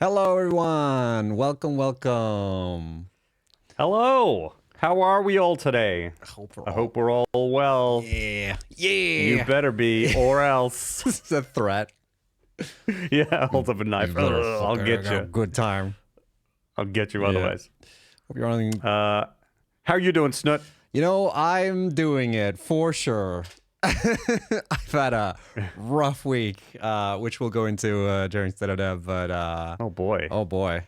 Hello, everyone. Welcome, welcome. Hello. How are we all today? I hope we're all well. Yeah. You better be, or else. It's a threat. Yeah, holds up a knife. I'll get you. Good time. I'll get you otherwise. Hope you're on. How are you doing, Snutt? You know, I'm doing it for sure. I've had a rough week, which we'll go into during Dev, but Oh boy.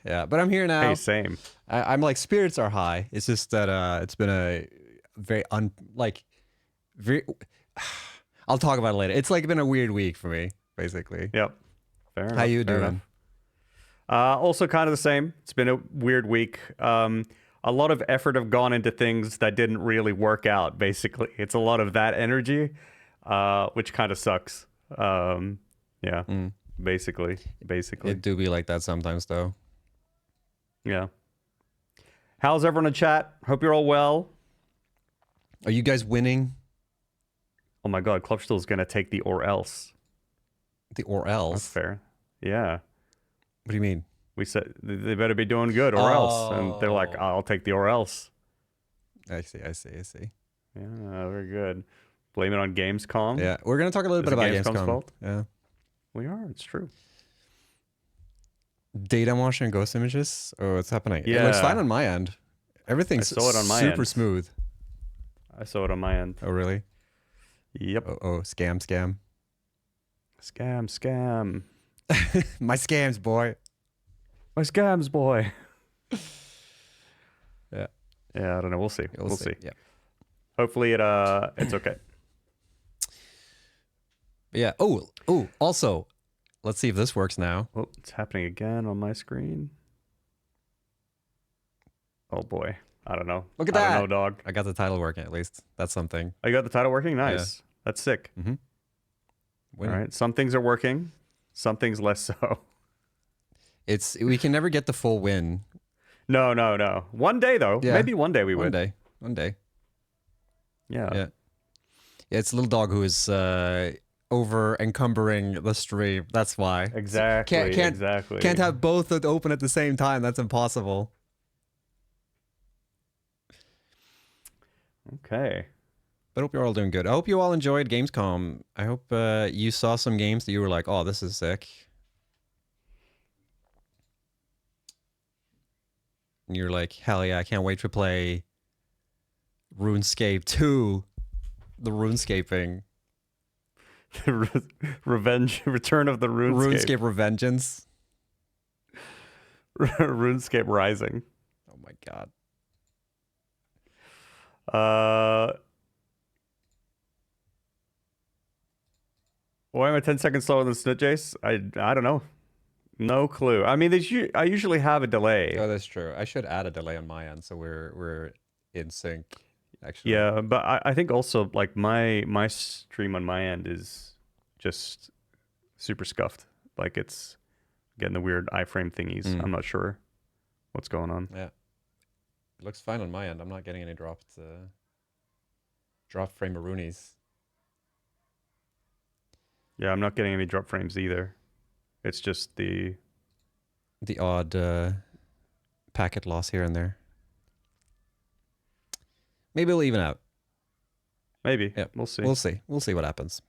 yeah. But I'm here now. Hey, same. I'm like, spirits are high. It's just that it's been a very very. I'll talk about it later. It's like been a weird week for me, basically. Yep. Fair enough. How you fair doing? Enough. Also kind of the same. It's been a weird week. A lot of effort have gone into things that didn't really work out, basically. It's a lot of that energy, which kind of sucks. Basically. It do be like that sometimes, though. Yeah. How's everyone in chat? Hope you're all well. Are you guys winning? Oh my god, Clubstill's gonna take the or else. The or else? That's fair. Yeah. What do you mean? We said they better be doing good or else. And they're like, I'll take the or else. I see. Yeah, very good. Blame it on Gamescom. Yeah, we're going to talk a little bit about Gamescom. Fault? Yeah. We are, it's true. Data motion and ghost images? Oh, what's happening? Yeah. It looks fine on my end. Everything's super smooth. I saw it on my end. Oh, really? Yep. Oh, scam. Scam. My scams, boy. My scams, boy. Yeah. Yeah, I don't know. We'll see. We'll see. Yeah. Hopefully it's okay. Yeah. Oh, also, let's see if this works now. Oh, it's happening again on my screen. Oh boy. I don't know. Look at that. I don't know, dog. I got the title working at least. That's something. Oh, you got the title working? Nice. Yeah. That's sick. Mm-hmm. All right. Some things are working. Some things less so. We can never get the full win. No. One day though. Yeah. Maybe one day we would. One day. Yeah. Yeah. It's a little dog who is over encumbering the stream. That's why. Exactly. Exactly. Can't have both open at the same time. That's impossible. Okay. But I hope you're all doing good. I hope you all enjoyed Gamescom. I hope you saw some games that you were like, oh, this is sick. And you're like, hell yeah, I can't wait to play RuneScape 2. The RuneScaping. Return of the RuneScape. RuneScape Revengeance. RuneScape Rising. Oh my god. Why am I 10 seconds slower than Snutt, Jace? I don't know. No clue. I mean, I usually have a delay. Oh, that's true. I should add a delay on my end so we're in sync. Actually. Yeah, but I think also like my stream on my end is just super scuffed. Like it's getting the weird iframe thingies. I'm not sure what's going on. Yeah. It looks fine on my end. I'm not getting any drop frame Maroonies. Yeah, I'm not getting any drop frames either. It's just the odd packet loss here and there. Maybe it'll even out. Maybe. Yeah, we'll see. We'll see what happens.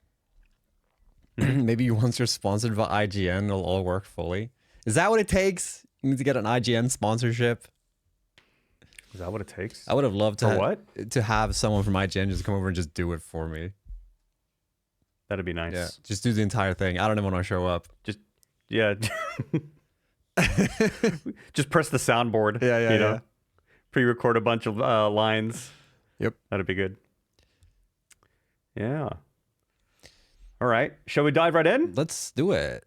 Maybe once you're sponsored by IGN, it'll all work fully. Is that what it takes? You need to get an IGN sponsorship? Is that what it takes? I would have loved to to have someone from IGN just come over and just do it for me. That'd be nice. Yeah, just do the entire thing. I don't even want to show up. Just press the soundboard. Yeah. You know, pre-record a bunch of lines. Yep, that'd be good. Yeah. All right, shall we dive right in? Let's do it.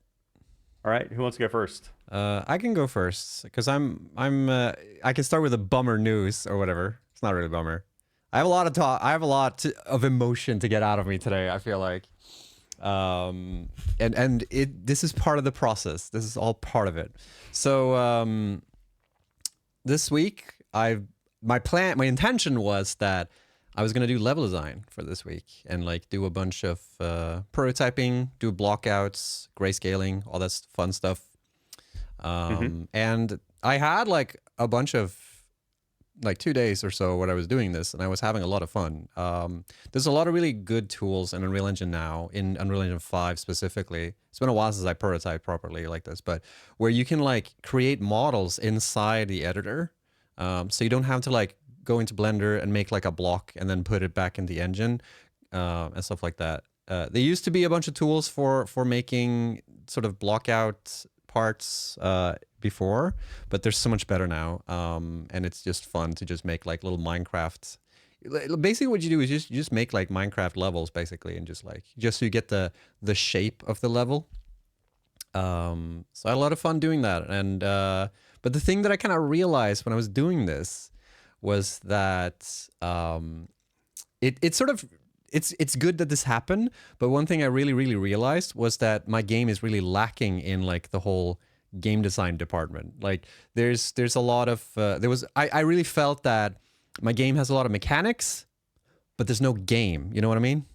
All right, who wants to go first? I can go first because I can start with a bummer news or whatever. It's not really a bummer. I have a lot of talk. I have a lot of emotion to get out of me today. I feel like, this is part of the process. This is all part of it. So this week, my intention was that I was gonna do level design for this week and like do a bunch of prototyping, do blockouts, grayscaling, all that fun stuff. Mm-hmm. And I had like a bunch of like 2 days or so when I was doing this, and I was having a lot of fun. There's a lot of really good tools in Unreal Engine now, in Unreal Engine 5 specifically. It's been a while since I prototyped properly like this, but where you can like create models inside the editor. So you don't have to like go into Blender and make like a block and then put it back in the engine, and stuff like that. There used to be a bunch of tools for making sort of block out parts before, but they're so much better now. And it's just fun to just make like little Minecraft. Basically, what you do is you just make like Minecraft levels basically, and just so you get the shape of the level. So I had a lot of fun doing that, and but the thing that I kind of realized when I was doing this was that it sort of it's good that this happened, but one thing I really realized was that my game is really lacking in like the whole game design department. Like there's a lot of I really felt that my game has a lot of mechanics, but there's no game. You know what I mean?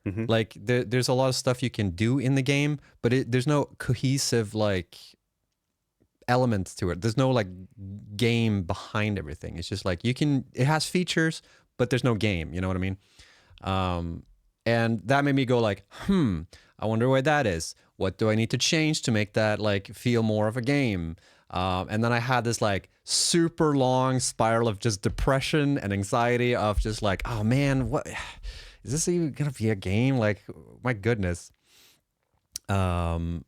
Mm-hmm. Like there's a lot of stuff you can do in the game, but there's no cohesive like elements to it. There's no like game behind everything. It's just like it has features, but there's no game. You know what I mean? And that made me go like, I wonder why that is. What do I need to change to make that like feel more of a game? And then I had this like super long spiral of just depression and anxiety of just like, oh man, what is this even gonna be a game? Like, my goodness. So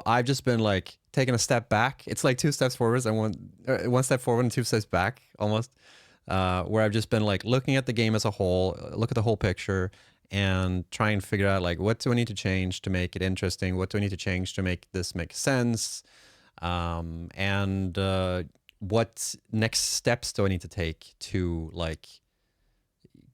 I've just been like taking a step back. It's like two steps forwards and one step forward and two steps back almost. Where I've just been like looking at the game as a whole, look at the whole picture, and try and figure out like what do I need to change to make it interesting? What do I need to change to make this make sense? And what next steps do I need to take to like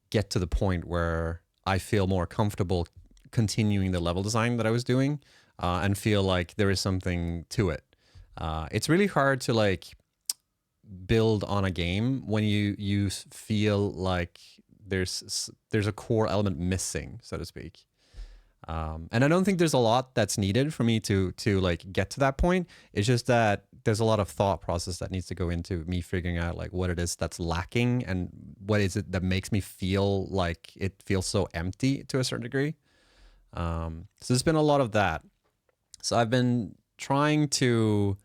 get to the point where I feel more comfortable continuing the level design that I was doing, and feel like there is something to it. It's really hard to like build on a game when you feel like there's a core element missing, so to speak. And I don't think there's a lot that's needed for me to like get to that point. It's just that there's a lot of thought process that needs to go into me figuring out like what it is that's lacking and what is it that makes me feel like it feels so empty to a certain degree. So there's been a lot of that. So I've been trying to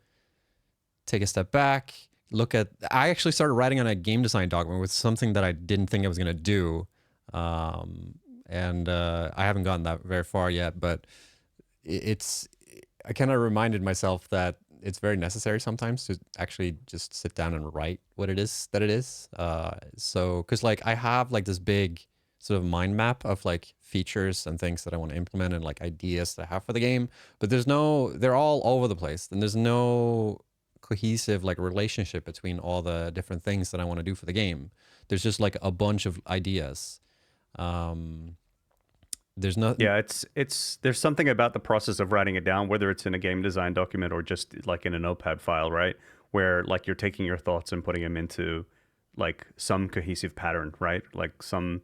take a step back, I actually started writing on a game design document with something that I didn't think I was going to do. And I haven't gotten that very far yet, but I kind of reminded myself that it's very necessary sometimes to actually just sit down and write what it is that it is. So, cause like I have like this big sort of mind map of like features and things that I want to implement and like ideas that I have for the game, but they're all over the place, and there's no cohesive like relationship between all the different things that I want to do for the game. There's just like a bunch of ideas. There's no Yeah, it's there's something about the process of writing it down, whether it's in a game design document or just like in a notepad file, right? Where like you're taking your thoughts and putting them into like some cohesive pattern, right? Like some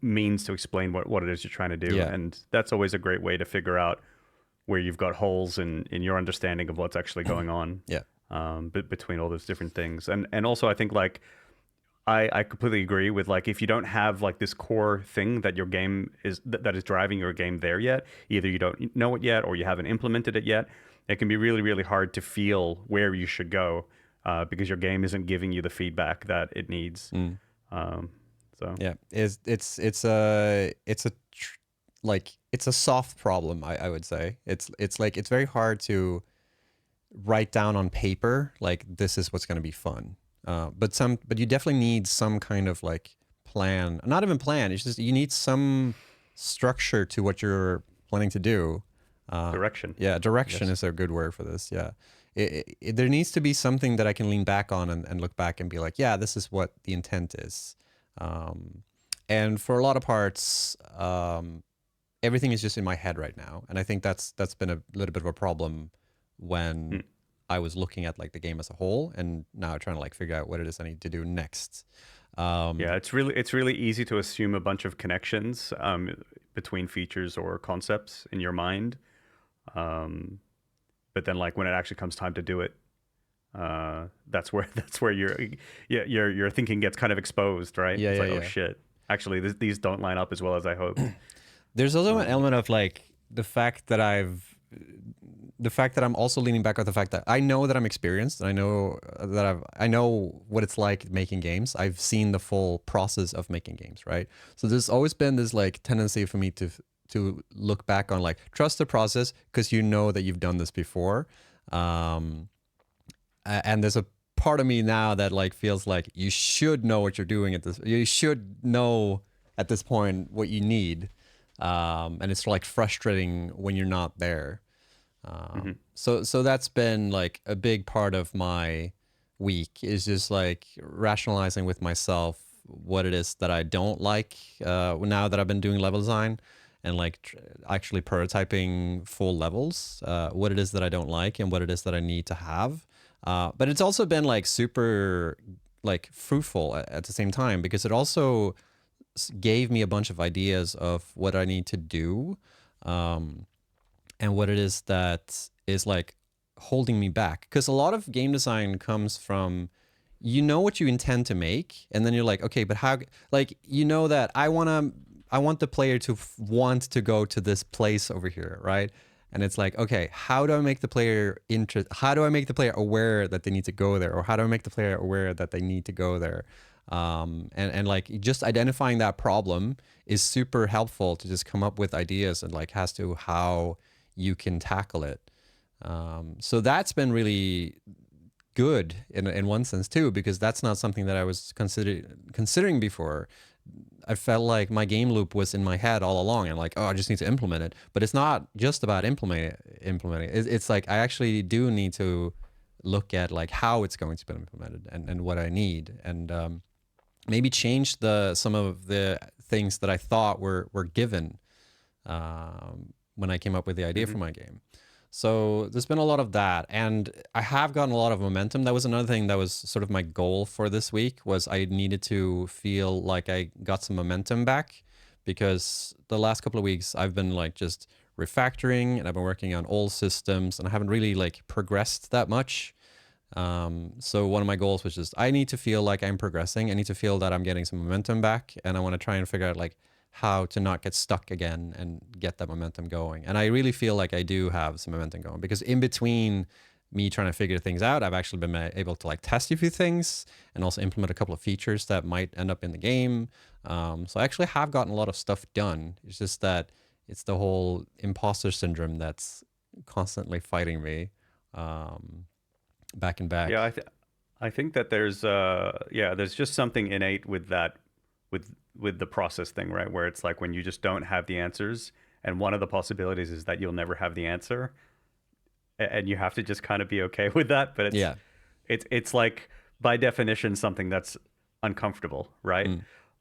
means to explain what it is you're trying to do. Yeah. And that's always a great way to figure out where you've got holes in your understanding of what's actually going on. Yeah. Between all those different things. And also I think like I completely agree with like if you don't have like this core thing that your game is that is driving your game there yet, either you don't know it yet or you haven't implemented it yet, it can be really hard to feel where you should go, because your game isn't giving you the feedback that it needs. So yeah, like it's a soft problem. I would say it's like it's very hard to write down on paper like this is what's going to be fun. But you definitely need some kind of like plan. Not even plan. It's just you need some structure to what you're planning to do. direction. Yeah, direction Yes. is a good word for this. Yeah, there needs to be something that I can lean back on and look back and be like, yeah, this is what the intent is. And for a lot of parts, everything is just in my head right now, and I think that's been a little bit of a problem when I was looking at like the game as a whole, and now trying to like figure out what it is I need to do next. Yeah, it's really easy to assume a bunch of connections between features or concepts in your mind. but then like when it actually comes time to do it, that's where your thinking gets kind of exposed, right? Yeah, It's yeah, like, oh yeah. shit, actually these don't line up as well as I hoped. There's also an element of like the fact that I'm also leaning back on the fact that I know that I'm experienced and I know that I know what it's like making games. I've seen the full process of making games, right? So there's always been this like tendency for me to look back on like trust the process because you know that you've done this before. And there's a part of me now that like feels like you should know what you're doing at this. You should know at this point what you need, and it's like frustrating when you're not there. So that's been like a big part of my week is just like rationalizing with myself what it is that I don't like now that I've been doing level design and like actually prototyping full levels, what it is that I don't like and what it is that I need to have. But it's also been like super like fruitful at the same time because it also gave me a bunch of ideas of what I need to do. And what it is that is like holding me back. Because a lot of game design comes from you know what you intend to make, and then you're like, okay, but how? Like you know that I want the player to want to go to this place over here, right? And it's like, okay, how do I make the player How do I make the player aware that they need to go there, or how do I make the player aware that they need to go there? And like just identifying that problem is super helpful to just come up with ideas and like as to how you can tackle it. So that's been really good in one sense too, because that's not something that I was considering before. I felt like my game loop was in my head all along and like, oh, I just need to implement it. But it's not just about implementing. It's like I actually do need to look at like how it's going to be implemented and what I need and maybe change some of the things that I thought were given when I came up with the idea for my game. So there's been a lot of that, and I have gotten a lot of momentum. That was another thing that was sort of my goal for this week was I needed to feel like I got some momentum back because the last couple of weeks I've been like just refactoring and I've been working on old systems and I haven't really like progressed that much. So one of my goals was just I need to feel like I'm progressing. I need to feel that I'm getting some momentum back, and I want to try and figure out like how to not get stuck again and get that momentum going. And I really feel like I do have some momentum going because in between me trying to figure things out, I've actually been able to like test a few things and also implement a couple of features that might end up in the game. So I actually have gotten a lot of stuff done. It's just that it's the whole imposter syndrome that's constantly fighting me back and back. Yeah, I think that there's just something innate with that with the process thing, right? Where it's like when you just don't have the answers, and one of the possibilities is that you'll never have the answer, and you have to just kind of be okay with that. But Yeah. it's like by definition something that's uncomfortable, right?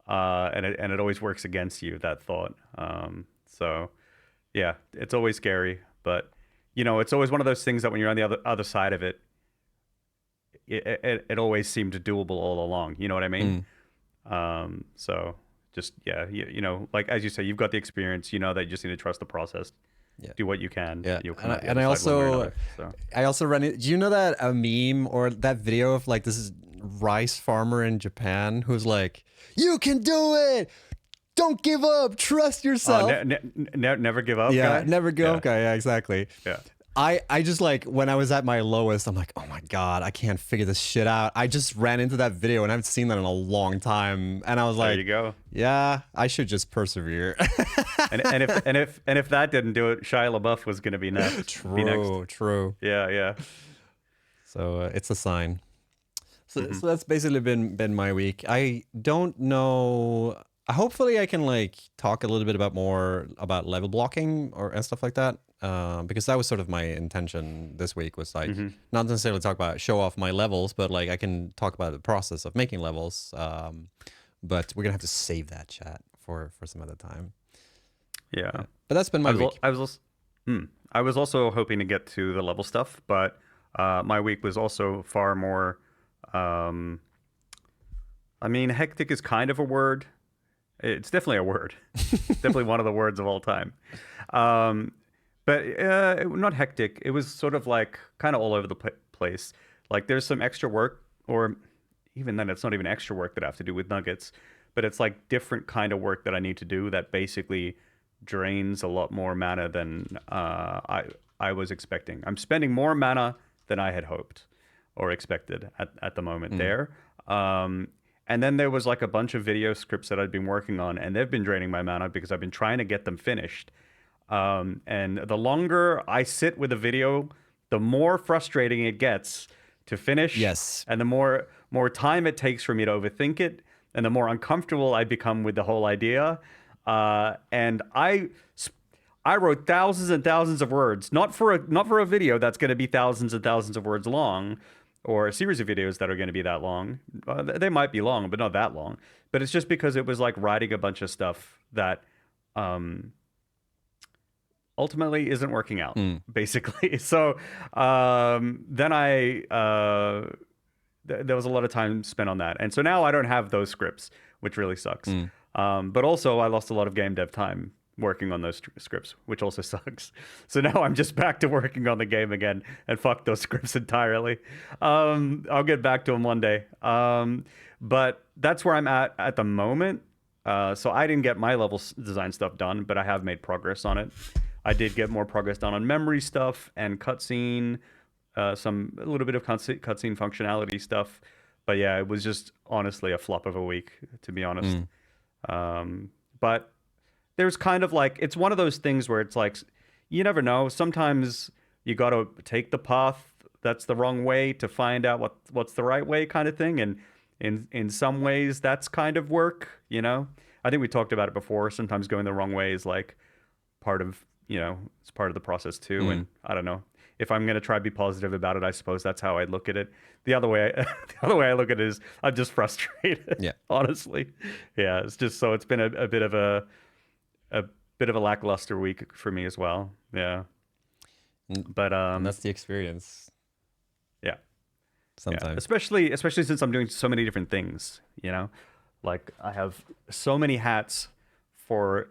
And it always works against you, that thought. So yeah, it's always scary, but you know, it's always one of those things that when you're on the other side of it, it always seemed doable all along. You know what I mean? So just yeah, you know, like as you say, you've got the experience. You know that you just need to trust the process. Yeah. Do what you can. Yeah. You'll come out the And other I side one way or also another, so. I also run it. Do you know that a meme or that video of like this is rice farmer in Japan who's like, "You can do it. Don't give up. Trust yourself." Never give up. Yeah, guy? never give Yeah. up guy. Yeah, exactly. Yeah. I just like when I was at my lowest, I'm like, oh my God, I can't figure this shit out. I just ran into that video and I haven't seen that in a long time. And I was There like, you go. yeah, I should just persevere. And if that didn't do it, Shia LaBeouf was going to be next. True. Yeah, yeah. So it's a sign. So that's basically been my week. I don't know. Hopefully, I can like talk a little bit more about level blocking and stuff like that. Because that was sort of my intention this week was like not necessarily show off my levels, but like I can talk about the process of making levels. But we're gonna have to save that chat for some other time. Yeah. But that's been my week. I was also hoping to get to the level stuff, but my week was also far more. I mean, hectic is kind of a word. It's definitely a word. Definitely one of the words of all time. But but not hectic. It was sort of like kind of all over the place. Like there's some extra work, or even then, it's not even extra work that I have to do with nuggets, but it's like different kind of work that I need to do that basically drains a lot more mana than I was expecting. I'm spending more mana than I had hoped or expected at the moment there. And then there was like a bunch of video scripts that I'd been working on, and they've been draining my mana because I've been trying to get them finished. And the longer I sit with a video, the more frustrating it gets to finish. Yes. And the more time it takes for me to overthink it, and the more uncomfortable I become with the whole idea. And I wrote thousands and thousands of words, not for a video that's going to be thousands and thousands of words long, or a series of videos that are going to be that long. They might be long, but not that long. But it's just because it was like writing a bunch of stuff that ultimately isn't working out, basically. So then there was a lot of time spent on that. And so now I don't have those scripts, which really sucks. But also I lost a lot of game dev time working on those scripts, which also sucks. So now I'm just back to working on the game again, and fuck those scripts entirely. I'll get back to them one day. But that's where I'm at the moment. So I didn't get my level design stuff done, but I have made progress on it. I did get more progress done on memory stuff and cutscene, a little bit of cutscene functionality stuff. But yeah, it was just honestly a flop of a week, to be honest. But there's kind of like, it's one of those things where it's like, you never know. Sometimes you got to take the path that's the wrong way to find out what's the right way, kind of thing. And in some ways, that's kind of work, you know? I think we talked about it before. Sometimes going the wrong way is like part of, it's part of the process too. And I don't know. If I'm going to try to be positive about it, I suppose that's how I look at it. The other way I look at it is I'm just frustrated. Yeah. Honestly. Yeah. It's just, so it's been a bit of a lackluster week for me as well. Yeah. But and that's the experience. Yeah. Sometimes. Yeah. Especially since I'm doing so many different things, like I have so many hats for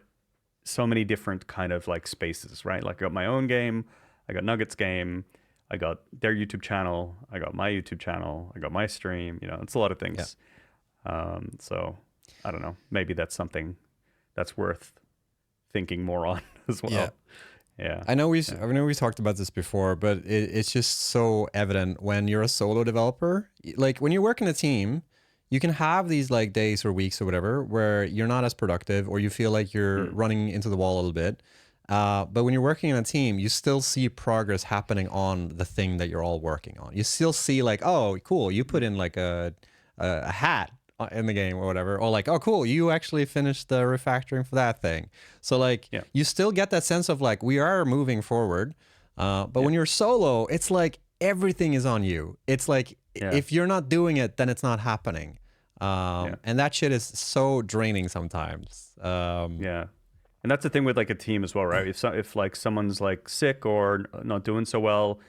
so many different kind of like spaces, right? Like I got my own game, I got Nuggets game, I got their YouTube channel, I got my YouTube channel, I got my stream, it's a lot of things. Yeah. So I don't know, maybe that's something that's worth thinking more on as well. Yeah. I know we talked about this before, but it's just so evident when you're a solo developer. Like when you work in a team, you can have these like days or weeks or whatever where you're not as productive, or you feel like you're running into the wall a little bit. But when you're working in a team, you still see progress happening on the thing that you're all working on. You still see like, oh, cool, you put in like a hat in the game or whatever, or like, oh, cool, you actually finished the refactoring for that thing. So like, you still get that sense of like, we are moving forward. But when you're solo, it's like everything is on you. It's like, if you're not doing it, then it's not happening. And that shit is so draining sometimes. And that's the thing with like a team as well, right? If like someone's like sick or not doing so well,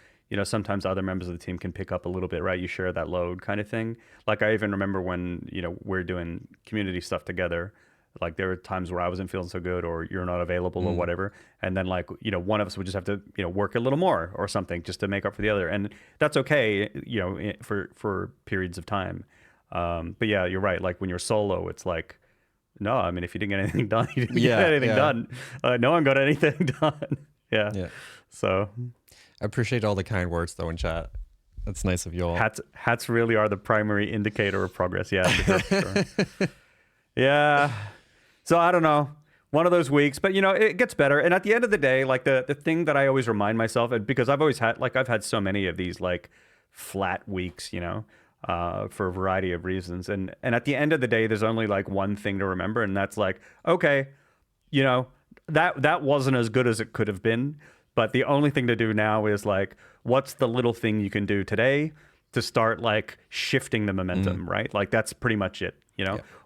sometimes other members of the team can pick up a little bit, right? You share that load kind of thing. Like I even remember when, we're doing community stuff together, like there were times where I wasn't feeling so good or you're not available or whatever. And then like, one of us would just have to, work a little more or something just to make up for the other. And that's okay, for periods of time. But yeah, you're right. Like when you're solo, it's like, no, I mean, if you didn't get anything done, you didn't get anything done. No one got anything done. Yeah. So I appreciate all the kind words though in chat. That's nice of you all. Hats really are the primary indicator of progress. Yeah. For sure. Yeah. So I don't know. One of those weeks, but it gets better. And at the end of the day, like the thing that I always remind myself, and because I've had so many of these like flat weeks, for a variety of reasons. And at the end of the day, there's only like one thing to remember. And that's like, okay, that wasn't as good as it could have been. But the only thing to do now is like, what's the little thing you can do today to start like shifting the momentum, right? Like that's pretty much it.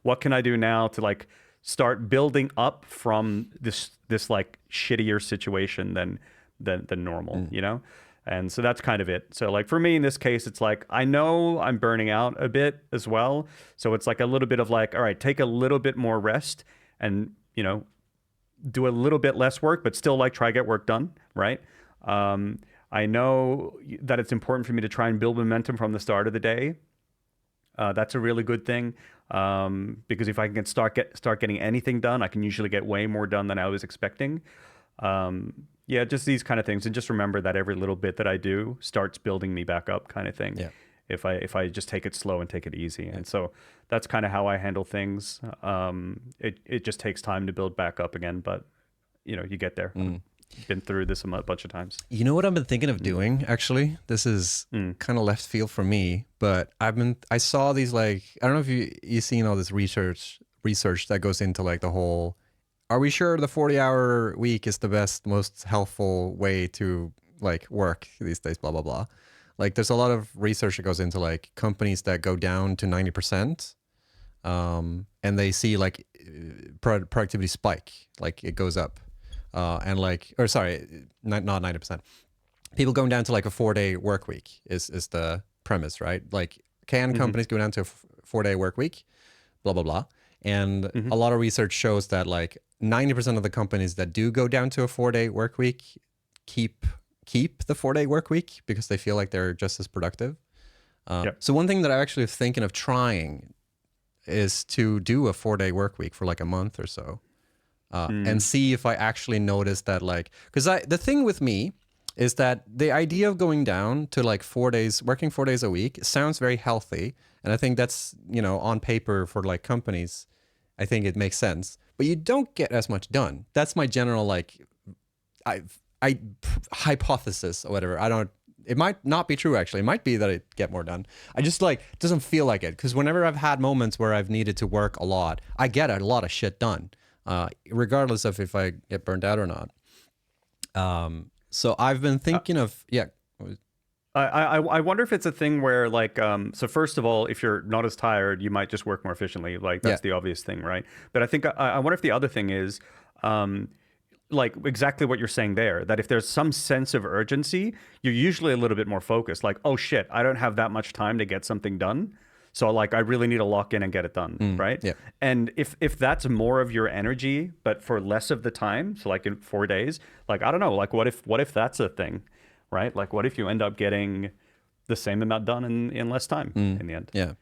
What can I do now to like start building up from this like shittier situation than normal, And so that's kind of it. So like for me in this case, it's like, I know I'm burning out a bit as well. So it's like a little bit of like, all right, take a little bit more rest and, do a little bit less work, but still like try to get work done, right? I know that it's important for me to try and build momentum from the start of the day. That's a really good thing, because if I can start getting anything done, I can usually get way more done than I was expecting. Yeah, just these kind of things, and just remember that every little bit that I do starts building me back up, kind of thing. Yeah. If I just take it slow and take it easy, and so that's kind of how I handle things. It just takes time to build back up again, but you get there. Been through this a bunch of times. You know what I've been thinking of doing, actually? This is kind of left field for me, but I saw these, like, I don't know if you've seen all this research that goes into like the whole, are we sure the 40-hour week is the best, most helpful way to like work these days, blah, blah, blah. Like there's a lot of research that goes into like companies that go down to 90%, and they see like productivity spike, like it goes up. And like, or sorry, not 90%. People going down to like a 4-day work week is the premise, right? Like, can companies go down to a 4-day work week? Blah, blah, blah. And a lot of research shows that like 90% of the companies that do go down to a 4-day work week keep the 4-day work week because they feel like they're just as productive. So one thing that I'm actually thinking of trying is to do a 4-day work week for like a month or so. And see if I actually notice that, like, because the thing with me is that the idea of going down to like 4 days, working 4 days a week sounds very healthy. And I think that's, on paper for like companies, I think it makes sense, but you don't get as much done. That's my general, like, I hypothesis or whatever. It might not be true, actually. It might be that I get more done. I just like, it doesn't feel like it. Because whenever I've had moments where I've needed to work a lot, I get a lot of shit done. Regardless of if I get burned out or not. So I've been thinking of, yeah. I wonder if it's a thing where like, so first of all, if you're not as tired, you might just work more efficiently. Like that's the obvious thing, right? But I think, I wonder if the other thing is, like exactly what you're saying there, that if there's some sense of urgency, you're usually a little bit more focused. Like, oh shit, I don't have that much time to get something done. So like I really need to lock in and get it done, right? Yeah. And if that's more of your energy, but for less of the time, so like in 4 days, like I don't know, like what if that's a thing, right? Like what if you end up getting the same amount done in less time in the end? Yeah.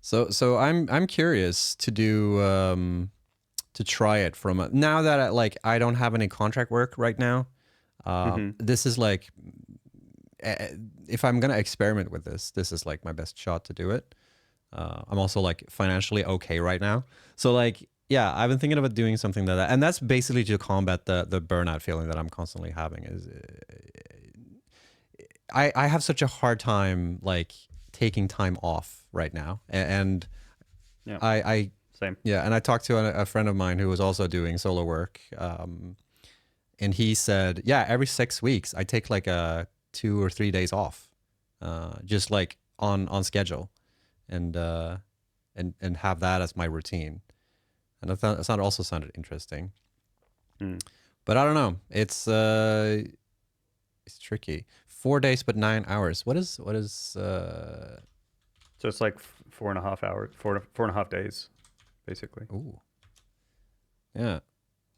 So I'm curious to do to try it now that I don't have any contract work right now. This is like, if I'm gonna experiment with this is like my best shot to do it. I'm also like financially okay right now. So like, yeah, I've been thinking about doing something like that. And that's basically to combat the burnout feeling that I'm constantly having. Is I have such a hard time like taking time off right now. And I same. Yeah. And I talked to a friend of mine who was also doing solo work. And he said, yeah, every 6 weeks I take like 2 or 3 days off, just like on schedule. And have that as my routine, and I thought that also sounded interesting. But I don't know. It's tricky. 4 days, but 9 hours. What is? So it's like 4.5 hours, 4.5 days, basically. Ooh, yeah,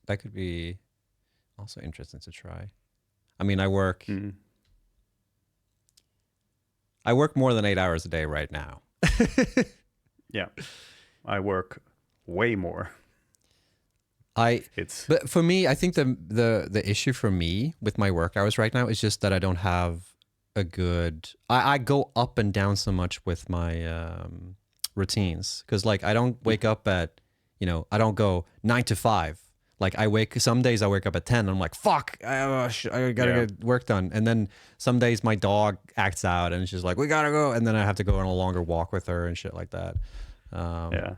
that could be also interesting to try. I mean, I work more than 8 hours a day right now. Yeah, I work way more. But for me, I think the issue for me with my work hours right now is just that I don't have a good. I go up and down so much with my routines, because like I don't wake up at, I don't go 9 to 5. Like some days I wake up at 10 and I'm like, fuck, I gotta get work done. And then some days my dog acts out and she's like, we gotta go. And then I have to go on a longer walk with her and shit like that. And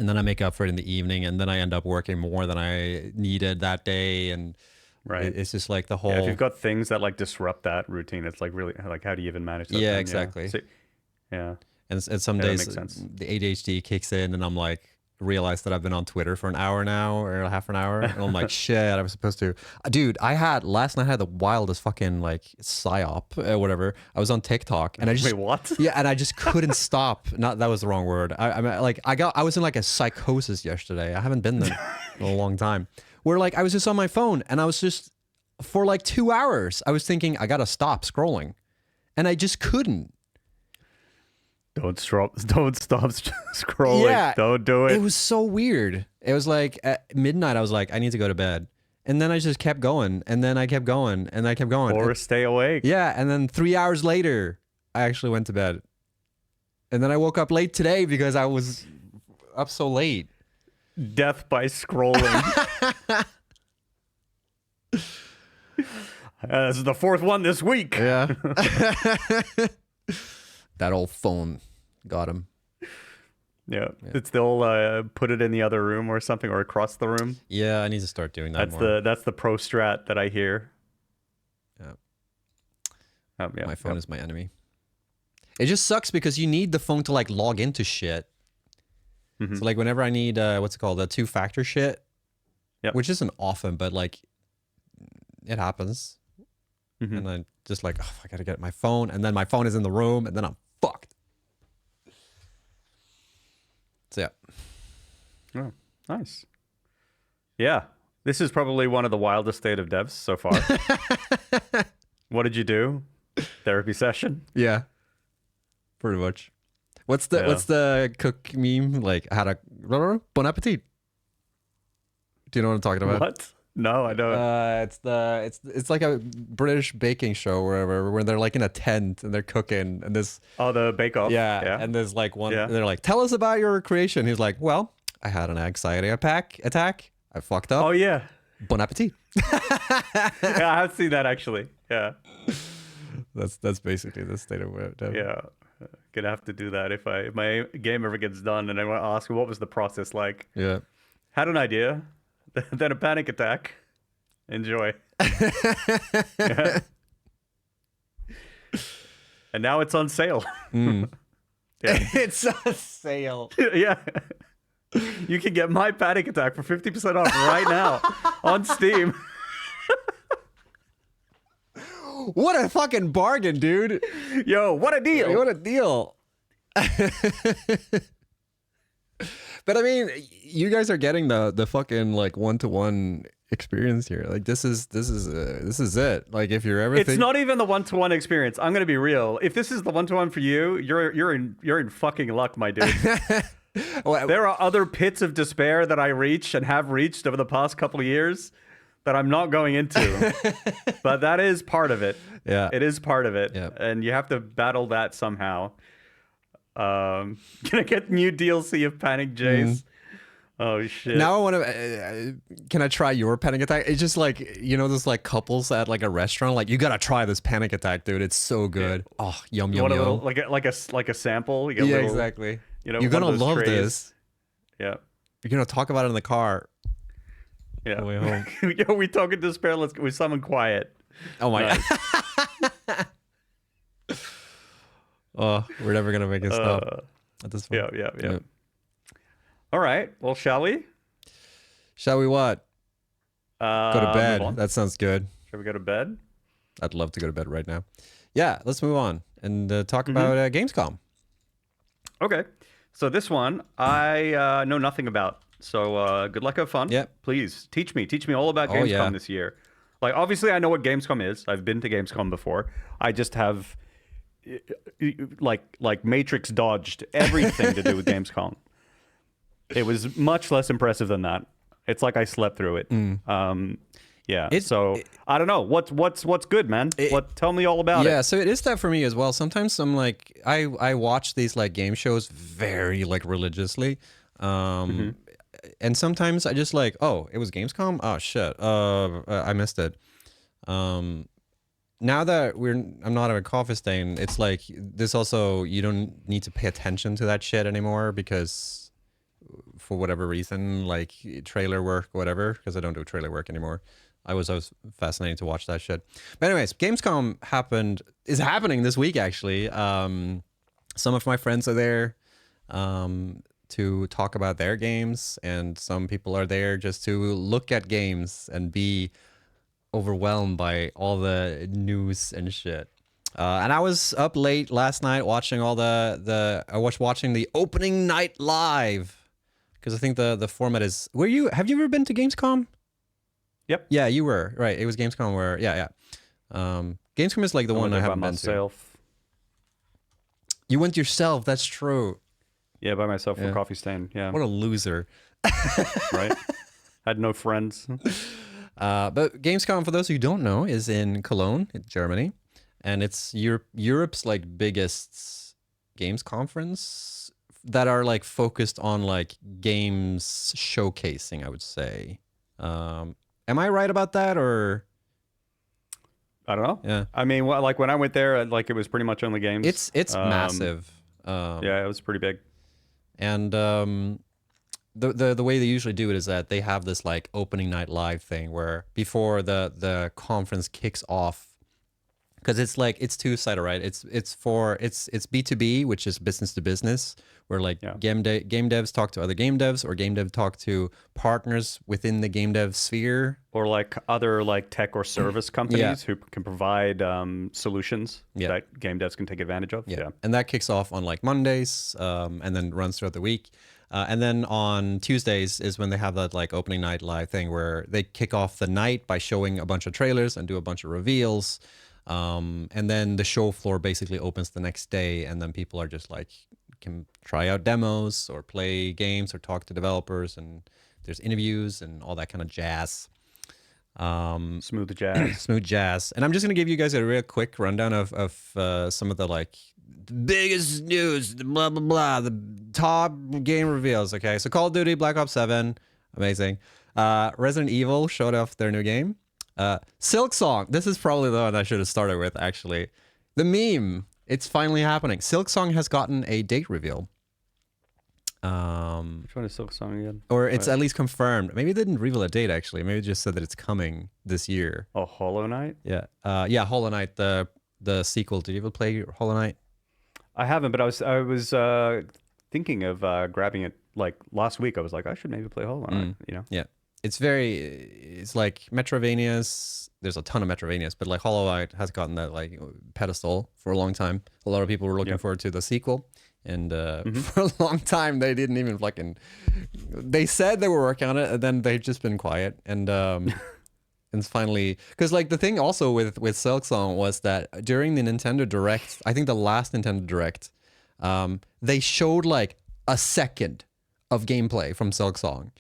then I make up for it in the evening, and then I end up working more than I needed that day. And it's just like the whole. Yeah, if you've got things that like disrupt that routine, it's like really like, how do you even manage that? Yeah, exactly. So, and some days the ADHD kicks in and I'm like, realize that I've been on Twitter for an hour now, or half an hour, and I'm like, shit, I was supposed to. Dude, last night I had the wildest fucking like psyop or whatever. I was on TikTok and I just wait, what? Yeah, and I just couldn't stop. Not that was the wrong word. I was in like a psychosis yesterday. I haven't been there in a long time, where like I was just on my phone and I was just for like 2 hours. I was thinking I gotta stop scrolling, and I just couldn't. Don't stop scrolling. Yeah, Don't do it. It was so weird. It was like at midnight. I was like, I need to go to bed, and then I just kept going, and then I kept going, and I kept going. Or stay awake. Yeah, and then 3 hours later, I actually went to bed, and then I woke up late today because I was up so late. Death by scrolling. This is the fourth one this week. Yeah. That old phone got him. Yeah. It's still put it in the other room or something, or across the room. Yeah, I need to start doing that more. That's the pro strat that I hear. Yeah. Yeah. My phone is my enemy. It just sucks because you need the phone to like log into shit. So like whenever I need what's it called, the two-factor shit, which isn't often, but like it happens, and I'm just like, oh, I gotta get my phone, and then my phone is in the room, and then I'm fucked. So yeah. Oh, nice. Yeah, this is probably one of the wildest state of devs so far. What did you do? Therapy session? Yeah. Pretty much. What's the cook meme? Like, how to bon appetit. Do you know what I'm talking about? What? No, I don't. It's like a British baking show where they're like in a tent and they're cooking, and this the Bake Off. yeah, and there's like one. They're like, tell us about your creation. He's like, well, I had an anxiety attack. I fucked up. Oh yeah. Bon appetit. Yeah, I have seen that actually. Yeah. That's basically the state of it. Yeah. Gonna have to do that if my game ever gets done, and I want to ask what was the process like. Yeah. Had an idea, then a panic attack. Enjoy. Yeah. And now it's on sale. Mm. Yeah. It's a sale. Yeah. You can get my panic attack for 50% off right now on Steam. What a fucking bargain, dude. Yo, what a deal. What a deal. But I mean, you guys are getting the fucking like one-to-one experience here. Like this is it. Like if you're ever It's not even the one-to-one experience. I'm gonna be real. If this is the one-to-one for you, you're in fucking luck, my dude. Well, There are other pits of despair that I reach and have reached over the past couple of years that I'm not going into. But that is part of it. Yeah. It is part of it. Yeah. And you have to battle that somehow. Can I get new DLC of Panic Jace? Oh shit. now I want to. Can I try your panic attack? It's just like, you know, those like couples at like a restaurant. Like, you gotta try this panic attack, dude. It's so good. Yeah. Oh, yum You yum want a yum. little, like a sample. You get a Yeah, little, exactly. You know, you're one gonna of those love trays. this. Yeah. You're gonna talk about it in the car. Yeah. On the way home. Yo, we talking despair. Let's with someone quiet. Oh my Nice. god. Oh, we're never gonna make it stop at this point. Yeah. All right. Well, shall we? Shall we what? Go to Move on. bed. That sounds good. Shall we go to bed? I'd love to go to bed right now. Yeah, let's move on and talk Mm-hmm. about Gamescom. Okay. So this one I know nothing about. So good luck, have fun. Yep. Please teach me all about Oh, Gamescom yeah. this year. Like obviously I know what Gamescom is. I've been to Gamescom before. I just have like Matrix dodged everything to do with Gamescom. It was much less impressive than that. It's like I slept through it. Yeah. I don't know. What's good, man? Tell me all about it. Yeah, so it is that for me as well. Sometimes I'm like, I watch these like game shows very like religiously. And sometimes I just like, oh, it was Gamescom? Oh shit. I missed it. Now that I'm not at a coffee stain, it's like this also, you don't need to pay attention to that shit anymore because for whatever reason, like trailer work, whatever, because I don't do trailer work anymore. I was fascinated to watch that shit. But anyways, Gamescom is happening this week actually. Some of my friends are there to talk about their games, and some people are there just to look at games and be overwhelmed by all the news and shit. And I was up late last night watching all I was watching the opening night live because I think the format is. Have you ever been to Gamescom? Yep. Yeah, you were right. It was Gamescom where yeah. Gamescom is like the I one went I there by haven't been to. myself. You went yourself. That's true. Yeah, by myself for Yeah. Coffee Stain. Yeah. What a loser. Right. Had no friends. But Gamescom, for those who don't know, is in Cologne, in Germany, and it's Europe's like biggest games conference that are like focused on like games showcasing, I would say. Am I right about that, or I don't know. yeah? I mean, like when I went there, like it was pretty much only games. It's massive. Yeah, it was pretty big. And the way they usually do it is that they have this like opening night live thing where before the conference kicks off, because it's like it's two-sided, right? It's B2B, which is business to business, where like game devs talk to other game devs, or game dev talk to partners within the game dev sphere, Or like other like tech or service companies who can provide solutions that game devs can take advantage of. Yeah. And that kicks off on like Mondays, and then runs throughout the week. And then on Tuesdays is when they have that like opening night live thing where they kick off the night by showing a bunch of trailers and do a bunch of reveals. And then the show floor basically opens the next day, and then people are just like can try out demos or play games or talk to developers, and there's interviews and all that kind of jazz. Smooth jazz. Smooth jazz. And I'm just gonna give you guys a real quick rundown of some of the like biggest news, blah blah blah, the top game reveals. Okay, so Call of Duty Black Ops 7, amazing. Resident Evil showed off their new game. Silk Song, this is probably the one I should have started with, actually. The meme, it's finally happening. Silk Song has gotten a date reveal. Which one is Silk Song again? Or it's at least confirmed. Maybe they didn't reveal a date, actually. Maybe they just said that it's coming this year. Oh, Hollow Knight? Yeah. Yeah, Hollow Knight, the sequel. Did you ever play Hollow Knight? I haven't, but I was thinking of grabbing it like last week. I was like, I should maybe play Hollow Knight, you know? Yeah. It's like Metrovanias. There's a ton of Metrovanias, but like Hollow Knight has gotten that like pedestal for a long time. A lot of people were looking forward to the sequel, and for a long time they didn't even fucking. They said they were working on it, and then they've just been quiet. And and finally, because like the thing also with Silksong was that during the Nintendo Direct, I think the last Nintendo Direct, they showed like a second of gameplay from Silksong.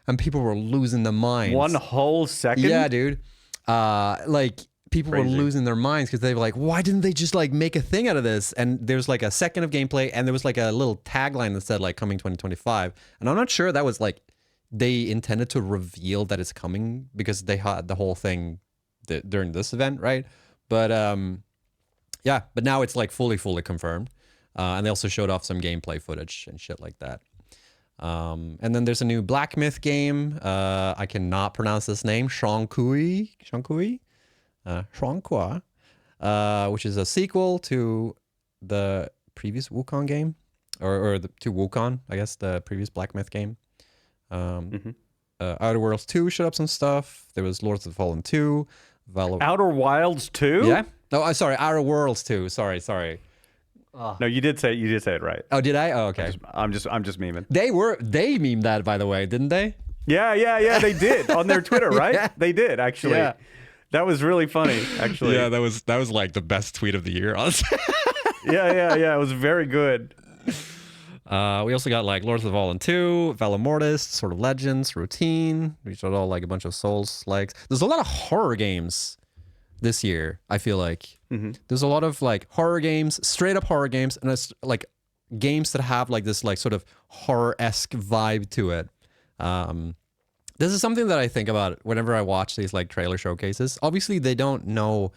And people were losing their minds. 1 whole second? Yeah, dude. Like people were losing their minds because they were like, why didn't they just like make a thing out of this? And there's like a second of gameplay, and there was like a little tagline that said like coming 2025. And I'm not sure that was like they intended to reveal that it's coming because they had the whole thing during this event, right? But yeah, but now it's like fully confirmed. And they also showed off some gameplay footage and shit like that. And then there's a new Black Myth game. I cannot pronounce this name. Shankui, which is a sequel to the previous Wukong game, or to Wukong, I guess, the previous Black Myth game. Outer Worlds 2 showed up some stuff. There was Lords of the Fallen 2. Outer Wilds 2? Yeah. Oh, I'm sorry. Outer Worlds 2. Sorry. No, you did say it right. Oh, did I? Oh, okay. I'm just memeing. They memed that, by the way, didn't they? Yeah, they did on their Twitter, right? Yeah. They did actually. Yeah. That was really funny, actually. Yeah, that was like the best tweet of the year, honestly. yeah. It was very good. We also got like Lords of the Fallen 2, Valor Mortis, Sword of Legends, Routine. We showed all like a bunch of Souls likes. There's a lot of horror games this year, I feel like. There's a lot of like horror games, straight up horror games, and it's like games that have like this like sort of horror-esque vibe to it. This is something that I think about whenever I watch these like trailer showcases. Obviously, they don't know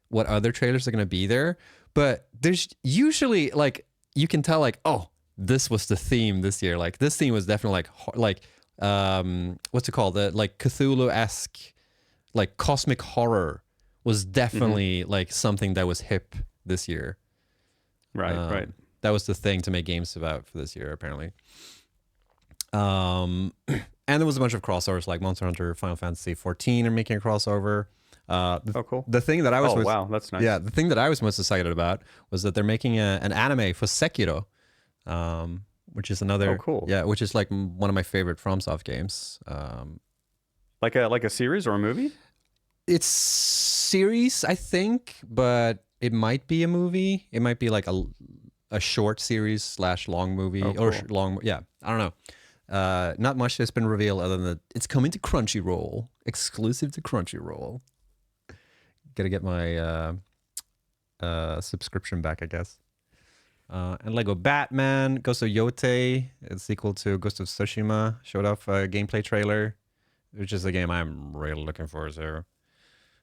what other trailers are going to be there, but there's usually like you can tell like, oh, this was the theme this year. Like this theme was definitely like what's it called? The like Cthulhu-esque, like cosmic horror was definitely like something that was hip this year. Right. That was the thing to make games about for this year, apparently. And there was a bunch of crossovers, like Monster Hunter, Final Fantasy 14 are making a crossover. Cool. The thing that I was wow, that's nice. Yeah, the thing that I was most excited about was that they're making an anime for Sekiro, which is another cool. Yeah, which is like one of my favorite FromSoft games. Like a series or a movie? It's series, I think, but it might be a movie. It might be like a short series slash long movie Oh, or cool. long. Yeah, I don't know. Not much has been revealed other than that it's coming to Crunchyroll, exclusive to Crunchyroll. Gotta get my subscription back, I guess. And Lego Batman, Ghost of Yote, it's sequel to Ghost of Tsushima, showed off a gameplay trailer, which is a game I'm really looking for. So,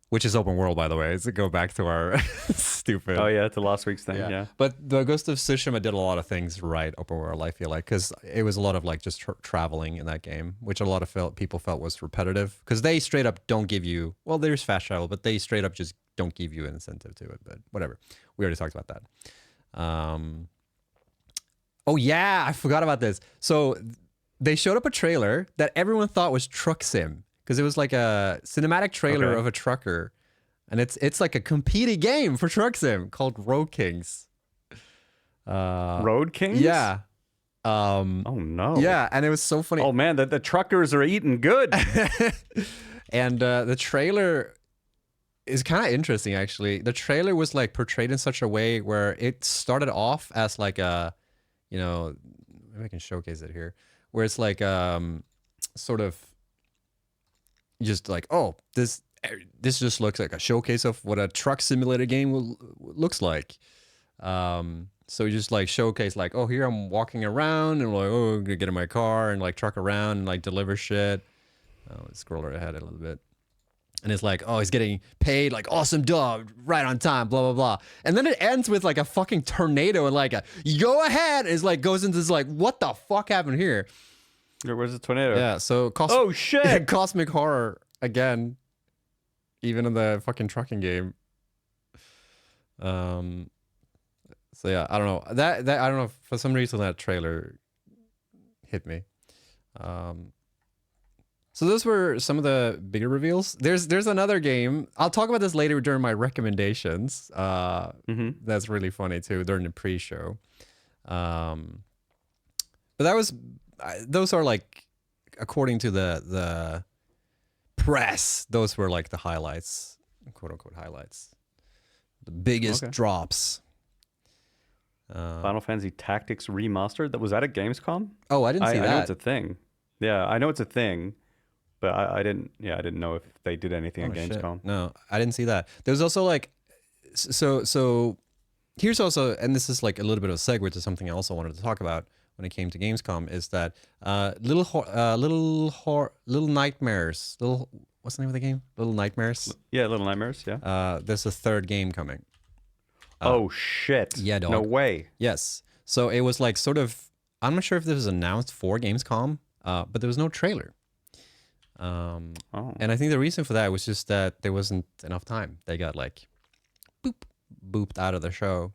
which is open world, by the way. To go back to our stupid. Oh yeah, to last week's thing. Yeah. But the Ghost of Tsushima did a lot of things right open world, I feel like, because it was a lot of like just traveling in that game, which a lot of people felt was repetitive, because they straight up don't give you, well, there's fast travel, but they straight up just don't give you an incentive to it. But whatever, we already talked about that. Oh yeah, I forgot about this. So they showed up a trailer that everyone thought was Truck Sim, because it was like a cinematic trailer of a trucker, and it's like a competing game for Truck Sim called Road Kings. Road Kings? Yeah. Oh no. Yeah, and it was so funny. Oh man, the truckers are eating good. And the trailer is kind of interesting, actually. The trailer was like portrayed in such a way where it started off as like a, you know, maybe I can showcase it here, where it's like sort of just like, oh, this just looks like a showcase of what a truck simulator game looks like. So you just like showcase like, oh, here I'm walking around and like, oh, I'm gonna get in my car and like truck around and like deliver shit. Let's scroll ahead a little bit. And it's like, oh, he's getting paid like awesome dub right on time, blah, blah, blah. And then it ends with like a fucking tornado and like a go ahead. It's like goes into this like, what the fuck happened here? Where's the tornado? Yeah, so oh shit. cosmic horror again, even in the fucking trucking game. So yeah, I don't know. That I don't know, for some reason that trailer hit me. So those were some of the bigger reveals. There's another game. I'll talk about this later during my recommendations. That's really funny too during the pre-show. But that was those are like, according to the press, those were like the highlights, quote unquote highlights, the biggest drops. Final Fantasy Tactics Remastered. That was that at Gamescom? Oh, I didn't see that. I know it's a thing. Yeah, I know it's a thing. But I didn't. Yeah, I didn't know if they did anything at Gamescom. Shit. No, I didn't see that. There's also like, so here's also, and this is like a little bit of a segue to something I also wanted to talk about when it came to Gamescom, is that Little Nightmares. What's the name of the game? Little Nightmares. Yeah, Little Nightmares. Yeah. There's a third game coming. Oh shit! Yeah, dog. No way. Yes. So it was like sort of. I'm not sure if this was announced for Gamescom, but there was no trailer. And I think the reason for that was just that there wasn't enough time. They got like booped out of the show.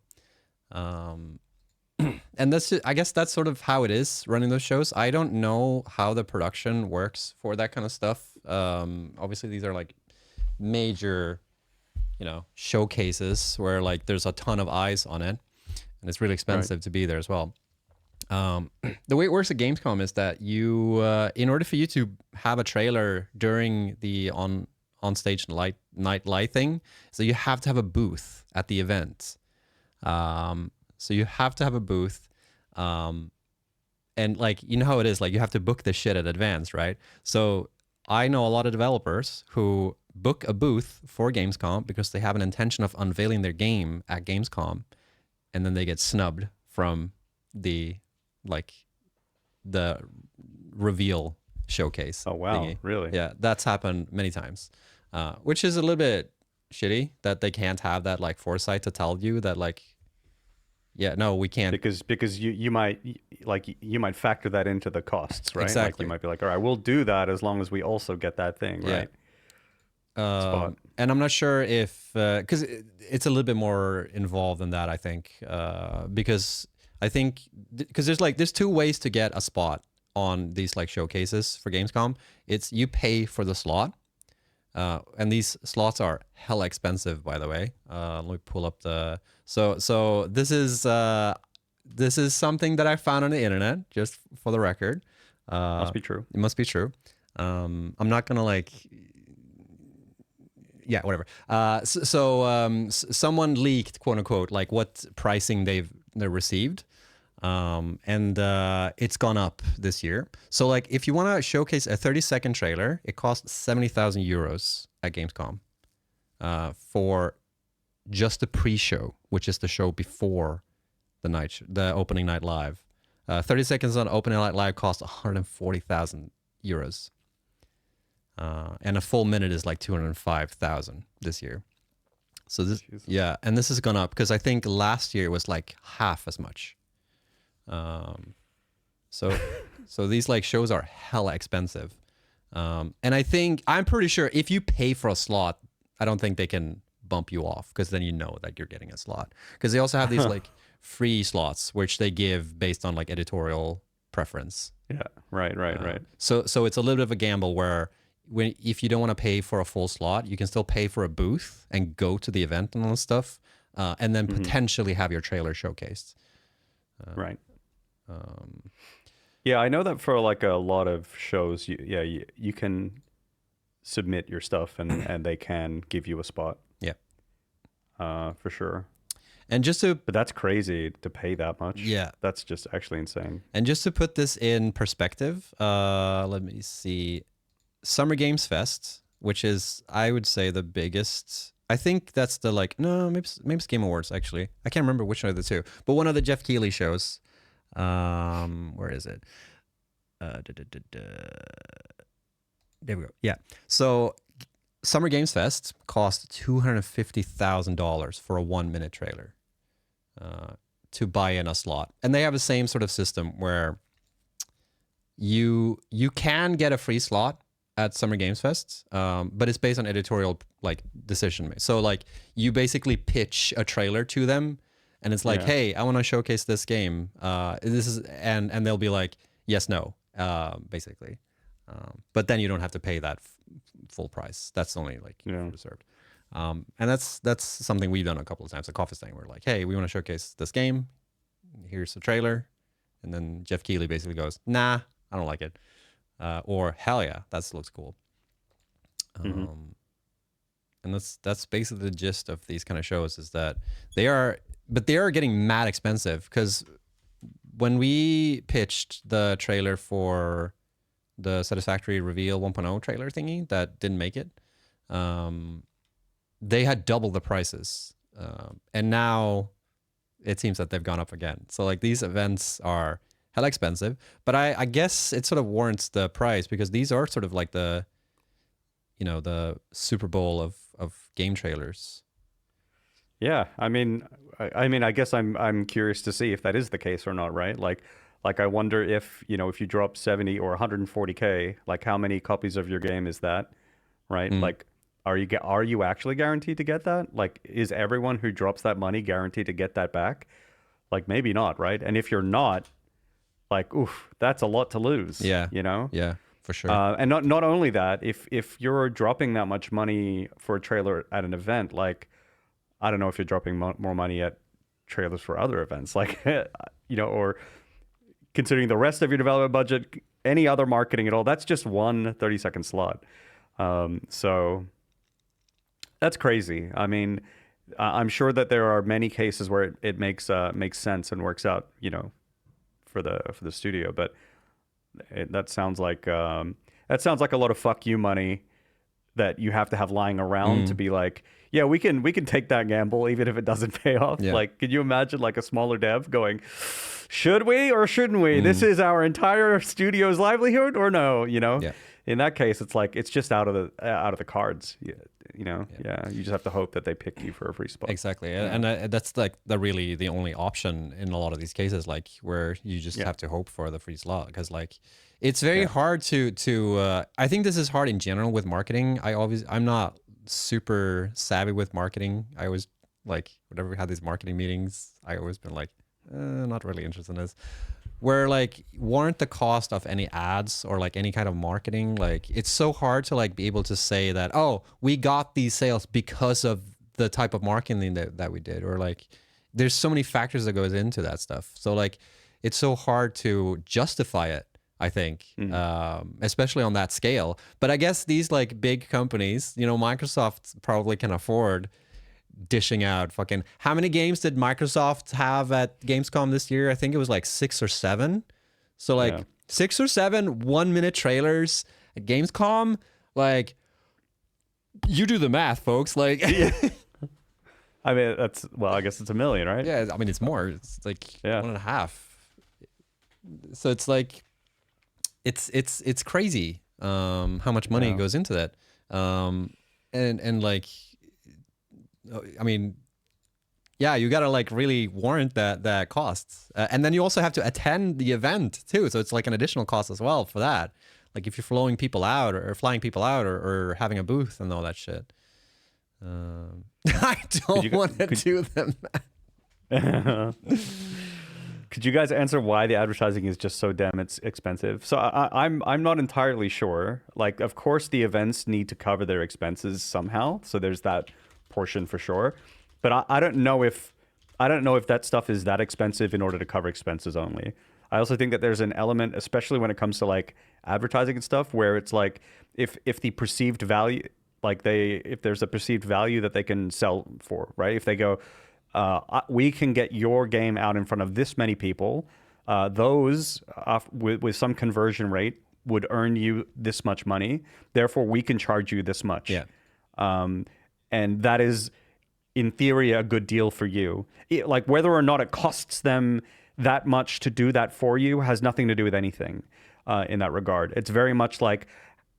And that's just, I guess that's sort of how it is running those shows. I don't know how the production works for that kind of stuff. Obviously these are like major, showcases where like there's a ton of eyes on it, and it's really expensive to be there as well. The way it works at Gamescom is that you, in order for you to have a trailer during the on stage night light thing, so you have to have a booth at the event. So you have to have a booth, and like, you know how it is, like you have to book this shit in advance, right? So I know a lot of developers who book a booth for Gamescom because they have an intention of unveiling their game at Gamescom, and then they get snubbed from the reveal showcase. Oh wow, thingy. really? Yeah, that's happened many times, which is a little bit shitty that they can't have that like foresight to tell you that like, yeah, no, we can't, because you might factor that into the costs, right? Exactly. Like you might be like, all right, we'll do that as long as we also get that thing, right? And I'm not sure if because it's a little bit more involved than that, I think, because there's two ways to get a spot on these like showcases for Gamescom. It's you pay for the slot, and these slots are hella expensive, by the way. Let me pull up the so this is something that I found on the internet, just for the record. Must be true. It must be true. I'm not gonna like, yeah, whatever. Someone leaked, quote unquote, like what pricing they received, and it's gone up this year. So like, if you want to showcase a 30-second trailer, it costs 70,000 euros at Gamescom, for just the pre-show, which is the show before the opening night live. 30 seconds on opening night live costs 140,000 euros. And a full minute is like 205,000 this year. So this, Jesus. yeah, and this has gone up because I think last year it was like half as much. So these like shows are hella expensive. And I'm pretty sure if you pay for a slot, I don't think they can bump you off, because then you know that you're getting a slot. Because they also have these like free slots, which they give based on like editorial preference. Yeah, right. So it's a little bit of a gamble where if you don't want to pay for a full slot, you can still pay for a booth and go to the event and all this stuff, and then potentially have your trailer showcased. Right. Yeah, I know that for like a lot of shows, you can submit your stuff and they can give you a spot. Yeah. For sure. And but that's crazy to pay that much. Yeah. That's just actually insane. And just to put this in perspective, let me see. Summer Games Fest, which is, I would say, the biggest. I think that's the maybe it's Game Awards, actually. I can't remember which one of the two, but one of the Jeff Keighley shows. Where is it? There we go. Yeah. So Summer Games Fest cost $250,000 for a 1-minute trailer, to buy in a slot. And they have the same sort of system where you can get a free slot at Summer Games Fest, but it's based on editorial like decision. So like, you basically pitch a trailer to them, and it's like, hey, I want to showcase this game. This is and they'll be like, yes, no, basically. But then you don't have to pay that full price. That's only like reserved. And that's something we've done a couple of times at Coffee Stain. We're like, hey, we want to showcase this game. Here's the trailer. And then Jeff Keighley basically goes, nah, I don't like it. Or hell yeah, that looks cool. And that's basically the gist of these kind of shows, is that they are getting mad expensive, because when we pitched the trailer for the Satisfactory Reveal 1.0 trailer thingy that didn't make it, they had double the prices. And now it seems that they've gone up again. So like, these events are hella expensive, but I guess it sort of warrants the price, because these are sort of like the Super Bowl of game trailers. Yeah, I mean, I guess I'm curious to see if that is the case or not, right? Like I wonder if you drop 70 or 140K, like how many copies of your game is that, right? Like, are you actually guaranteed to get that? Like, is everyone who drops that money guaranteed to get that back? Like, maybe not, right? And if you're not, like, oof, that's a lot to lose. Yeah, Yeah, for sure. And not only that, if you're dropping that much money for a trailer at an event, like, I don't know if you're dropping more money at trailers for other events, like, or considering the rest of your development budget, any other marketing at all, that's just one 30-second slot. So that's crazy. I mean, I'm sure that there are many cases where it makes sense and works out, for the studio, but that sounds like a lot of fuck you money that you have to have lying around to be like, yeah, we can take that gamble even if it doesn't pay off. Yeah. Like, could you imagine like a smaller dev going, should we or shouldn't we? This is our entire studio's livelihood, or no? Yeah. In that case, it's like, it's just out of the cards. You just have to hope that they pick you for a free spot. Exactly. And that's like really the only option in a lot of these cases, like where you just have to hope for the free slot, because like, it's very hard to I think this is hard in general with marketing. I'm not super savvy with marketing. I always, like, whenever we had these marketing meetings, I always been like, not really interested in this. Where like, warrant the cost of any ads or like any kind of marketing. Like, it's so hard to like be able to say that, oh, we got these sales because of the type of marketing that we did, or like, there's so many factors that goes into that stuff. So like, it's so hard to justify it. I think, especially on that scale. But I guess these like big companies, you know, Microsoft probably can afford dishing out fucking. How many games did Microsoft have at Gamescom this year? I think it was like 6 or 7. So like 6 or 7 1-minute trailers at Gamescom. Like, you do the math, folks. Like, I mean, that's, well, I guess it's 1 million, right? yeah, I mean, it's more. It's like 1.5. So it's like, it's crazy how much money goes into that. And like, I mean, yeah, you gotta like really warrant that cost, and then you also have to attend the event too. So it's like an additional cost as well for that. Like if you're flying people out or having a booth and all that shit. I don't want to do them. Could you guys answer why the advertising is just so damn expensive? So I'm not entirely sure. Like, of course, the events need to cover their expenses somehow. So there's that portion for sure. But I don't know if that stuff is that expensive in order to cover expenses only. I also think that there's an element, especially when it comes to like advertising and stuff, where it's like if the perceived value, like if there's a perceived value that they can sell for, right? If they go, we can get your game out in front of this many people. Those with some conversion rate would earn you this much money. Therefore, we can charge you this much. Yeah. And that is, in theory, a good deal for you. Like whether or not it costs them that much to do that for you has nothing to do with anything in that regard. It's very much like,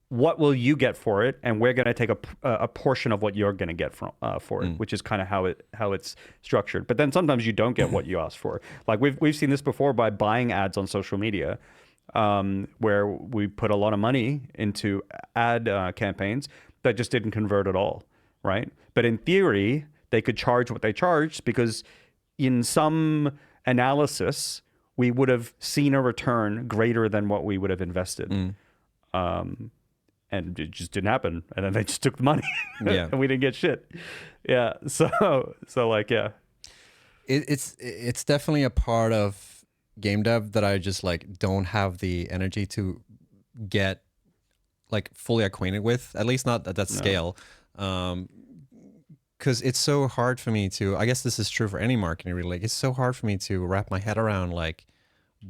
what will you get for it, and we're going to take a portion of what you're going to get for it, which is kind of how it's structured. But then sometimes you don't get what you asked for. Like we've seen this before by buying ads on social media, where we put a lot of money into ad campaigns that just didn't convert at all, right? But in theory, they could charge what they charged because in some analysis, we would have seen a return greater than what we would have invested. And it just didn't happen. And then they just took the money and we didn't get shit. Yeah. So like, yeah. It's definitely a part of game dev that I just like don't have the energy to get like fully acquainted with, at least not at that scale. Because it's so hard for me to, I guess this is true for any marketing really, like it's so hard for me to wrap my head around like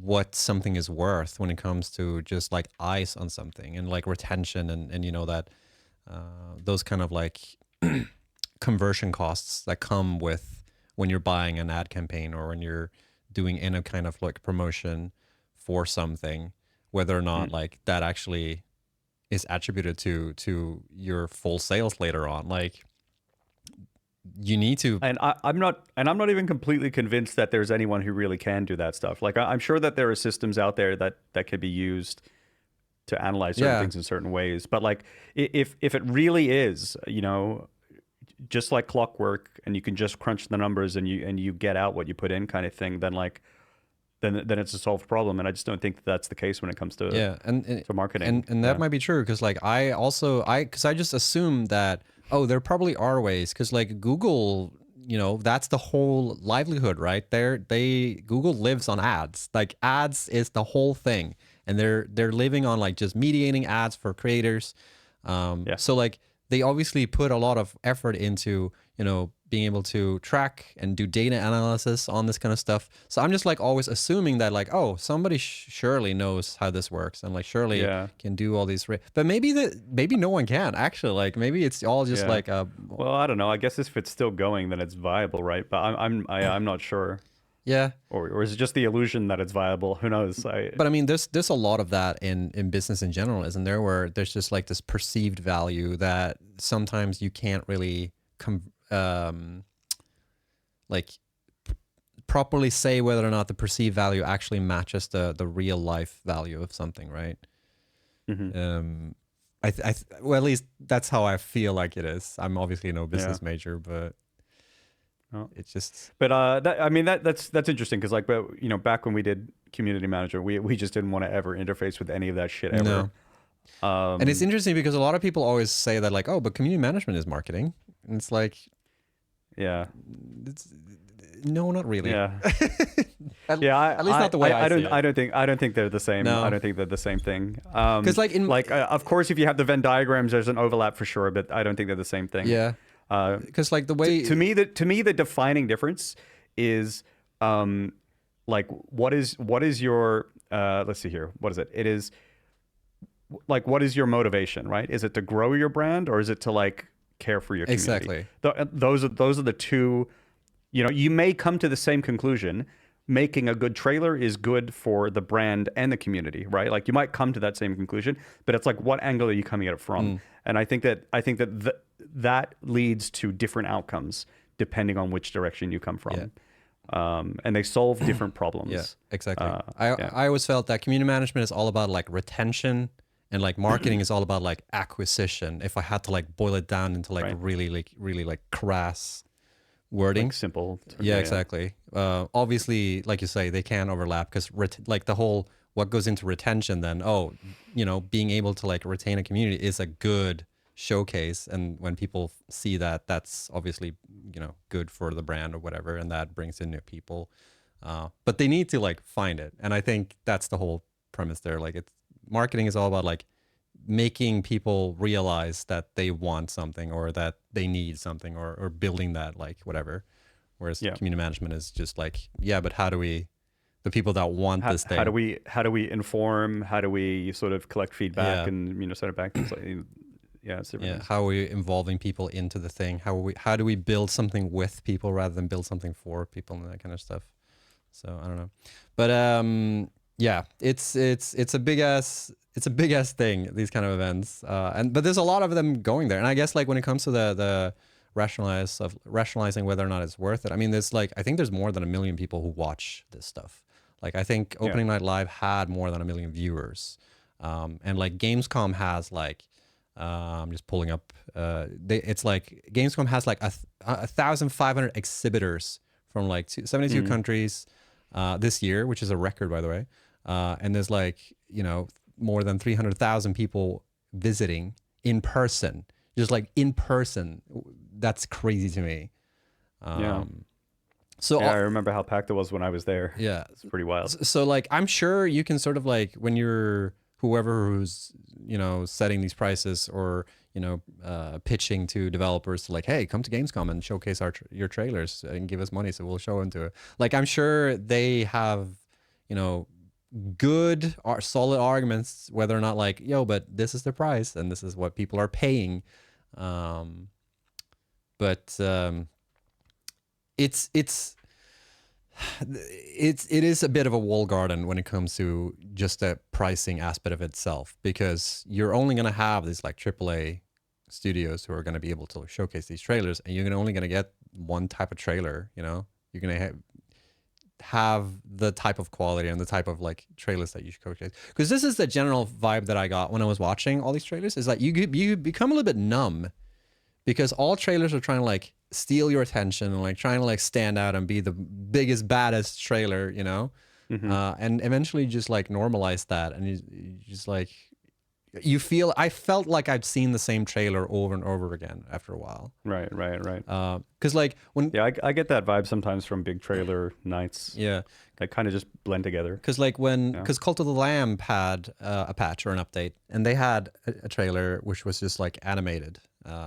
what something is worth when it comes to just like eyes on something and like retention and you know that those kind of like conversion costs that come with when you're buying an ad campaign or when you're doing any kind of like promotion for something, whether or not like that actually is attributed to your full sales later on. Like you need to, and I'm not even completely convinced that there's anyone who really can do that stuff. Like I'm sure that there are systems out there that can be used to analyze certain things in certain ways. But like if it really is, you know, just like clockwork, and you can just crunch the numbers and you get out what you put in, kind of thing, then like then it's a solved problem. And I just don't think that that's the case when it comes to to marketing. And that might be true because like I just assume that, oh, there probably are ways, because like Google, you know, that's the whole livelihood, right? Google lives on ads. Like ads is the whole thing, and they're living on like just mediating ads for creators. So like they obviously put a lot of effort into, you know, being able to track and do data analysis on this kind of stuff. So I'm just like always assuming that like, oh, somebody surely knows how this works and like surely can do all these. But maybe no one can actually. Like maybe it's all just like well, I don't know. I guess if it's still going, then it's viable, right? But I'm not sure. Yeah. Or is it just the illusion that it's viable? Who knows? But I mean, there's a lot of that in business in general, isn't there? Where there's just like this perceived value that sometimes you can't really like properly say whether or not the perceived value actually matches the real life value of something, right? Well, at least that's how I feel like it is. I'm obviously no business major, but it's just. But that's interesting because like, you know, back when we did community manager, we just didn't want to ever interface with any of that shit ever. No. And it's interesting because a lot of people always say that like, oh, but community management is marketing, and it's like, yeah, No, not really. Yeah. At least not the way I see it. I don't think they're the same. No. I don't think they're the same thing. 'Cause, like, of course, if you have the Venn diagrams, there's an overlap for sure, but I don't think they're the same thing. Yeah. Because like the way To me, the defining difference is like what is your let's see here. What is it? It is like, what is your motivation, right? Is it to grow your brand, or is it to like care for your community? Exactly. Those are the two. You know, you may come to the same conclusion. Making a good trailer is good for the brand and the community, right? Like you might come to that same conclusion, but it's like, what angle are you coming at it from? And I think that that leads to different outcomes depending on which direction you come from. And they solve different problems. Yeah, exactly. I always felt that community management is all about like retention, and like marketing is all about like acquisition. If I had to like boil it down into like really like crass wording, like simple. Yeah, exactly. Obviously, like you say, they can overlap because like the whole what goes into retention. Then, being able to like retain a community is a good showcase, and when people see that, that's obviously good for the brand or whatever, and that brings in new people. But they need to like find it, and I think that's the whole premise there. Like, it's marketing is all about like making people realize that they want something or that they need something, or building that, like, whatever. Whereas community management is just like, but how do we, the people that want this thing, how do we inform, how do we sort of collect feedback and send it back? It's like, how are we involving people into the thing? How do we build something with people rather than build something for people, and that kind of stuff. So I don't know, but it's a big ass thing, these kind of events, but there's a lot of them going there, and I guess like when it comes to the rationalizing whether or not it's worth it. I mean, there's like, I think there's more than 1 million people who watch this stuff. Like, I think Opening Night Live had more than 1 million viewers, and like Gamescom has like, I'm just pulling up. It's like Gamescom has like 1,500 exhibitors from like 72 countries this year, which is a record, by the way. And there's like more than 300,000 people visiting in person, just like in person. That's crazy to me. So I remember how packed it was when I was there. Yeah, it's pretty wild. So like, I'm sure you can sort of like, when you're whoever who's setting these prices, or pitching to developers to like, hey, come to Gamescom and showcase your trailers and give us money so we'll show them to it. Like, I'm sure they have good or solid arguments whether or not like, but this is the price and this is what people are paying. But it is a bit of a walled garden when it comes to just the pricing aspect of itself, because you're only going to have these like AAA studios who are going to be able to showcase these trailers, and you're only going to get one type of trailer. You're going to have the type of quality and the type of like trailers that you showcase. Because this is the general vibe that I got when I was watching all these trailers, is that you become a little bit numb, because all trailers are trying to like steal your attention and like trying to like stand out and be the biggest, baddest trailer, and eventually just like normalize that, and you just like, I felt like I'd seen the same trailer over and over again after a while. Right. Because like when I get that vibe sometimes from big trailer nights. Yeah, that kind of just blend together. Because like because Cult of the Lamb had a patch or an update, and they had a trailer which was just like animated,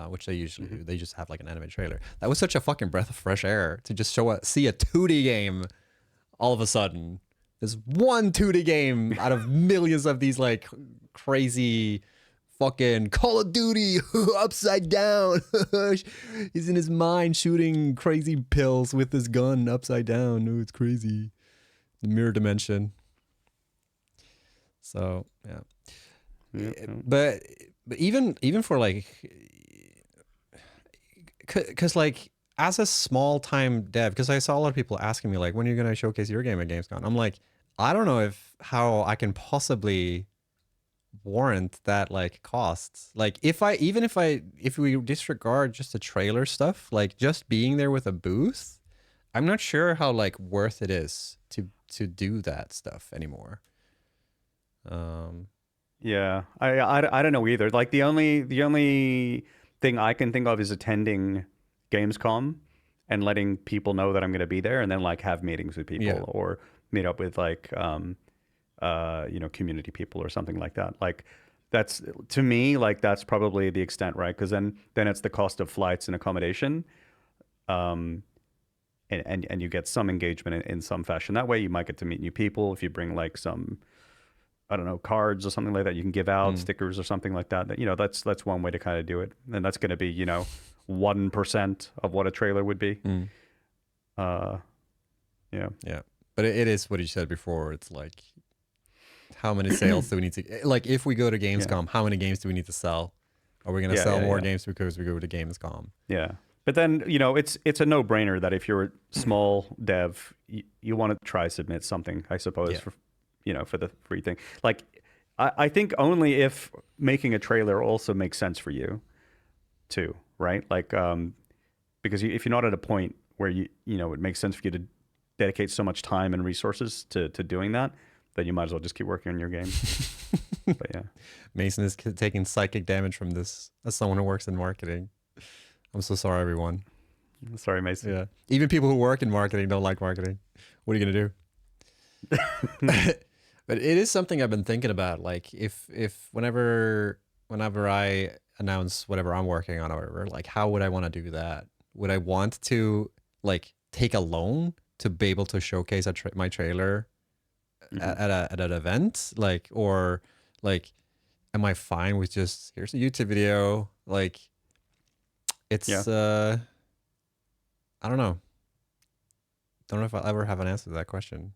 which they usually do. They just have like an animated trailer. That was such a fucking breath of fresh air to just see a 2D game all of a sudden. There's one 2D game out of millions of these like crazy fucking Call of Duty upside down. He's in his mind shooting crazy pills with his gun upside down. Oh, it's crazy. The mirror dimension. So but even for like, because like as a small time dev, because I saw a lot of people asking me like, when are you going to showcase your game at Gamescom? I'm like, I don't know how I can possibly warrant that like costs. Like if we disregard just the trailer stuff, like just being there with a booth, I'm not sure how like worth it is to do that stuff anymore. Yeah, I don't know either. Like the only thing I can think of is attending Gamescom and letting people know that I'm going to be there, and then like have meetings with people or meet up with like community people or something like that. Like that's, to me, like that's probably the extent, right? Because then it's the cost of flights and accommodation, and you get some engagement in some fashion. That way, you might get to meet new people if you bring like some, I don't know, cards or something like that you can give out, stickers or something like that. That's one way to kind of do it, and that's going to be 1% of what a trailer would be. Yeah. But it is what you said before. It's like, how many sales do we need to, like, if we go to Gamescom, how many games do we need to sell? Are we going to sell more games because we go to Gamescom? Yeah. But then, it's a no-brainer that if you're a small dev, you want to try submit something, I suppose, for the free thing. Like, I think only if making a trailer also makes sense for you too, right? Like, because if you're not at a point where it makes sense for you to dedicate so much time and resources to doing that, then you might as well just keep working on your game. But yeah. Mason is taking psychic damage from this as someone who works in marketing. I'm so sorry, everyone. Sorry, Mason. Yeah. Even people who work in marketing don't like marketing. What are you going to do? But it is something I've been thinking about. Like, if whenever I announce whatever I'm working on or whatever, like, how would I want to do that? Would I want to, like, take a loan to be able to showcase my trailer at an event? Like, or, like, am I fine with just, here's a YouTube video? Like, it's, I don't know. Don't know if I'll ever have an answer to that question.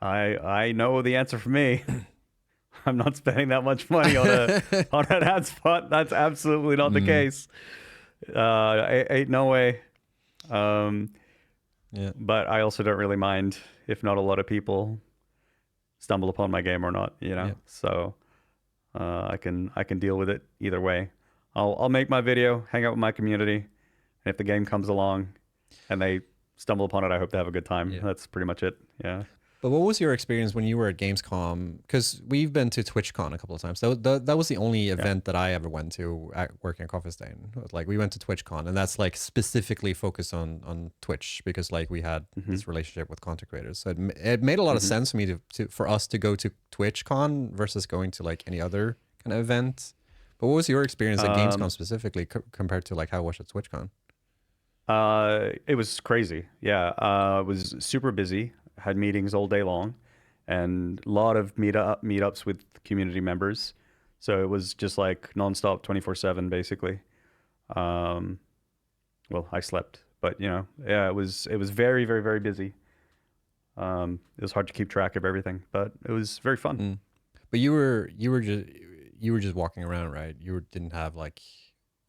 I know the answer for me. I'm not spending that much money on an ad spot. That's absolutely not the case. Ain't no way. But I also don't really mind if not a lot of people stumble upon my game or not. So I can deal with it either way. I'll make my video, hang out with my community, and if the game comes along and they stumble upon it, I hope they have a good time. Yeah. That's pretty much it. Yeah. But what was your experience when you were at Gamescom? Because we've been to TwitchCon a couple of times. That was the only event that I ever went to working at Coffee Stain. Like, we went to TwitchCon, and that's like specifically focused on Twitch, because like we had this relationship with content creators. So it made a lot of sense for me for us to go to TwitchCon versus going to like any other kind of event. But what was your experience at Gamescom specifically compared to like how it was at TwitchCon? It was crazy. Yeah. It was super busy. Had meetings all day long, and a lot of meetups with community members. So it was just like nonstop, 24/7, basically. Well, I slept, but it was very, very, very busy. It was hard to keep track of everything, but it was very fun. But you were just walking around, right? You didn't have like,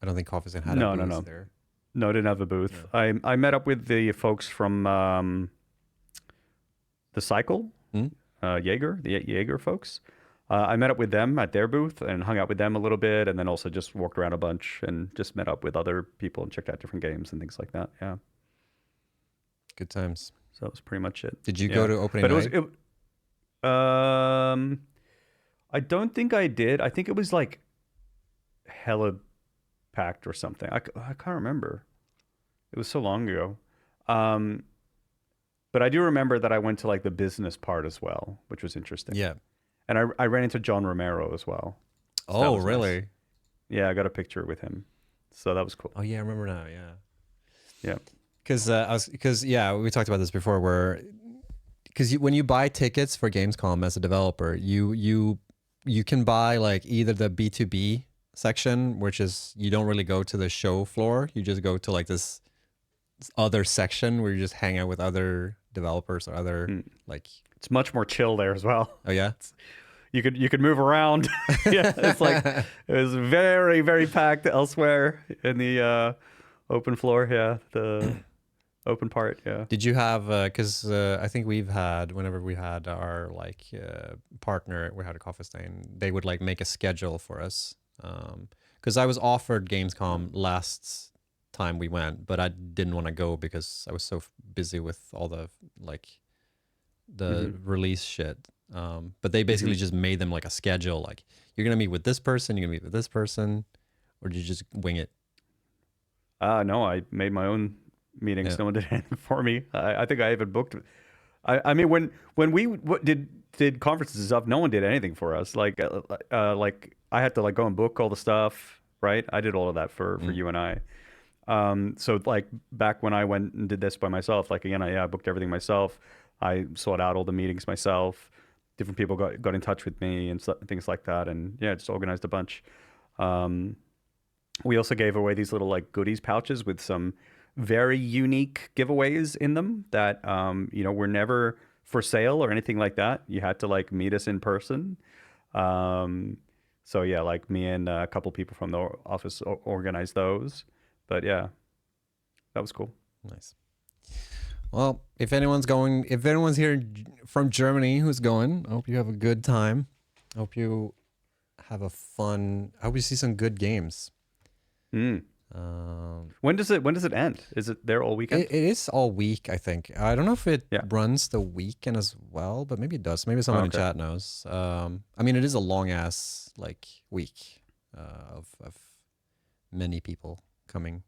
I don't think Coffee Stain had a booth there. No, I didn't have a booth. Yeah. I met up with the folks from the Cycle, Jaeger, the Jaeger folks. I met up with them at their booth and hung out with them a little bit, and then also just walked around a bunch and just met up with other people and checked out different games and things like that. Yeah. Good times. So that was pretty much it. Did you go to opening night? I don't think I did. I think it was like hella packed or something. I can't remember. It was so long ago. But I do remember that I went to like the business part as well, which was interesting. Yeah. And I ran into John Romero as well. So oh, really? Nice. Yeah, I got a picture with him. So that was cool. Oh, yeah, I remember now. Yeah. Yeah. Because we talked about this before, where when you buy tickets for Gamescom as a developer, you can buy like either the B2B section, which is you don't really go to the show floor. You just go to like this other section where you just hang out with other developers or other like. It's much more chill there as well. Oh yeah, you could move around. Yeah, it's like it was very, very packed elsewhere in the open floor. Yeah, the open part. Yeah. Did you have because I think whenever we had our like partner, we had a Coffee Stain, they would like make a schedule for us. Because I was offered Gamescom last time we went, but I didn't want to go because I was so busy with all the like the release shit. But they basically just made them like a schedule, like you're gonna meet with this person, you're gonna meet with this person, or did you just wing it? No, I made my own meetings. Yeah. No one did anything for me. I think I even booked. I mean, when we did conferences and stuff, no one did anything for us. Like I had to like go and book all the stuff, right? I did all of that for you and I. So like back when I went and did this by myself, like again, I booked everything myself. I sought out all the meetings myself. Different people got in touch with me and things like that, and yeah, just organized a bunch. We also gave away these little like goodies pouches with some very unique giveaways in them that were never for sale or anything like that. You had to like meet us in person. So yeah, like me and a couple people from the office organized those. But yeah, that was cool. Nice. Well, if anyone's here from Germany who's going, I hope you have a good time. I hope you have a fun. I hope you see some good games. When does it end? Is it there all weekend? It is all week, I think. I don't know if it runs the weekend as well, but maybe it does. Maybe someone in chat knows. I mean, it is a long ass like week of many people coming.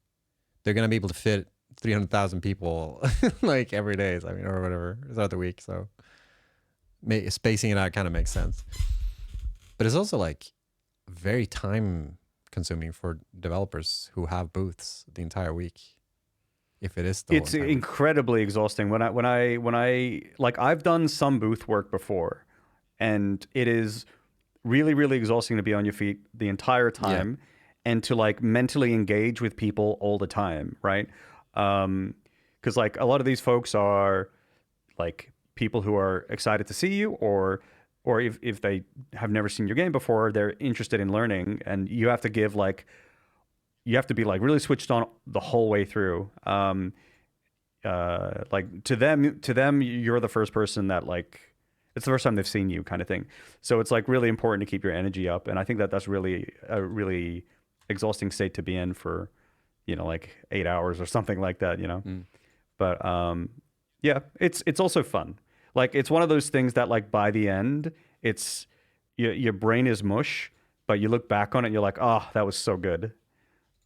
They're gonna be able to fit 300,000 people like every day. I mean, or whatever throughout the week. So spacing it out kind of makes sense. But it's also like very time consuming for developers who have booths the entire week. If it is, it's incredibly exhausting. When I like, I've done some booth work before, and it is really, really exhausting to be on your feet the entire time and to like mentally engage with people all the time, right? Because like a lot of these folks are like people who are excited to see you, or if they have never seen your game before, they're interested in learning, and you have to be like really switched on the whole way through. Like to them, you're the first person that like, it's the first time they've seen you kind of thing. So it's like really important to keep your energy up. And I think that's really a really exhausting state to be in for, like 8 hours or something like that, But yeah, it's also fun. Like it's one of those things that like by the end, it's your brain is mush, but you look back on it and you're like, oh, that was so good.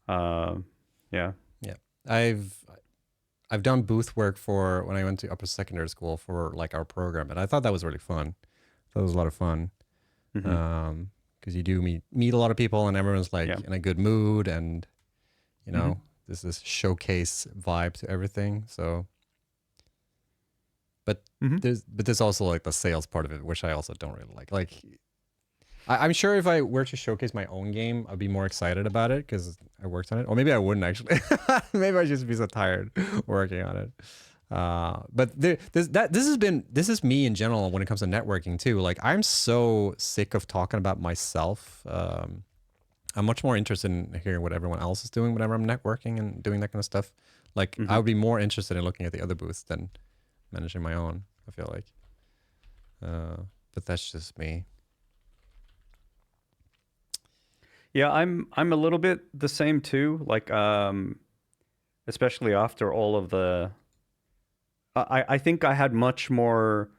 Yeah. I've done booth work for when I went to upper secondary school for like our program, and I thought that was really fun. That was a lot of fun. Because you do meet a lot of people, and everyone's like in a good mood, and there's this showcase vibe to everything. So, but there's also like the sales part of it, which I also don't really like. Like, I'm sure if I were to showcase my own game, I'd be more excited about it because I worked on it. Or maybe I wouldn't actually. Maybe I'd just be so tired working on it. But this is me in general when it comes to networking too. Like I'm so sick of talking about myself. I'm much more interested in hearing what everyone else is doing whenever I'm networking and doing that kind of stuff. Like I would be more interested in looking at the other booths than managing my own, I feel like. But that's just me. Yeah, I'm a little bit the same too. Like, especially after all of the, I think I had much more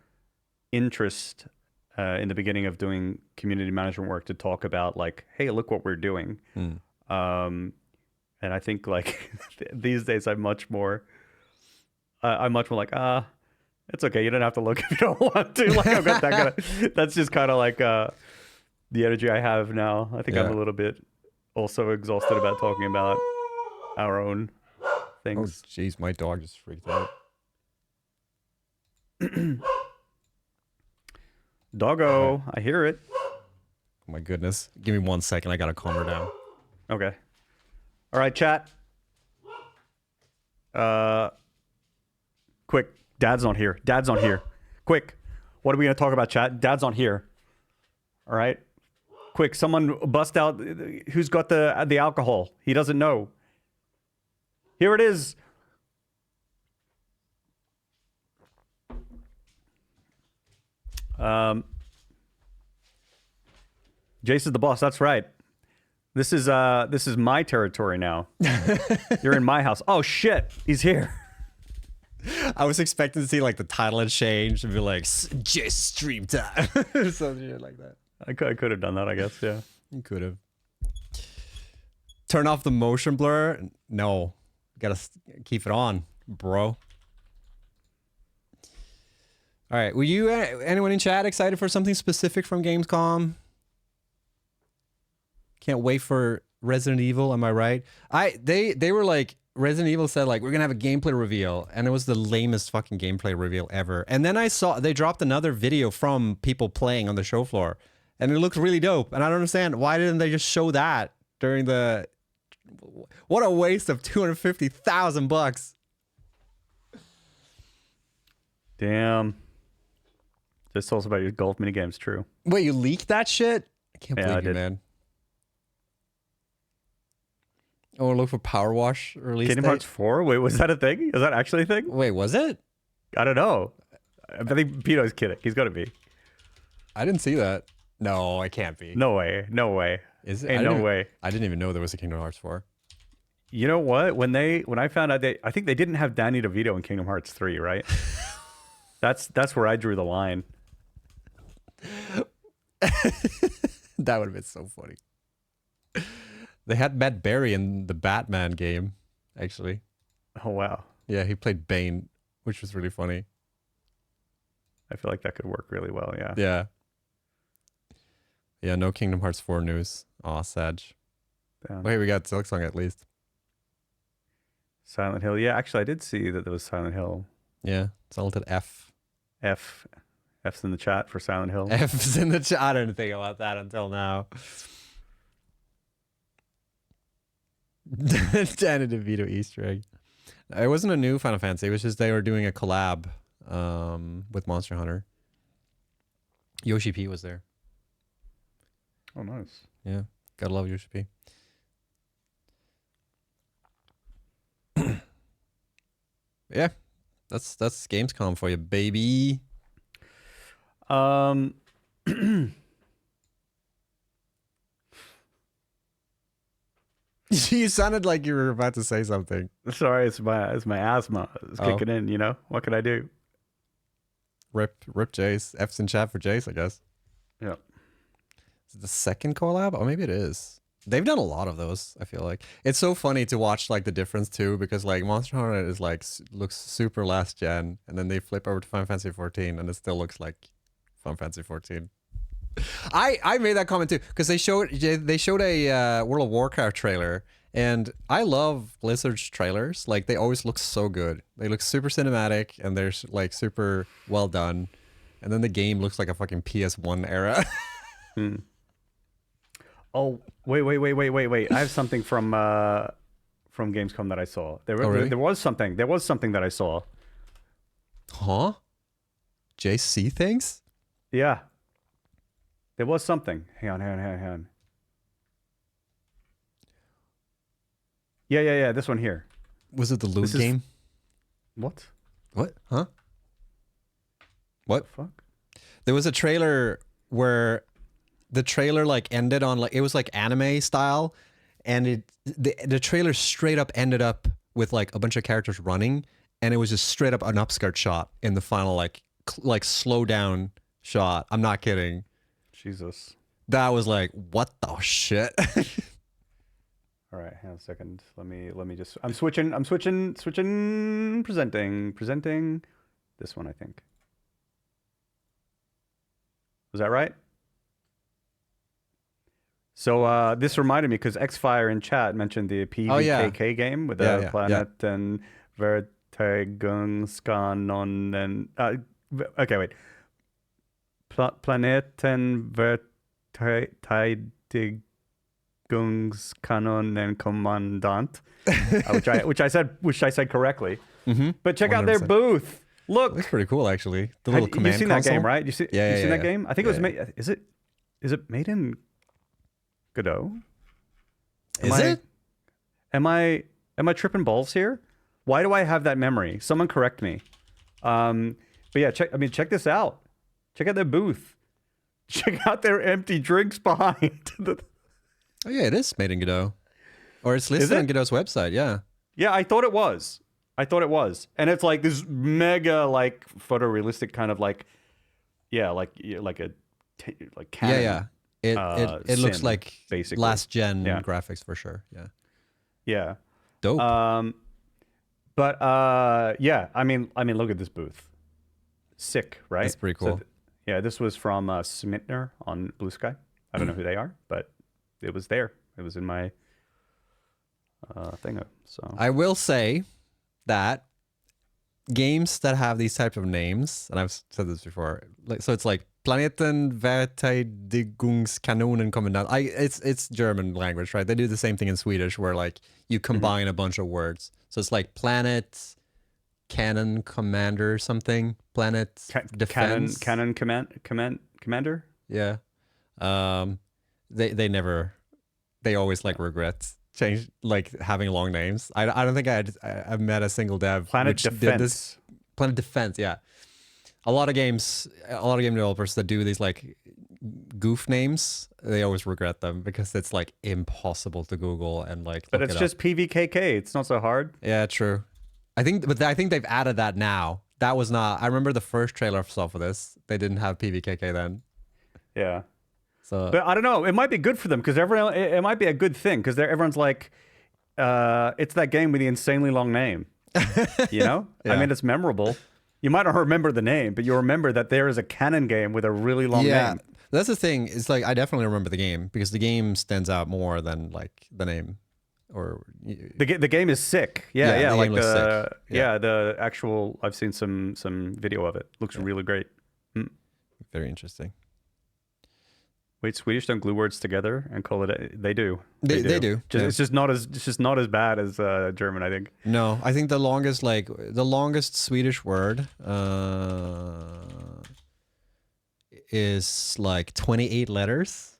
interest in the beginning of doing community management work to talk about like, hey, look what we're doing. And I think like these days I'm much more like, it's okay. You don't have to look if you don't want to. Like I've got that kind of, that's just kind of like, the energy I have now. I think I'm a little bit also exhausted about talking about our own things. Oh, jeez, my dog just freaked out. Doggo, I hear it. Oh my goodness. Give me 1 second. I gotta calm her down. Okay. All right, chat. Quick. Dad's not here. Dad's not here. Quick. What are we gonna talk about, chat? Dad's not here. All right. Quick, someone bust out who's got the alcohol. He doesn't know. Here it is. Jace is the boss. That's right. This is my territory now. You're in my house. Oh shit, he's here. I was expecting to see like the title had changed and be like Jace stream time. Something like that. I could have done that, I guess. Yeah, you could have. Turn off the motion blur. No, gotta keep it on, bro. All right, were you anyone in chat excited for something specific from Gamescom? Can't wait for Resident Evil. Am I right? They were like, Resident Evil said like, we're gonna have a gameplay reveal, and it was the lamest fucking gameplay reveal ever. And then I saw they dropped another video from people playing on the show floor, and it looked really dope. And I don't understand, why didn't they just show that during the? What a waste of $250,000. Damn. Just tell us about your golf minigames. True. Wait, you leaked that shit? I can't believe you, man. Oh, look for Power Wash release Kingdom date. Hearts 4? Wait, was that a thing? Is that actually a thing? Wait, was it? I don't know. I think Pito's kidding. He's got to be. I didn't see that. No, I can't be. No way. No way. Is it? Ain't no way. I didn't even know there was a Kingdom Hearts 4. You know what? When I found out I think they didn't have Danny DeVito in Kingdom Hearts 3, right? That's where I drew the line. That would have been so funny. They had Matt Berry in the Batman game, actually. Oh wow. Yeah, he played Bane, which was really funny. I feel like that could work really well, yeah. Yeah. Yeah, no Kingdom Hearts 4 news. Aw, sad. Damn. Wait, we got Silksong at least. Silent Hill. Yeah, actually I did see that there was Silent Hill. Yeah, Silent F. F's in the chat for Silent Hill. F's in the chat. I didn't think about that until now. Danny DeVito Easter egg. It wasn't a new Final Fantasy. It was just they were doing a collab with Monster Hunter. Yoshi P was there. Oh, nice. Yeah, gotta love Yoshi P. Yeah, that's Gamescom for you, baby. You sounded like you were about to say something. Sorry, it's my asthma. It's kicking in, you know? What can I do? Rip Jace. F's in chat for Jace, I guess. Yeah. Is it the second collab? Oh, maybe it is. They've done a lot of those, I feel like. It's so funny to watch like the difference too, because like Monster Hunter is like looks super last gen, and then they flip over to Final Fantasy 14 and it still looks like Final Fantasy 14. I made that comment too, because they showed a World of Warcraft trailer, and I love Blizzard's trailers. Like they always look so good. They look super cinematic and they're like super well done. And then the game looks like a fucking PS1 era. Oh, wait. I have something from Gamescom that I saw. Really? There was something that I saw. Huh? JC things? Yeah. There was something. Hang on. Yeah. This one here. Was it the loot game? What? What? Huh? What? The fuck? There was a trailer where the trailer like ended on like, it was like anime style, and the trailer straight up ended up with like a bunch of characters running, and it was just straight up an upskirt shot in the final like slow down shot. I'm not kidding. Jesus. That was like, what the shit? All right, hang on a second. Let me just I'm switching presenting this one, I think. Was that right? So this reminded me because Xfire in chat mentioned the PVKK game with the Planet and Vertigungskanon and okay, wait. Planeten Vertigungskanon and Commandant, which I said correctly. Mm-hmm. But check 100%. Out their booth. Look, that's pretty cool actually. The little command you've seen console? That game, right? You seen that game? I think it was made. Is it made in Godot? Am I tripping balls here? Why do I have that memory? Someone correct me. But yeah, check this out. Check out their booth. Check out their empty drinks behind. Oh yeah, it is made in Godot. Or it's listed on Godot's website, yeah. Yeah, I thought it was. And it's like this mega like photorealistic kind of like, yeah, like a cannon. Yeah. It looks sim, like basically. last gen Yeah. graphics for sure. Yeah. Yeah. Dope. But yeah, I mean, look at this booth. Sick, right? That's pretty cool. Yeah, this was from Smitner on Blue Sky. I don't know who they are, but it was there. It was in my thing. So I will say that games that have these types of names, and I've said this before, like so it's like Planeten Verteidigungskanonen Kommandant. It's German language, right? They do the same thing in Swedish where like you combine a bunch of words. So it's like planet cannon commander something, planet defense. Cannon commander. Yeah. They always like regret change like having long names. I don't think I've met a single dev Planet which Defense. did this. Planet Defense, yeah. A lot of game developers that do these like goof names, they always regret them because it's like impossible to Google and like. But look it's it just up. PVKK. It's not so hard. Yeah, true. I think they've added that now. That was not. I remember the first trailer I saw for this. They didn't have PVKK then. Yeah. So, But I don't know. It might be good for them because everyone. It might be a good thing because everyone's like, it's that game with the insanely long name. You know, Yeah. I mean, it's memorable. You might not remember the name, but you'll remember that there is a canon game with a really long name. That's the thing. It's like I definitely remember the game because the game stands out more than like the name, or The game is sick. Yeah, Yeah, yeah. the Like game looks sick. yeah, the actual. I've seen some video of it. Looks really great. very interesting. Wait, Swedish don't glue words together and call it. They do. They do. Just, Yeah. It's just not as bad as German. I think. No, I think the longest Swedish word is like 28 letters.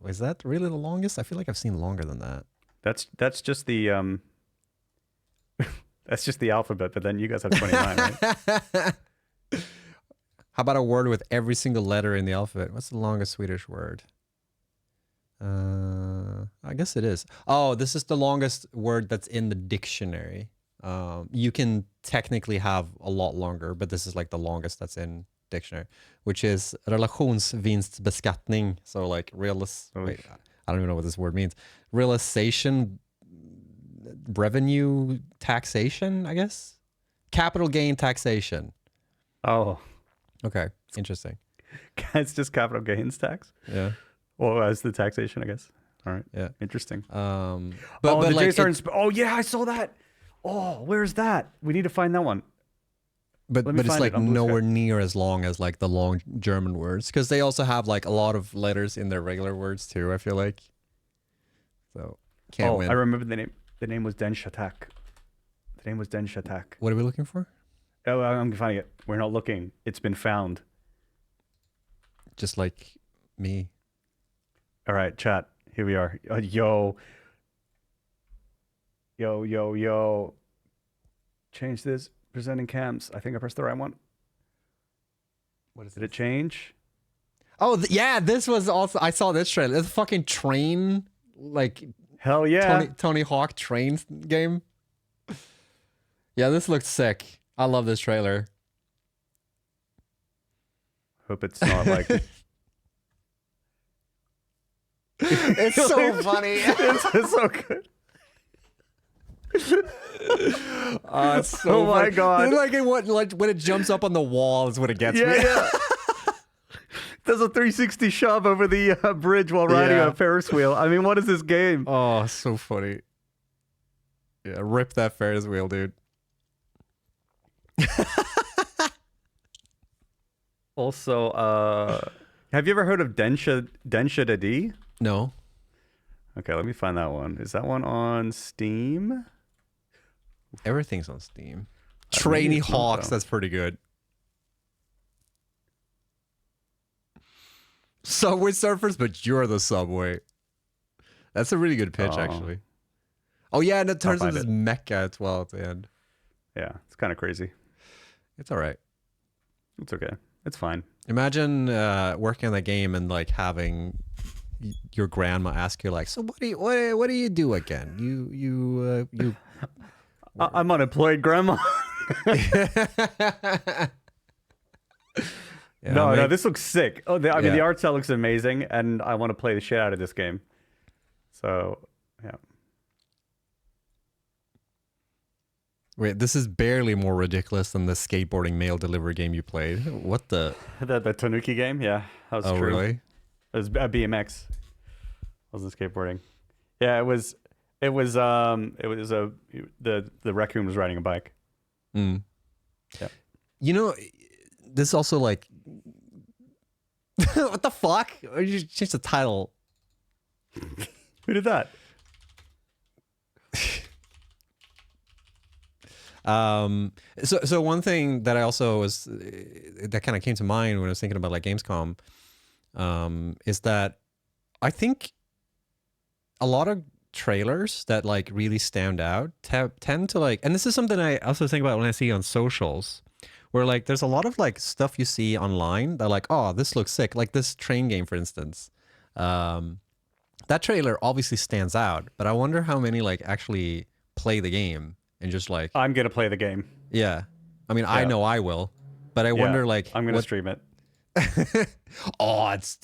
Is that really the longest? I feel like I've seen longer than that. That's just the that's just the alphabet. But then you guys have 29, right? How about a word with every single letter in the alphabet? What's the longest Swedish word? I guess it is. Oh, this is the longest word that's in the dictionary. You can technically have a lot longer, but this is like the longest that's in dictionary, which is relationsvinstbeskattning. So like wait, I don't even know what this word means. Realization, revenue taxation, I guess. Capital gain taxation. Oh, Okay, interesting. it's just capital gains tax. Yeah, Well, as the taxation, I guess. All right. yeah. Interesting. But the like, Jace oh yeah, I saw that. Oh, where's that? We need to find that one. but let me it's find like it on Blue Sky. nowhere near as long as like the long German words because they also have like a lot of letters in their regular words too. I feel like. So can't win. I remember the name. The name was Den Shatak. The name was Den Shatak. What are we looking for? Oh, I'm finding it. We're not looking. It's been found. Just like me. All right, chat. Here we are. Yo. Change this. Presenting cams. I think I pressed the right one. What is Did it change? Oh yeah, this was also. I saw this trailer. It's a fucking train, like Hell yeah. Tony Hawk train game. Yeah, this looks sick. I love this trailer. Hope it's not like. It's so funny. It's so good. It's so Oh my funny. God. Like when it jumps up on the wall is when it gets me. Yeah. Does a 360 shove over the bridge while riding Yeah. a Ferris wheel. I mean, what is this game? Oh, so funny. Yeah, rip that Ferris wheel, dude. Also, have you ever heard of Densha Dadi? No. Okay, let me find that one. Is that one on Steam? Everything's on Steam. Maybe Trainee it's not, Hawks, though. that's pretty good. Subway Surfers, but you're the subway. That's a really good pitch, Oh. actually. Oh yeah, and it turns find into this mecha as well at the end. Yeah, it's kind of crazy. It's all right. It's okay. It's fine. Imagine working on that game and like having your grandma ask you like, so what do you do again? You I'm unemployed, Grandma. Yeah, No, this looks sick. Oh, I mean, Yeah. the art style looks amazing, and I want to play the shit out of this game. So, yeah. Wait, this is barely more ridiculous than the skateboarding mail delivery game you played. What the? The Tanuki game, yeah, that was Oh, true. really? It was BMX. Wasn't skateboarding. Yeah, it was. It was. The raccoon was riding a bike. Mm. Yeah. You know, this also like, what the fuck? Or you changed the title. Who did that? So one thing that I also was that kind of came to mind when I was thinking about like Gamescom, is that I think a lot of trailers that like really stand out tend to like, and this is something I also think about when I see on socials, where like there's a lot of like stuff you see online that like, oh, this looks sick, like this train game, for instance. That trailer obviously stands out, but I wonder how many like actually play the game and just like, I'm gonna play the game. yeah. I mean, I Yeah. know I will, but I wonder like, I'm gonna stream it. oh, it's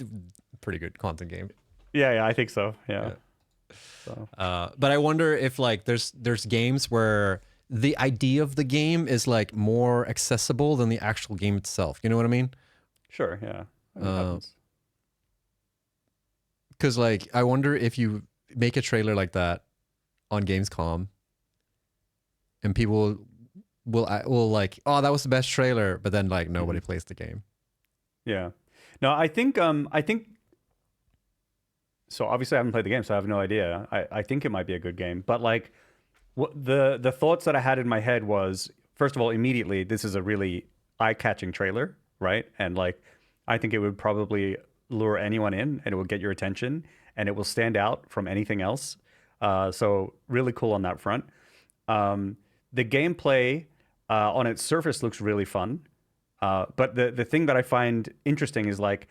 pretty good content game. Yeah, I think so. Yeah. So. But I wonder if like there's games where the idea of the game is like more accessible than the actual game itself. You know what I mean? Sure. Yeah. That happens. Because like I wonder if you make a trailer like that on Gamescom, and people will like, oh, that was the best trailer, but then like nobody plays the game. Yeah. No, I think so obviously I haven't played the game, so I have no idea. I think it might be a good game, but like what the thoughts that I had in my head was, first of all, immediately this is a really eye-catching trailer, right? And like I think it would probably lure anyone in, and it will get your attention, and it will stand out from anything else. So really cool on that front. The gameplay on its surface looks really fun. But the thing that I find interesting is like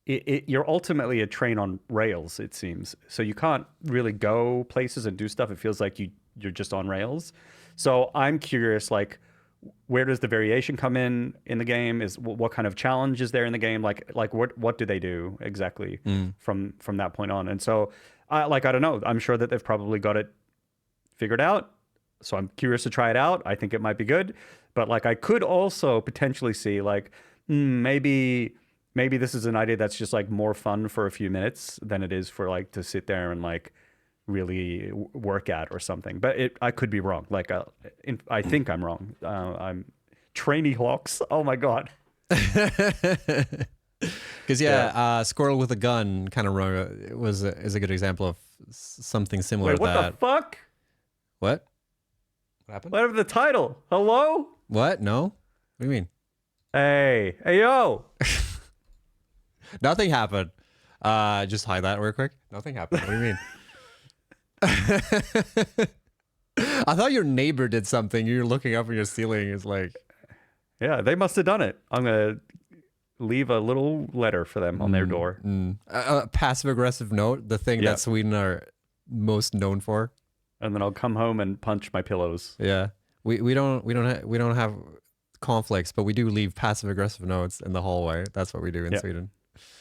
you're ultimately a train on rails, it seems. So you can't really go places and do stuff. It feels like you're just on rails. So I'm curious, like, where does the variation come in the game? Is what kind of challenge is there in the game? Like what do they do exactly from that point on? And so I don't know. I'm sure that they've probably got it figured out. So I'm curious to try it out. I think it might be good, but like I could also potentially see like maybe this is an idea that's just like more fun for a few minutes than it is for like to sit there and like really work at or something. But I could be wrong. Like I think I'm wrong. I'm trainee hawks. Oh my god. Because Squirrel with a gun kind of is a good example of something similar. Wait, what the fuck? What? What happened? Whatever the title. Hello? What? No? What do you mean? Hey, yo. Nothing happened. Just hide that real quick. Nothing happened. What do you mean? I thought your neighbor did something. You're looking up in your ceiling. It's like, yeah, they must have done it. I'm gonna leave a little letter for them on their door. A passive aggressive note, the thing that Sweden are most known for. And then I'll come home and punch my pillows. Yeah, we don't have conflicts, but we do leave passive aggressive notes in the hallway. That's what we do in Sweden.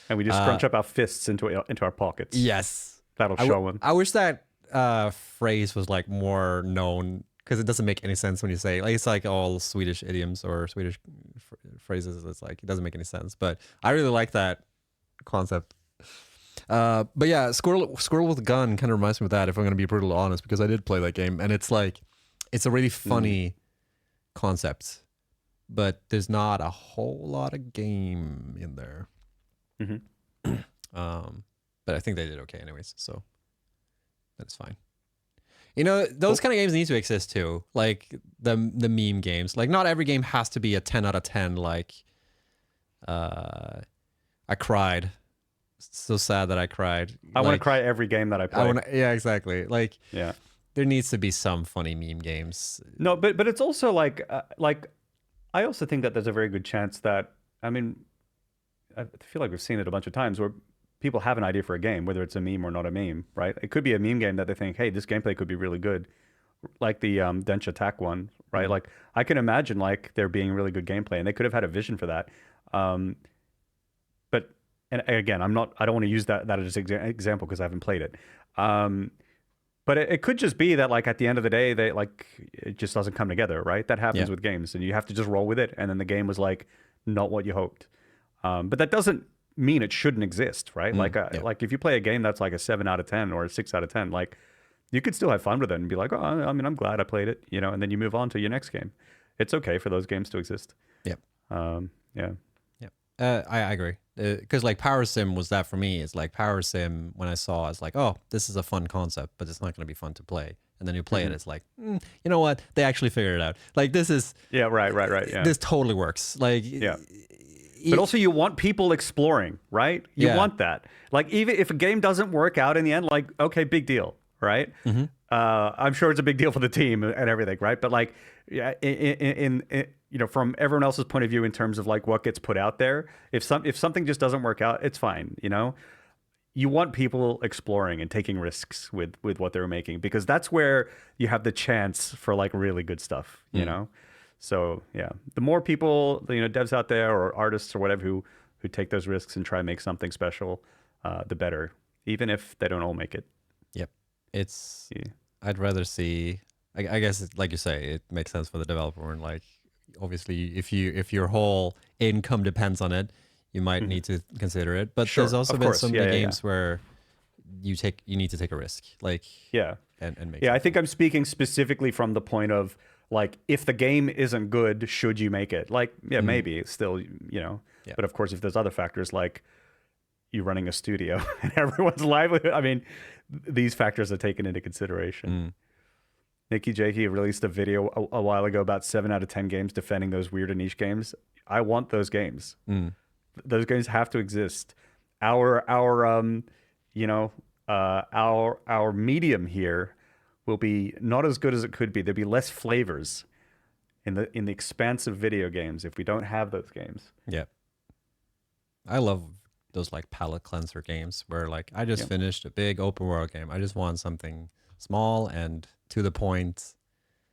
And we just scrunch up our fists into our pockets. Yes, that'll show them. I wish that phrase was like more known, because it doesn't make any sense when you say like, it's like all Swedish idioms or Swedish phrases. It's like it doesn't make any sense, but I really like that concept. But yeah, Squirrel with a Gun kind of reminds me of that, if I'm going to be brutally honest, because I did play that game, and it's like, it's a really funny concept, but there's not a whole lot of game in there. But I think they did okay anyways, so that's fine. You know, those kind of games need to exist too, like the meme games. Like not every game has to be a 10 out of 10. Like I cried. So sad that I cried. I want to cry every game that I play. Yeah, exactly. Like, yeah, there needs to be some funny meme games. No, but it's also like I also think that there's a very good chance that, I mean, I feel like we've seen it a bunch of times where people have an idea for a game, whether it's a meme or not a meme, right? It could be a meme game that they think, hey, this gameplay could be really good, like the Dench Attack one, right? Like I can imagine like there being really good gameplay, and they could have had a vision for that. and again, I don't want to use that as an example because I haven't played it. But it could just be that like at the end of the day, they like it just doesn't come together, right? That happens with games, and you have to just roll with it. And then the game was like not what you hoped. But that doesn't mean it shouldn't exist, right? Like if you play a game that's like a 7 out of 10 or a 6 out of 10, like you could still have fun with it and be like, oh, I mean, I'm glad I played it, you know, and then you move on to your next game. It's okay for those games to exist. Yep. Yeah. I agree. Because like Power Sim was that for me. It's like Power Sim when I saw, it's like, oh, this is a fun concept, but it's not going to be fun to play. And then you play it, it's like, you know what? They actually figured it out. Like this is right. Yeah. This totally works. Like but also you want people exploring, right? You want that. Like even if a game doesn't work out in the end, like okay, big deal, right? I'm sure it's a big deal for the team and everything, right? But like, yeah, in you know, from everyone else's point of view in terms of like what gets put out there, if something just doesn't work out, it's fine, you know. You want people exploring and taking risks with what they're making because that's where you have the chance for like really good stuff, you know. So yeah, the more people, you know, devs out there or artists or whatever who take those risks and try and make something special, the better, even if they don't all make it. Yep. I'd rather see, I guess like you say, it makes sense for the developer and like obviously if your whole income depends on it, you might need to consider it. But there's also been some games where you need to take a risk. Like and make I think I'm speaking specifically from the point of like if the game isn't good, should you make it? Like maybe it's still, you know. But of course if there's other factors like you running a studio and everyone's livelihood, I mean, these factors are taken into consideration. Nikki Jakey released a video a while ago about 7 out of 10 games defending those weird and niche games. I want those games. Those games have to exist. Our you know, our medium here will be not as good as it could be. There'll be less flavors in the expanse of video games if we don't have those games. Yeah. I love those like palate cleanser games where like I just finished a big open world game. I just want something small and to the point.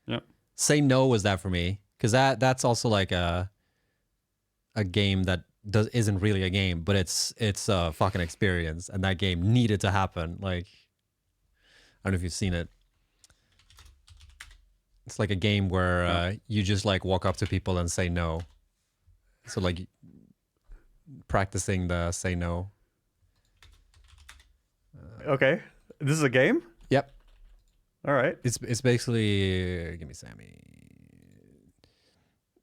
Yeah. Say No was that for me because that's also like a game that isn't really a game, but it's a fucking experience, and that game needed to happen. Like I don't know if you've seen it. It's like a game where you just like walk up to people and say no. So like practicing the say no. Okay, this is a game. Yep. All right. It's basically give me Sammy.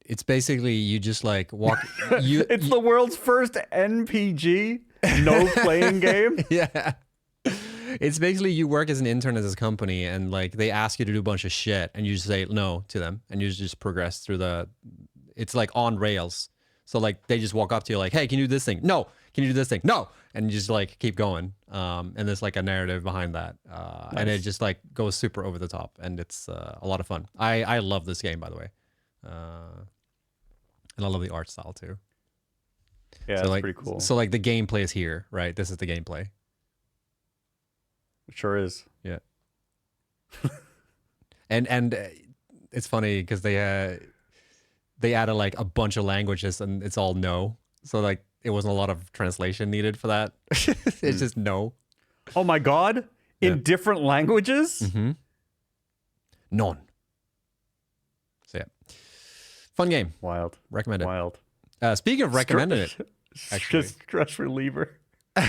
It's basically you just like walk. It's the world's first NPG no playing game. Yeah. It's basically you work as an intern at this company and like they ask you to do a bunch of shit and you just say no to them and you just progress through it's like on rails. So like they just walk up to you like, hey, can you do this thing? No. Can you do this thing? No. And you just like keep going. And there's like a narrative behind that. Nice. And it just like goes super over the top and it's a lot of fun. I love this game, by the way. And I love the art style too. Yeah, so it's like, pretty cool. So like the gameplay is here, right? This is the gameplay. It sure is. Yeah. and it's funny because they added like a bunch of languages and it's all no. So like it wasn't a lot of translation needed for that. It's just no. Oh my God. In different languages? Mm-hmm. None. So yeah. Fun game. Wild. Recommend it. Wild. Speaking of recommending it. Actually. Just stress reliever. You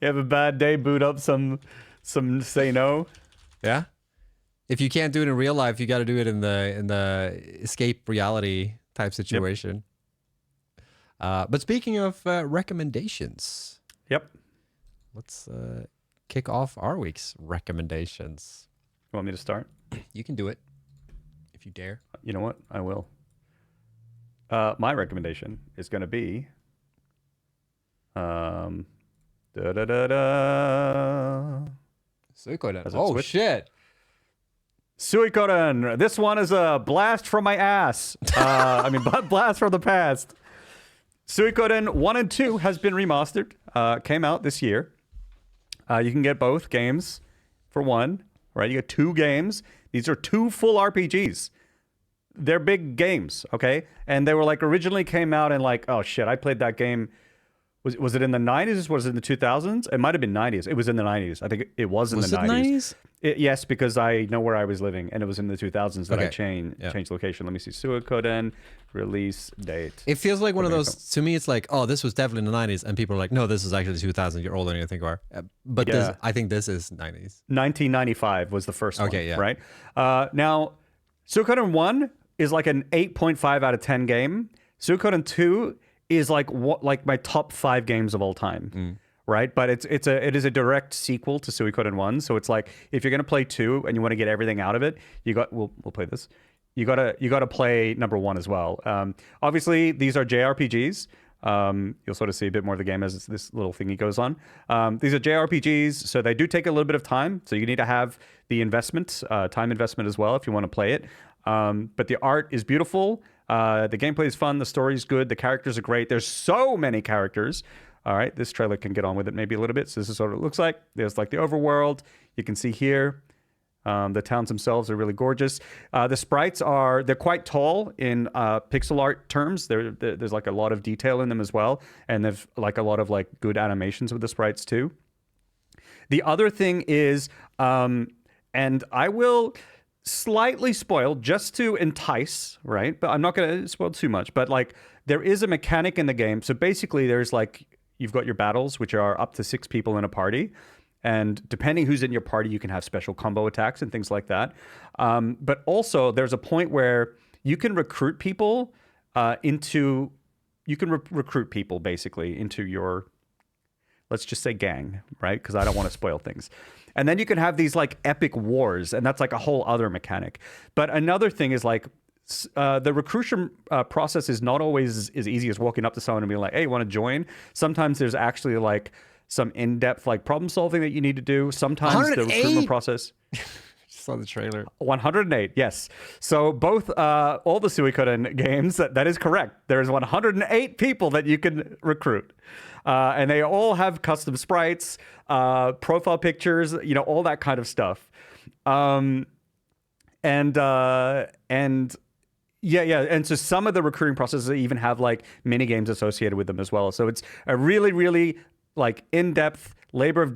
have a bad day, boot up some say no. Yeah. If you can't do it in real life, you got to do it in the escape reality type situation. Yep. But speaking of recommendations. Yep. Let's kick off our week's recommendations. You want me to start? You can do it if you dare. You know what? I will. My recommendation is going to be Suikoden. Oh, shit. Suikoden. This one is a blast from my ass. Blast from the past. Suikoden 1 and 2 has been remastered. Came out this year. You can get both games for one, right? You get 2 games. These are 2 full RPGs. They're big games, okay? And they were like originally came out and like, oh shit, I played that game Was it in the 90s? Was it in the 2000s? It might have been 90s. It was in the 90s. I think it was in Was the it 90s. 90s? Yes, because I know where I was living, and it was in the 2000s that I Okay. changed location. Let me see. Suikoden release date. It feels like one of Okay, those, to me, it's like, oh, this was definitely in the 90s. And people are like, no, this is actually 2000. You're older than you think you are. But Yeah. I think this is 90s. 1995 was the first one. Okay, yeah. Right? Now, Suikoden 1 is like an 8.5 out of 10 game. Suikoden 2 is like my top 5 games of all time. Right? But it is a direct sequel to Suikoden 1. So it's like, if you're going to play 2 and you want to get everything out of it, we'll play this. You gotta play number 1 as well. Obviously, these are JRPGs. You'll sort of see a bit more of the game as this little thingy goes on. These are JRPGs, so they do take a little bit of time. So you need to have the investment, time investment as well if you want to play it. But the art is beautiful. The gameplay is fun. The story is good. The characters are great. There's so many characters. All right, this trailer can get on with it maybe a little bit. So this is what it looks like. There's like the overworld. You can see here. The towns themselves are really gorgeous. The sprites they're quite tall in pixel art terms. There's like a lot of detail in them as well. And there's like a lot of like good animations with the sprites too. The other thing is, and I will slightly spoil just to entice, right? But I'm not going to spoil too much. But like there is a mechanic in the game. So basically there's like, you've got your battles, which are up to 6 people in a party. And depending who's in your party, you can have special combo attacks and things like that. But also, there's a point where you can recruit people recruit people basically into your, let's just say gang, right? Because I don't want to spoil things. And then you can have these like epic wars, and that's like a whole other mechanic. But another thing is like, the recruitment process is not always as easy as walking up to someone and being like, hey, you want to join? Sometimes there's actually like some in-depth like problem solving that you need to do. Sometimes the recruitment process. Just saw the trailer. 108, yes. So both all the Suikoden games, that is correct. There's 108 people that you can recruit. And they all have custom sprites, profile pictures, all that kind of stuff. And so some of the recruiting processes even have like mini games associated with them as well. So it's a really, really like in-depth labor of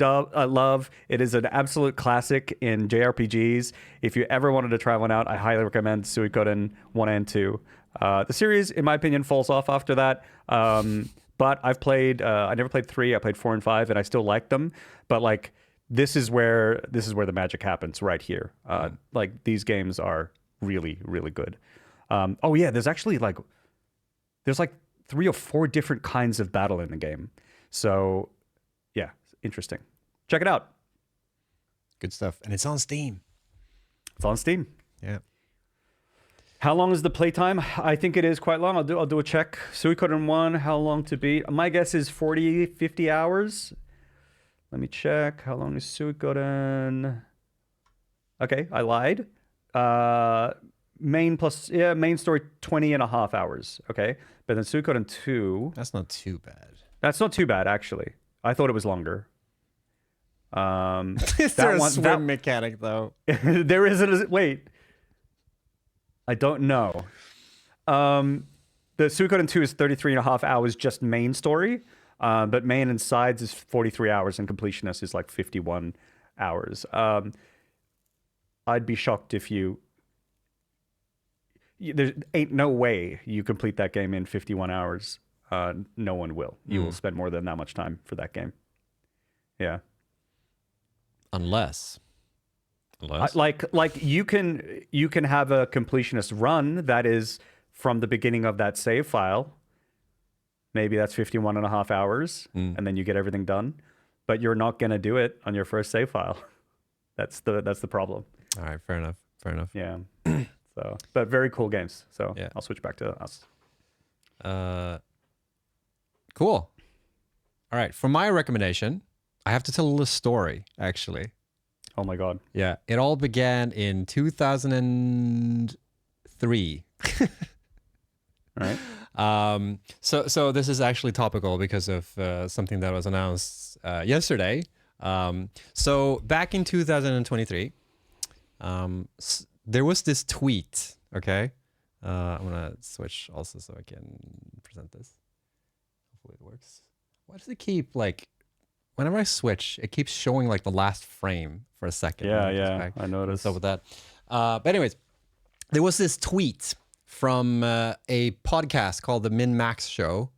love. It is an absolute classic in JRPGs. If you ever wanted to try one out, I highly recommend Suikoden 1 and 2. The series, in my opinion, falls off after that. But I've played. I never played 3. I played 4 and 5, and I still like them. But like this is where the magic happens right here. Like these games are really, really good. Oh yeah, there's actually like 3 or 4 different kinds of battle in the game. So, yeah, interesting. Check it out. Good stuff. And it's on Steam. It's on Steam. Yeah. How long is the playtime? I think it is quite long. I'll do a check. Suikoden 1, how long to beat? My guess is 40, 50 hours. Let me check. How long is Suikoden? Okay, I lied. Main story 20 and a half hours. Okay. But then Suikoden 2. That's not too bad. That's not too bad, actually. I thought it was longer. Is there a swim mechanic, though? There isn't. Wait. I don't know. The Suikoden 2 is 33 and a half hours just main story. But main and sides is 43 hours and completionist is like 51 hours. I'd be shocked if there ain't no way you complete that game in 51 hours. No one will. You will spend more than that much time for that game. Yeah. Unless like you can have a completionist run that is from the beginning of that save file. Maybe that's 51 and a half hours, and then you get everything done. But you're not going to do it on your first save file. That's the problem. All right, fair enough. Yeah. So, but very cool games. So yeah. I'll switch back to us. Cool. All right, for my recommendation, I have to tell a little story, actually. Oh my God. Yeah, it all began in 2003. All right. So this is actually topical because of something that was announced yesterday. So back in 2023, there was this tweet. Okay, I'm gonna switch also so I can present this. Hopefully it works. why does it keep like whenever I switch, it keeps showing like the last frame for a second. Yeah, I noticed. So with that, but anyways, there was this tweet from a podcast called the Min Max Show,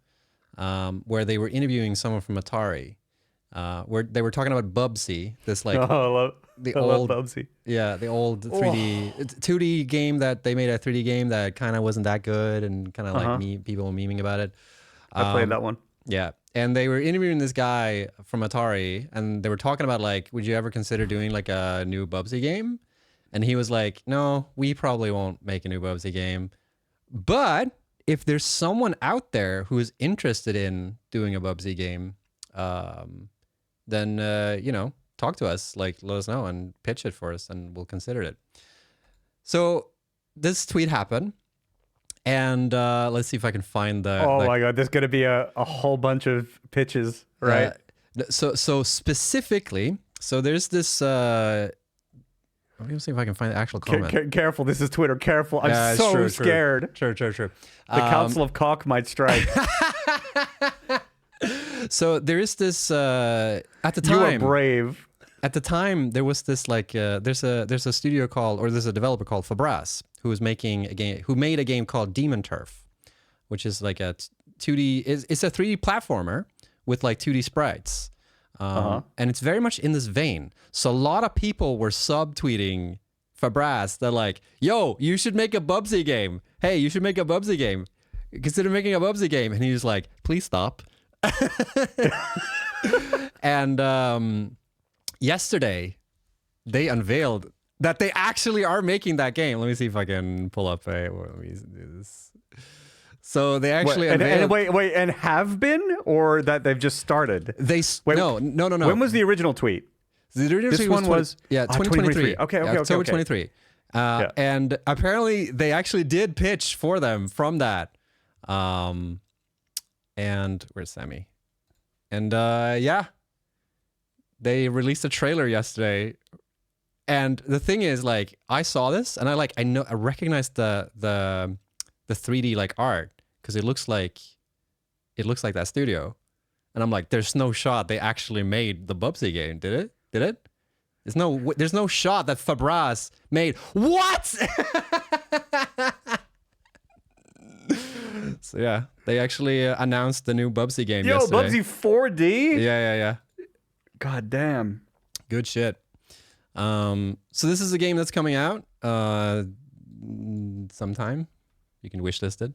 where they were interviewing someone from Atari, where they were talking about Bubsy, this like I love Bubsy. Yeah, the old 3D, it's a 2D game that they made a 3D game that kind of wasn't that good and kind of like people were memeing about it. I played that one. Yeah, and they were interviewing this guy from Atari, and they were talking about like, would you ever consider doing like a new Bubsy game? And he was like, no, we probably won't make a new Bubsy game, but if there's someone out there who is interested in doing a Bubsy game, then you know, talk to us, like let us know and pitch it for us, and we'll consider it. So this tweet happened, and let's see if I can find the. Oh my god, there's gonna be a whole bunch of pitches, right? So specifically, so there's this. Let me see if I can find the actual comment. Careful, this is Twitter. Careful, I'm so scared. Sure. The Council of Cock might strike. So there is this at the time. You are brave. At the time, there was this like there's a studio called, or there's a developer called Fabras who was making a game, who made a game called Demon Turf, which is like a 2D. It's a 3D platformer with like 2D sprites. And it's very much in this vein. So a lot of people were subtweeting Fabras. They're like, yo, you should make a Bubsy game. Hey, you should make a Bubsy game. Consider making a Bubsy game. And he was like, please stop. And yesterday, they unveiled that they actually are making that game. Let me see if I can pull up let me do this. So they actually wait, and have been, or that they've just started? No. When was the original tweet? The original tweet was 2023. Okay, October 23. And apparently they actually did pitch for them from that. And where's Sammy? And yeah, they released a trailer yesterday. And the thing is, like, I saw this and I recognized the 3D like art, because it looks like that studio, and I'm like, there's no shot they actually made the Bubsy game. Did it? There's no shot that Fabras made. What? So yeah, they actually announced the new Bubsy game yesterday. Bubsy 4D. Yeah. God damn. Good shit. So this is a game that's coming out sometime. You can wishlist it.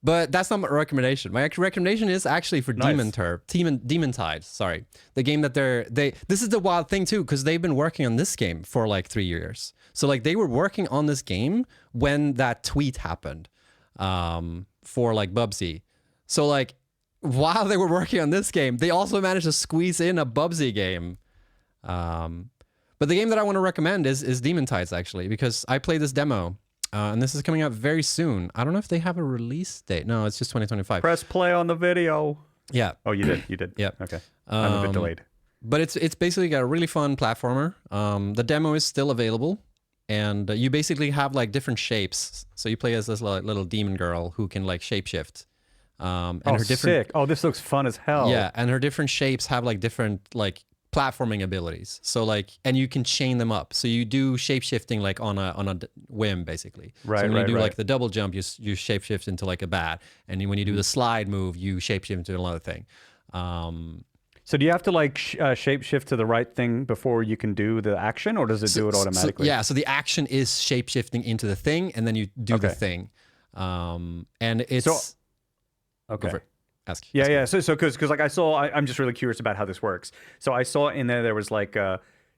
But that's not my recommendation. My recommendation is actually for Demon Tide. Sorry, the game that this is the wild thing too, because they've been working on this game for like 3 years. So like they were working on this game when that tweet happened, for like Bubsy. So like while they were working on this game, they also managed to squeeze in a Bubsy game. But the game that I want to recommend is Demon Tides, actually, because I played this demo, and this is coming out very soon. I don't know if they have a release date. No, it's just 2025. Press play on the video. Yeah. Oh, you did. Yeah. Okay. I'm a bit delayed. But it's basically got a really fun platformer. The demo is still available, and you basically have like different shapes. So you play as this little demon girl who can like shapeshift. And her different, sick. Oh, this looks fun as hell. Yeah, and her different shapes have like different like platforming abilities. So like, and you can chain them up. So you do shapeshifting like on a whim, basically. Right. So when you do like the double jump, you shapeshift into like a bat, and when you do the slide move, you shapeshift into another thing. So do you have to like shapeshift to the right thing before you can do the action, or does it do it automatically? So the action is shapeshifting into the thing, and then you do the thing. And it's okay. Ask. Yeah. So because like I'm just really curious about how this works. So I saw in there was like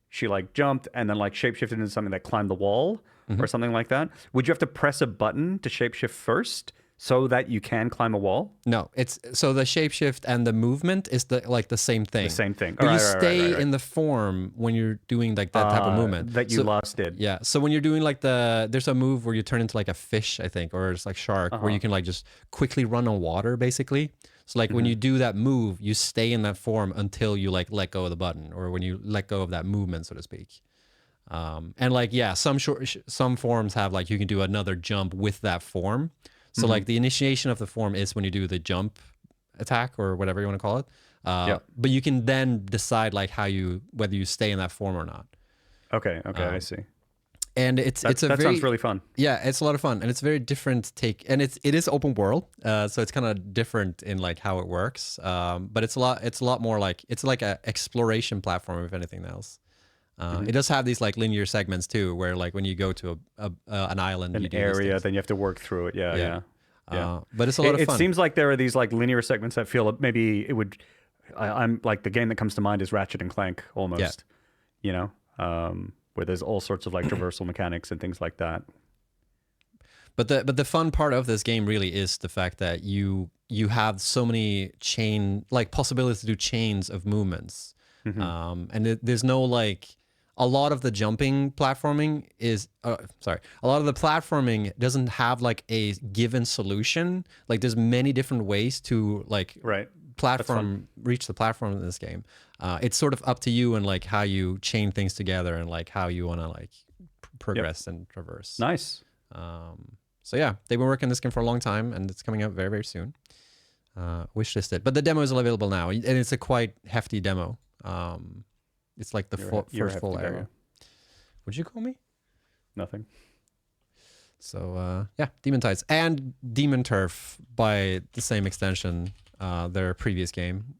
she like jumped and then like shapeshifted into something that climbed the wall or something like that. Would you have to press a button to shapeshift first so that you can climb a wall? No, it's so the shapeshift and the movement is the same thing. The same thing. But you stay in the form when you're doing like that type of movement that you last did. Yeah. So when you're doing like there's a move where you turn into like a fish, I think, or it's like shark, where you can like just quickly run on water, basically. So like when you do that move, you stay in that form until you like let go of the button, or when you let go of that movement, so to speak. And like, yeah, some forms have like, you can do another jump with that form. So like the initiation of the form is when you do the jump attack or whatever you want to call it. But you can then decide like whether you stay in that form or not. Okay, I see. And that sounds really fun. Yeah, it's a lot of fun, and it's a very different take, and it is open world, so it's kind of different in like how it works. But it's a lot more like it's like a exploration platform, if anything else. It does have these like linear segments too, where like when you go to an island, you do area, then you have to work through it. Yeah. But it's a lot of fun. It seems like there are these like linear segments that feel maybe it would. I'm like the game that comes to mind is Ratchet and Clank almost. You know. Where there's all sorts of like traversal mechanics and things like that. But the fun part of this game really is the fact that you have so many possibilities to do chains of movements, and there's no like a lot of the jumping platforming is a lot of the platforming doesn't have like a given solution. Like there's many different ways to like reach the platform in this game. It's sort of up to you and like how you chain things together and like how you want to like progress and traverse. Nice. So yeah, they've been working on this game for a long time, and it's coming out very, very soon. Wishlisted, but the demo is available now, and it's a quite hefty demo. It's like the first full era. What'd you call me? Nothing. So yeah, Demon Tides and Demon Turf by the same extension. Their previous game.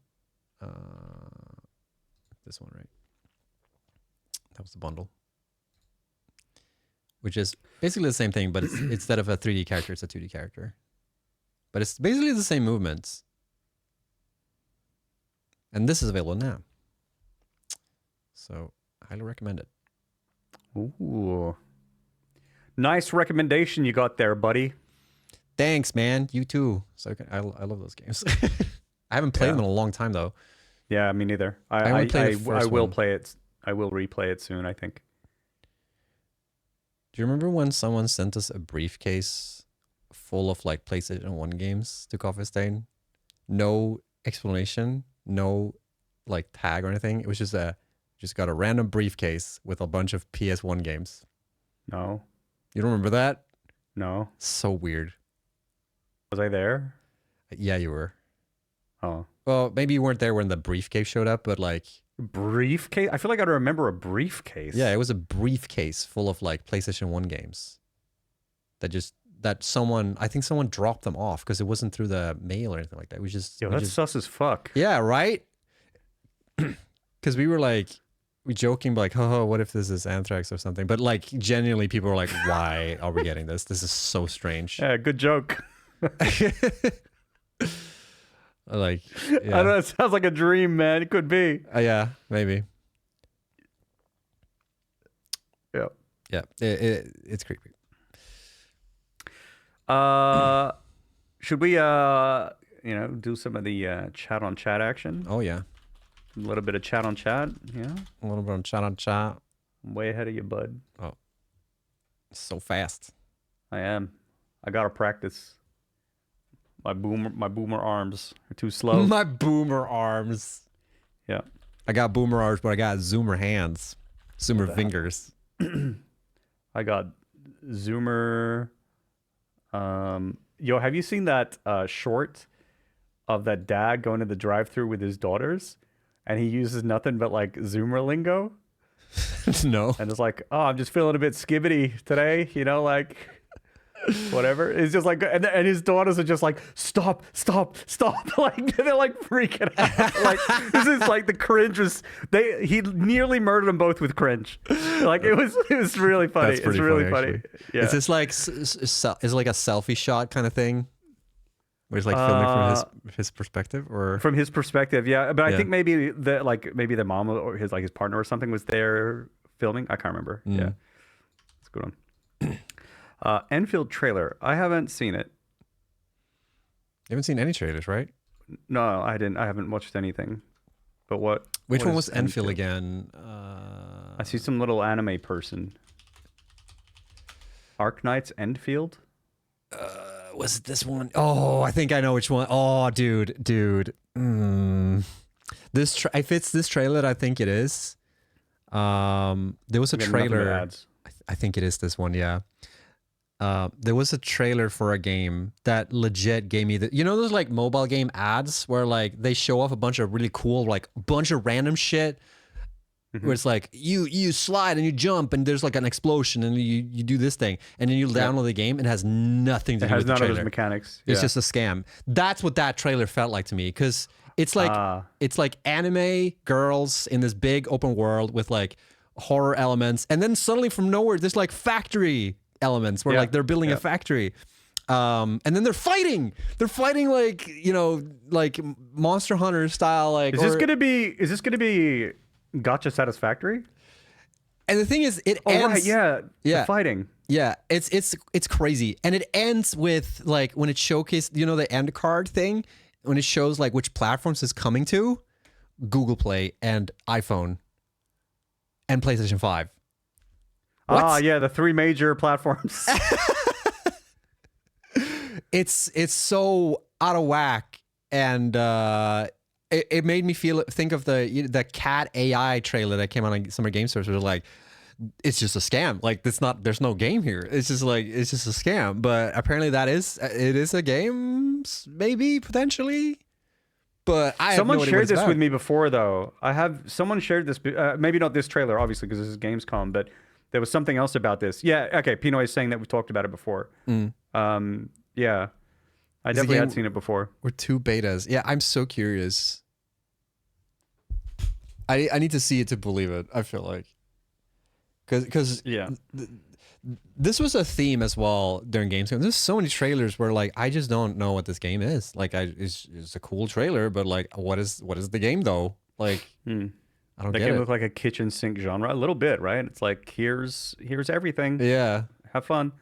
This one, right? That was the bundle. Which is basically the same thing, but it's, instead of a 3D character, it's a 2D character. But it's basically the same movements. And this is available now. So, highly recommend it. Ooh. Nice recommendation you got there, buddy. Thanks, man. You too. So I love those games. I haven't played them in a long time, though. Yeah, me neither. I will play it. I will replay it soon, I think. Do you remember when someone sent us a briefcase full of like PlayStation 1 games to Coffee Stain? No explanation, no like tag or anything. It was just got a random briefcase with a bunch of PS1 games. No. You don't remember that? No. So weird. Was I there? Yeah, you were. Oh. Well, maybe you weren't there when the briefcase showed up, but like... Briefcase? I feel like I remember a briefcase. Yeah, it was a briefcase full of like PlayStation 1 games. I think someone dropped them off because it wasn't through the mail or anything like that. That's sus as fuck. Yeah, right? Because we were joking like, oh, what if this is Anthrax or something? But like genuinely people were like, why are we getting this? This is so strange. Yeah, good joke. Like, yeah. I don't know, it sounds like a dream, man. It could be. Yeah, maybe. Yeah. Yeah, it's creepy. Should we do some of the chat on chat action? Oh yeah. A little bit of chat on chat, yeah. A little bit of chat on chat. I'm way ahead of you, bud. Oh. So fast. I am. I gotta practice. My boomer arms are too slow. My boomer arms. Yeah. I got boomer arms, but I got zoomer hands. Zoomer fingers. I got zoomer. Yo, have you seen that short of that dad going to the drive-thru with his daughters, and he uses nothing but like zoomer lingo? No. And it's like, oh, I'm just feeling a bit skibbity today, like. Whatever. It's just like, and his daughters are just like, stop. Like they're like freaking out. Like this is like the cringe was. He nearly murdered them both with cringe. Like it was really funny. That's pretty it's really funny. Yeah. Is this like is like a selfie shot kind of thing? Where he's like filming from his perspective, or from his perspective, yeah. But I think maybe the mom or his partner or something was there filming. I can't remember. Yeah, it's a good one. Enfield trailer. I haven't seen it. You haven't seen any trailers, right? No, I didn't. I haven't watched anything. But Which one was Enfield again? I see some little anime person. Arknights Enfield? Was it this one? Oh, I think I know which one. Oh, dude. If it's this trailer, I think it is. There was a trailer. Ads. I think it is this one, yeah. there was a trailer for a game that legit gave me the, you know, those like mobile game ads where like they show off a bunch of really cool, like bunch of random shit where it's like you slide and you jump and there's like an explosion and you do this thing and then you download the game and it has nothing to do with the trailer. It has none of those mechanics. It's just a scam. That's what that trailer felt like to me, because it's like anime girls in this big open world with like horror elements, and then suddenly from nowhere there's like factory elements where like they're building a factory. And then they're fighting like, you know, like Monster Hunter style. Like, is this gonna be Gotcha Satisfactory? And the thing is, it ends. Right, the fighting. Yeah, it's crazy, and it ends with like when it showcased, you know, the end card thing, when it shows like which platforms it's coming to, Google Play and iPhone, and PlayStation 5. What? Yeah, the 3 major platforms. It's so out of whack, and it made me think of the cat AI trailer that came out on Summer Game Stores, where like, it's just a scam. Like, there's no game here. It's just a scam. But apparently it is a game, maybe, potentially. But someone shared this with me before, though. Someone shared this, maybe not this trailer, obviously, because this is Gamescom, but there was something else about this. Yeah, okay, Pinoy is saying that we talked about it before. Yeah, I definitely had seen it before. We're 2 betas. Yeah, I'm so curious. I need to see it to believe it, I feel like. Because this was a theme as well during Gamescom. There's so many trailers where like I just don't know what this game is. Like, it's a cool trailer, but like what is the game though? Like I don't get it. That game look like a kitchen sink genre a little bit, right? It's like here's everything. Yeah. Have fun.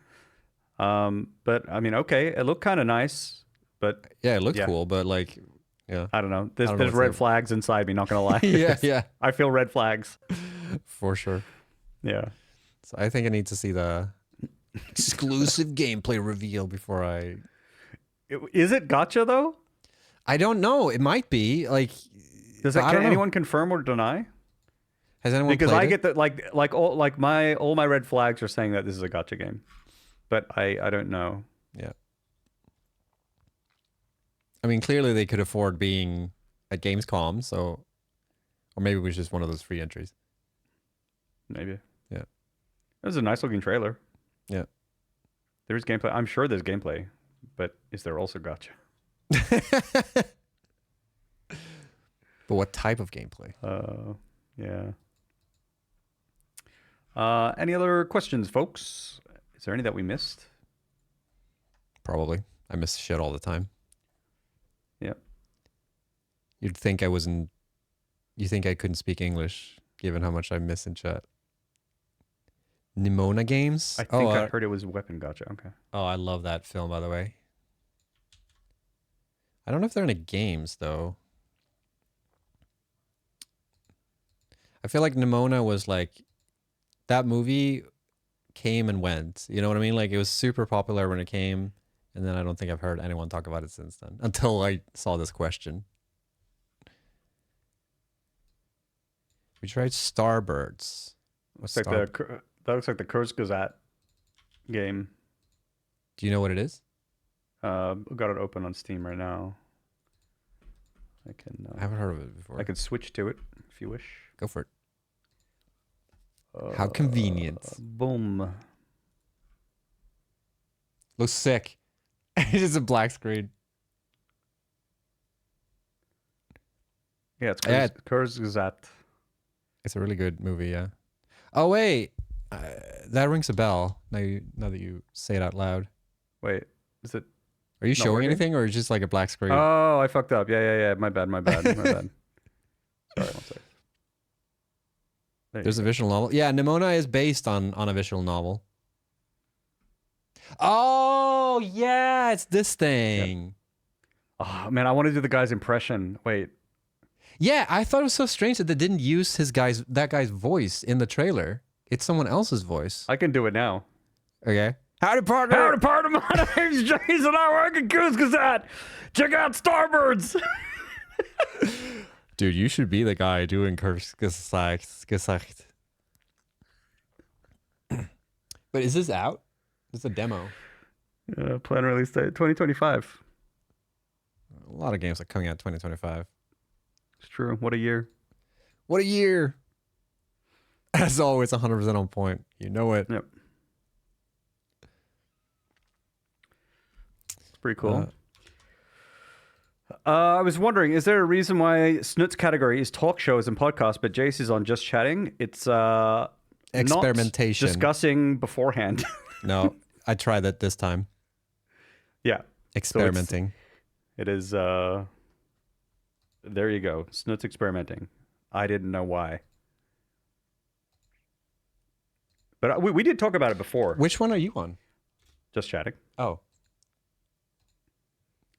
But I mean, okay, it looked kind of nice, but yeah, it looked cool, but like, yeah, I don't know. There's red flags inside me. Not gonna lie. yeah. I feel red flags for sure. Yeah. So I think I need to see the exclusive gameplay reveal before I. Is it gotcha though? I don't know. It might be like. Can anyone confirm or deny? Has anyone? Because played I get that all my red flags are saying that this is a gotcha game, but I don't know. Yeah. I mean, clearly they could afford being at Gamescom, so, or maybe it was just one of those free entries. Maybe. Yeah. It was a nice looking trailer. Yeah. There's gameplay. I'm sure there's gameplay, but is there also gotcha? But what type of gameplay? Yeah. Any other questions, folks? Is there any that we missed? Probably. I miss shit all the time. Yeah. You'd think I wasn't. You think I couldn't speak English, given how much I miss in chat. Nimona games? I think I heard it was Weapon Gotcha. Okay. Oh, I love that film, by the way. I don't know if they're in games, though. I feel like Nimona was like, that movie came and went. You know what I mean? Like, it was super popular when it came, and then I don't think I've heard anyone talk about it since then, until I saw this question. We tried Starbirds. That looks like the Kurzgesagt game. Do you know what it is? Got it open on Steam right now. I haven't heard of it before. I can switch to it if you wish. Go for it. How convenient. Boom. Looks sick. It's just a black screen. Yeah, it's Kurzgesagt. It's a really good movie, yeah. Oh, wait. That rings a bell now that you say it out loud. Wait, is it? Are you showing anything, or is it just like a black screen? Oh, I fucked up. Yeah. My bad. Sorry, one second. There's a visual novel. Yeah, Nimona is based on a visual novel. Oh, yeah, it's this thing. Yep. Oh, man, I want to do the guy's impression. Wait. Yeah, I thought it was so strange that they didn't use that guy's voice in the trailer. It's someone else's voice. I can do it now. Okay. Howdy, partner. Howdy, partner. My name's Jace, and I work at Kurzgesagt. Check out Starbirds. Dude, you should be the guy doing Kurzgesagt. But is this out? It's a demo. Plan release date 2025. A lot of games are coming out 2025. It's true. What a year. What a year! As always, 100% on point. You know it. Yep. It's pretty cool. I was wondering, is there a reason why Snutt's category is talk shows and podcasts, but Jace is on just chatting? It's Experimentation. not discussing beforehand. No, I tried that this time. Yeah. Experimenting. So it is. There you go. Snutt's experimenting. I didn't know why. But we did talk about it before. Which one are you on? Just chatting. Oh.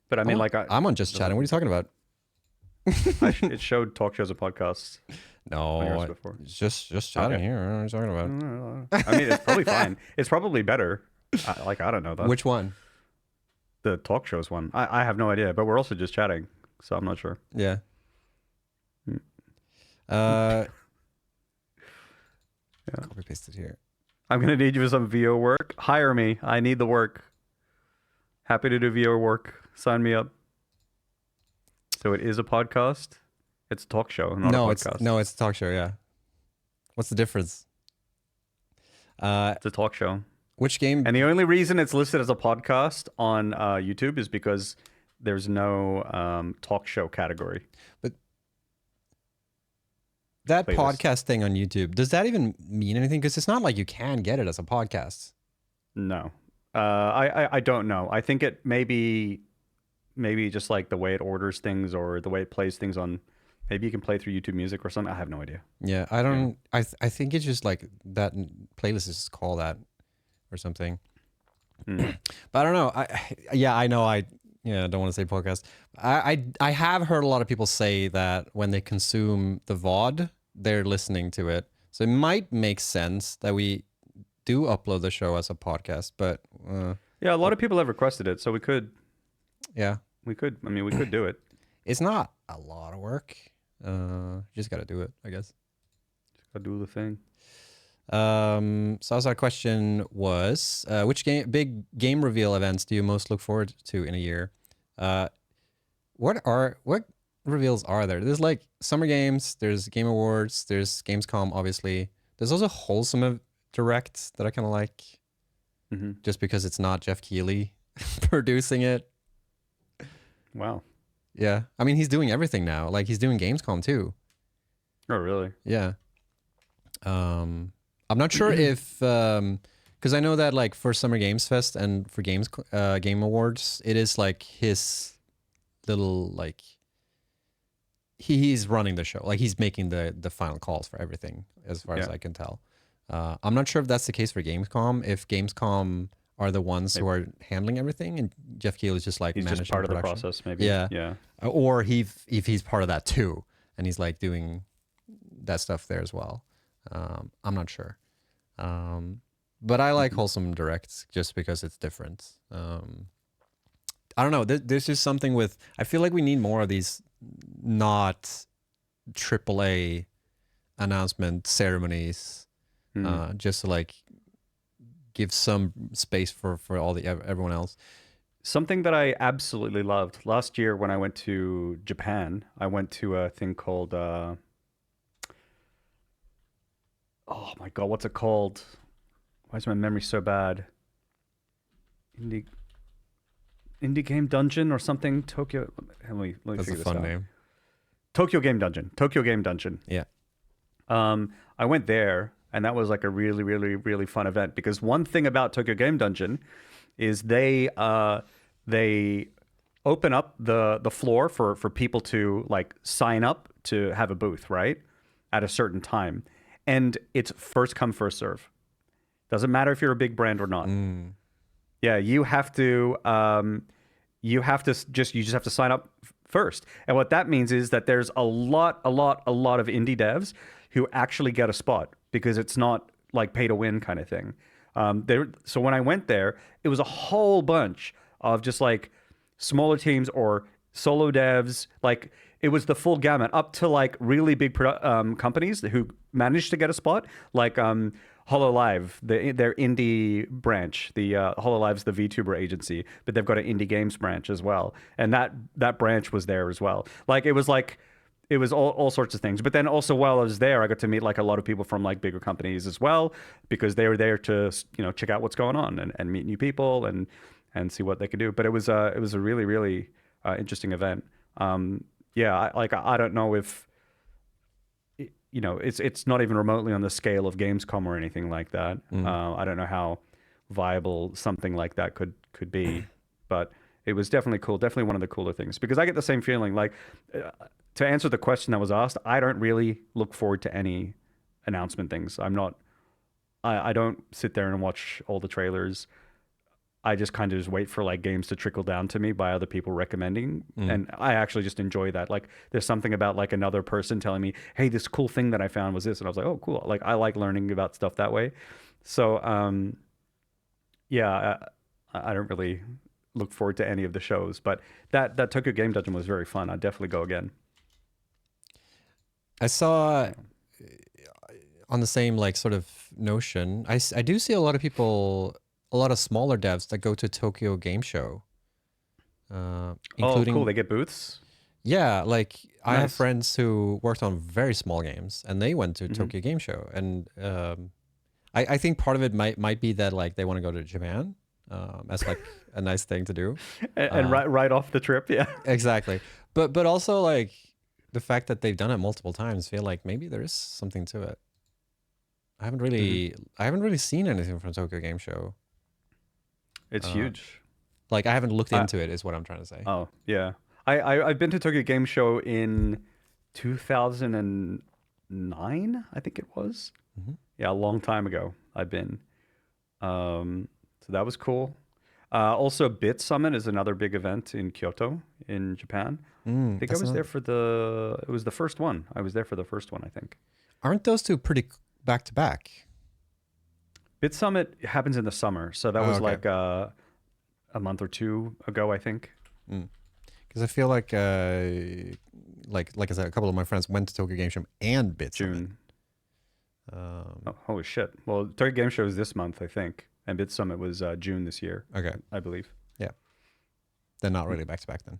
But I mean, I'm on just chatting. What are you talking about? It showed talk shows and podcasts. No, before. it's just chatting here. What are you talking about? I mean, it's probably fine. It's probably better. I don't know. Which one? The talk shows one. I have no idea, but we're also just chatting, so I'm not sure. Yeah. Yeah. Copy pasted here. I'm gonna need you for some VO work. Hire me. I need the work. Happy to do VO work. Sign me up. So it is a podcast. It's a talk show, not a podcast. It's a talk show. Yeah. What's the difference? It's a talk show. Which game? And the only reason it's listed as a podcast on YouTube is because there's no talk show category. But that Playlist. podcast thing on YouTube, does that even mean anything? Because it's not like you can get it as a podcast. No. I don't know. I think it maybe just like the way it orders things or the way it plays things on. Maybe you can play through YouTube Music or something. I have no idea. Yeah, I don't. I think it's just like that playlist is called that or something. But I don't know. I know. I don't want to say podcast. I have heard a lot of people say that when they consume the VOD, they're listening to it. So it might make sense that we do upload the show as a podcast. But yeah, a lot of people have requested it, so we could. Yeah, we could. I mean, we could do it. It's not a lot of work. You just got to do it, I guess. Just gotta do the thing. So our question was, which big game reveal events do you most look forward to in a year? What reveals are there? There's like Summer Games, there's Game Awards, there's Gamescom, obviously. There's also Wholesome Direct that I kind of like, just because it's not Jeff Keighley producing it. Wow. Yeah, I mean, he's doing everything now. Like, he's doing Gamescom too. Oh, really? Yeah. I'm not sure if, because I know that like for Summer Games Fest and for Game Awards, it is like his little like he's running the show. Like he's making the final calls for everything, as far as I can tell. I'm not sure if that's the case for Gamescom. If Gamescom are the ones who are handling everything, and Jeff Keighley is just like he's managing just part the of the production. process, maybe. Yeah. Or if he's part of that too, and he's like doing that stuff there as well. I'm not sure. But I like Wholesome Direct just because it's different. I don't know. There's just something with. I feel like we need more of these not AAA announcement ceremonies, just to like give some space for all everyone else. Something that I absolutely loved last year when I went to Japan, I went to a thing called oh my god, what's it called? Why is my memory so bad? Indie Game Dungeon or something? Tokyo. Let me That's figure a this fun out. name. Tokyo Game Dungeon. Yeah. I went there, and that was like a really, really, really fun event because one thing about Tokyo Game Dungeon is they open up the floor for people to like sign up to have a booth, right? At a certain time. And it's first come, first serve. Doesn't matter if you're a big brand or not. Yeah, you just have to sign up first. And what that means is that there's a lot of indie devs who actually get a spot because it's not like pay to win kind of thing. So when I went there, it was a whole bunch of just like smaller teams or solo devs. Like it was the full gamut up to like really big companies who managed to get a spot. Like HoloLive, their indie branch. The HoloLive's the VTuber agency, but they've got an indie games branch as well, and that branch was there as well. It was all sorts of things. But then also while I was there, I got to meet like a lot of people from like bigger companies as well, because they were there to check out what's going on and meet new people and see what they could do. But it was a really really interesting event. Yeah, I don't know if it's not even remotely on the scale of Gamescom or anything like that. I don't know how viable something like that could be, but it was definitely cool. Definitely one of the cooler things, because I get the same feeling. Like, to answer the question that was asked, I don't really look forward to any announcement things. I don't sit there and watch all the trailers. I just kind of just wait for like games to trickle down to me by other people recommending. And I actually just enjoy that. Like, there's something about like another person telling me, hey, this cool thing that I found was this. And I was like, oh, cool. Like, I like learning about stuff that way. So, yeah, I don't really look forward to any of the shows, but that Tokyo Game Dungeon was very fun. I'd definitely go again. I saw on the same like sort of notion, I do see a lot of people, a lot of smaller devs that go to Tokyo Game Show. Including, oh, cool. They get booths? Yeah, like I have Nice. friends who worked on very small games and they went to Tokyo Game Show. And I think part of it might be that like they want to go to Japan as like a nice thing to do. And right off the trip, yeah. Exactly. But also like the fact that they've done it multiple times, feel like maybe there is something to it. I haven't really seen anything from Tokyo Game Show. It's huge. Like, I haven't looked into it, is what I'm trying to say. Oh, yeah. I've been to Tokyo Game Show in 2009, I think it was. Yeah, a long time ago I've been. So that was cool. Also, Bit Summit is another big event in Kyoto, in Japan. I think I was there for it was the first one. I was there for the first one, I think. Aren't those two pretty back to back? Bit Summit happens in the summer, so that was okay. like a month or two ago, I think. Because I feel like I said, a couple of my friends went to Tokyo Game Show and Bit Summit. June. Oh, holy shit. Well, Tokyo Game Show is this month, I think. And Bit Summit was June this year. Okay. I believe. Yeah. They're not really back to back then.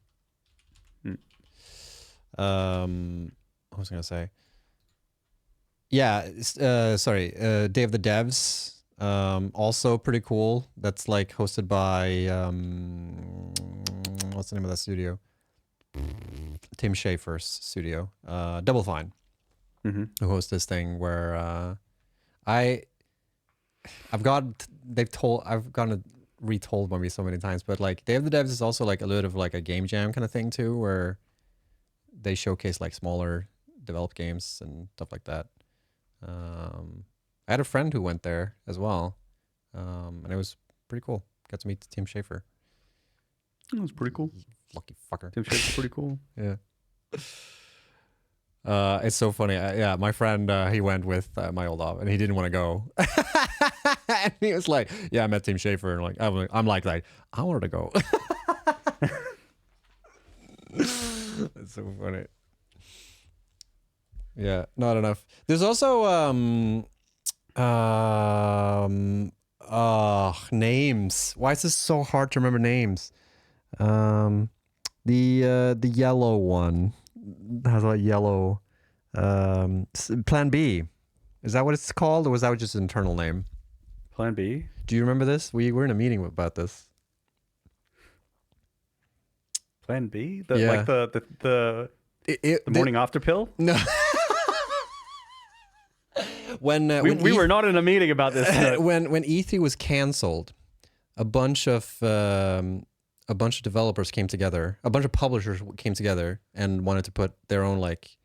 What was I gonna say? Yeah, sorry. Day of the Devs, also pretty cool. That's like hosted by what's the name of that studio? Tim Schafer's studio, Double Fine, who hosts this thing where I've gotten it retold by me so many times, but like Day of the Devs is also like a little bit of like a game jam kind of thing too, where they showcase like smaller developed games and stuff like that. I had a friend who went there as well, and it was pretty cool. Got to meet Tim Schafer. That was pretty cool. Lucky fucker. Tim Schafer's pretty cool. Yeah. It's so funny. Yeah, my friend, he went with my old off, and he didn't want to go. And he was like, "Yeah, I met Tim Schafer," and like, I'm like, I wanted to go. It's so funny. Yeah, not enough. There's also names. Why is this so hard to remember names? The yellow one has a yellow Plan B. Is that what it's called, or was that just an internal name? Plan B? Do you remember this? We were in a meeting about this. Plan B? Yeah. Like the morning after pill? No. When we were not in a meeting about this. when E3 was canceled, a bunch of developers came together, a bunch of publishers came together and wanted to put their own like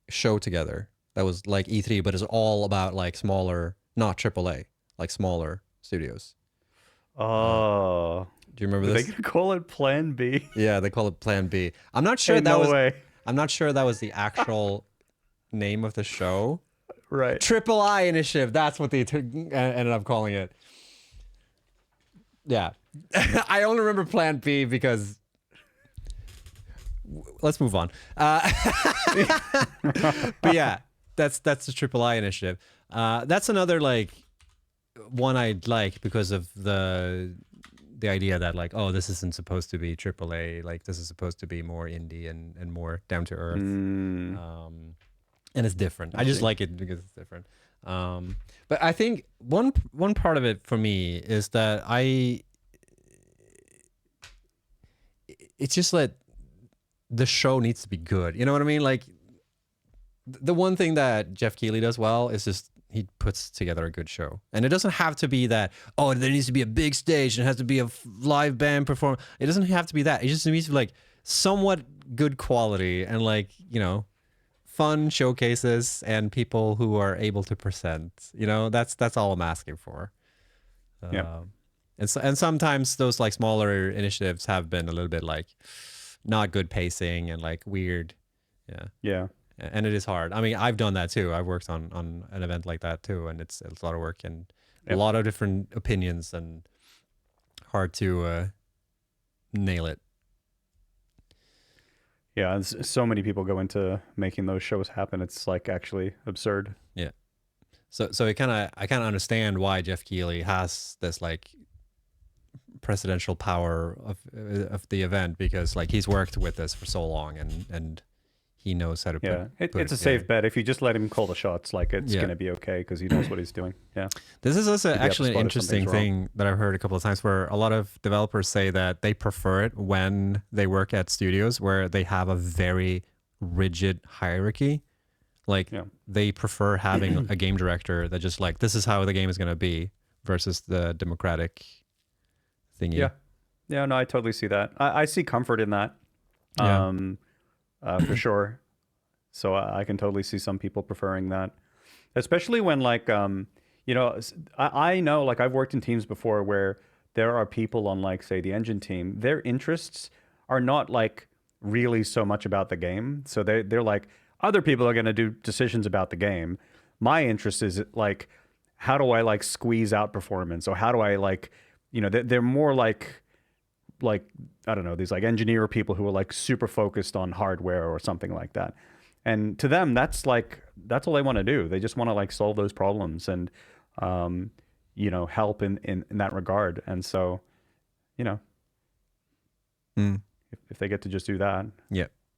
show together that was like E3, but it's all about like smaller, not AAA, like smaller studios. Oh, do you remember this? this? They gonna call it Plan B? Yeah, they call it Plan B. I'm not sure I'm not sure that was the actual name of the show. Right. Triple I Initiative. That's what they ended up calling it. Yeah. I only remember Plan B because... Let's move on. But yeah, that's the AAA initiative. That's another like one I'd like because of the idea that like, oh, this isn't supposed to be AAA. Like this is supposed to be more indie and more down to earth. And it's different. I just like it because it's different. But I think one part of it for me is that it's just like the show needs to be good. You know what I mean? Like the one thing that Jeff Keighley does well is just he puts together a good show. And it doesn't have to be that, oh, there needs to be a big stage and it has to be a live band performance. It doesn't have to be that. It just needs to be like somewhat good quality and like, you know, fun showcases and people who are able to present. You know, that's all I'm asking for. Yeah. And sometimes those like smaller initiatives have been a little bit like not good pacing and like weird. Yeah. Yeah. And it is hard. I mean, I've done that too. I've worked on an event like that too, and it's a lot of work and a lot of different opinions and hard to nail it. Yeah, and so many people go into making those shows happen. It's like actually absurd. Yeah. So I kind of understand why Jeff Keighley has this like presidential power of the event, because like he's worked with this for so long and he knows how to put it's a safe bet. If you just let him call the shots, like it's going to be okay because he knows what he's doing. Yeah. This is also actually an interesting thing that I've heard a couple of times where a lot of developers say that they prefer it when they work at studios where they have a very rigid hierarchy. Like they prefer having a game director that just like, this is how the game is going to be versus the democratic thingy. Yeah. Yeah, no, I totally see that. I see comfort in that. For sure. So I can totally see some people preferring that, especially when like, you know, I know like I've worked in teams before where there are people on like, say, the engine team, their interests are not like really so much about the game. So they're like, other people are going to do decisions about the game. My interest is like, how do I like squeeze out performance? Or how do I like, you know, they're more like, I don't know, these like engineer people who are like super focused on hardware or something like that. And to them, that's all they want to do. They just want to like solve those problems and, you know, help in that regard. And so, you know, if they get to just do that,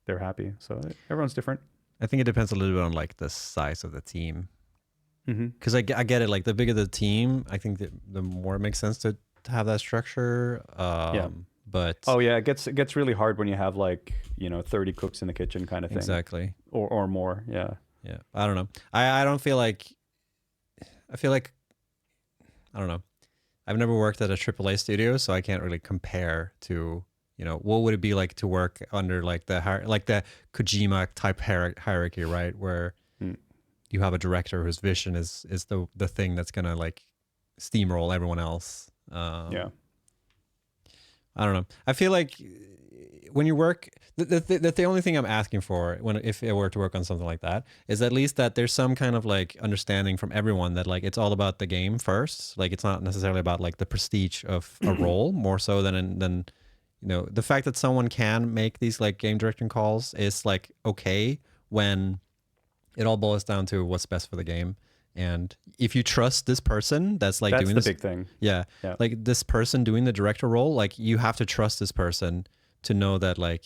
they're happy. So everyone's different. I think it depends a little bit on like the size of the team. Because I get it. Like the bigger the team, I think the more it makes sense to have that structure. But it gets really hard when you have like, you know, 30 cooks in the kitchen kind of thing. Exactly. Or more. Yeah. I don't know. I don't feel like, I feel like, I don't know. I've never worked at a AAA studio, so I can't really compare to, you know, what would it be like to work under like the Kojima type hierarchy, right? Where you have a director whose vision is the thing that's gonna like steamroll everyone else. I don't know. I feel like when you work, the only thing I'm asking for if I were to work on something like that is at least that there's some kind of like understanding from everyone that like it's all about the game first. Like it's not necessarily about like the prestige of a role more so than you know, the fact that someone can make these like game directing calls is like okay when it all boils down to what's best for the game. And if you trust this person that's like doing this, big thing. Yeah. Like this person doing the director role, like you have to trust this person to know that like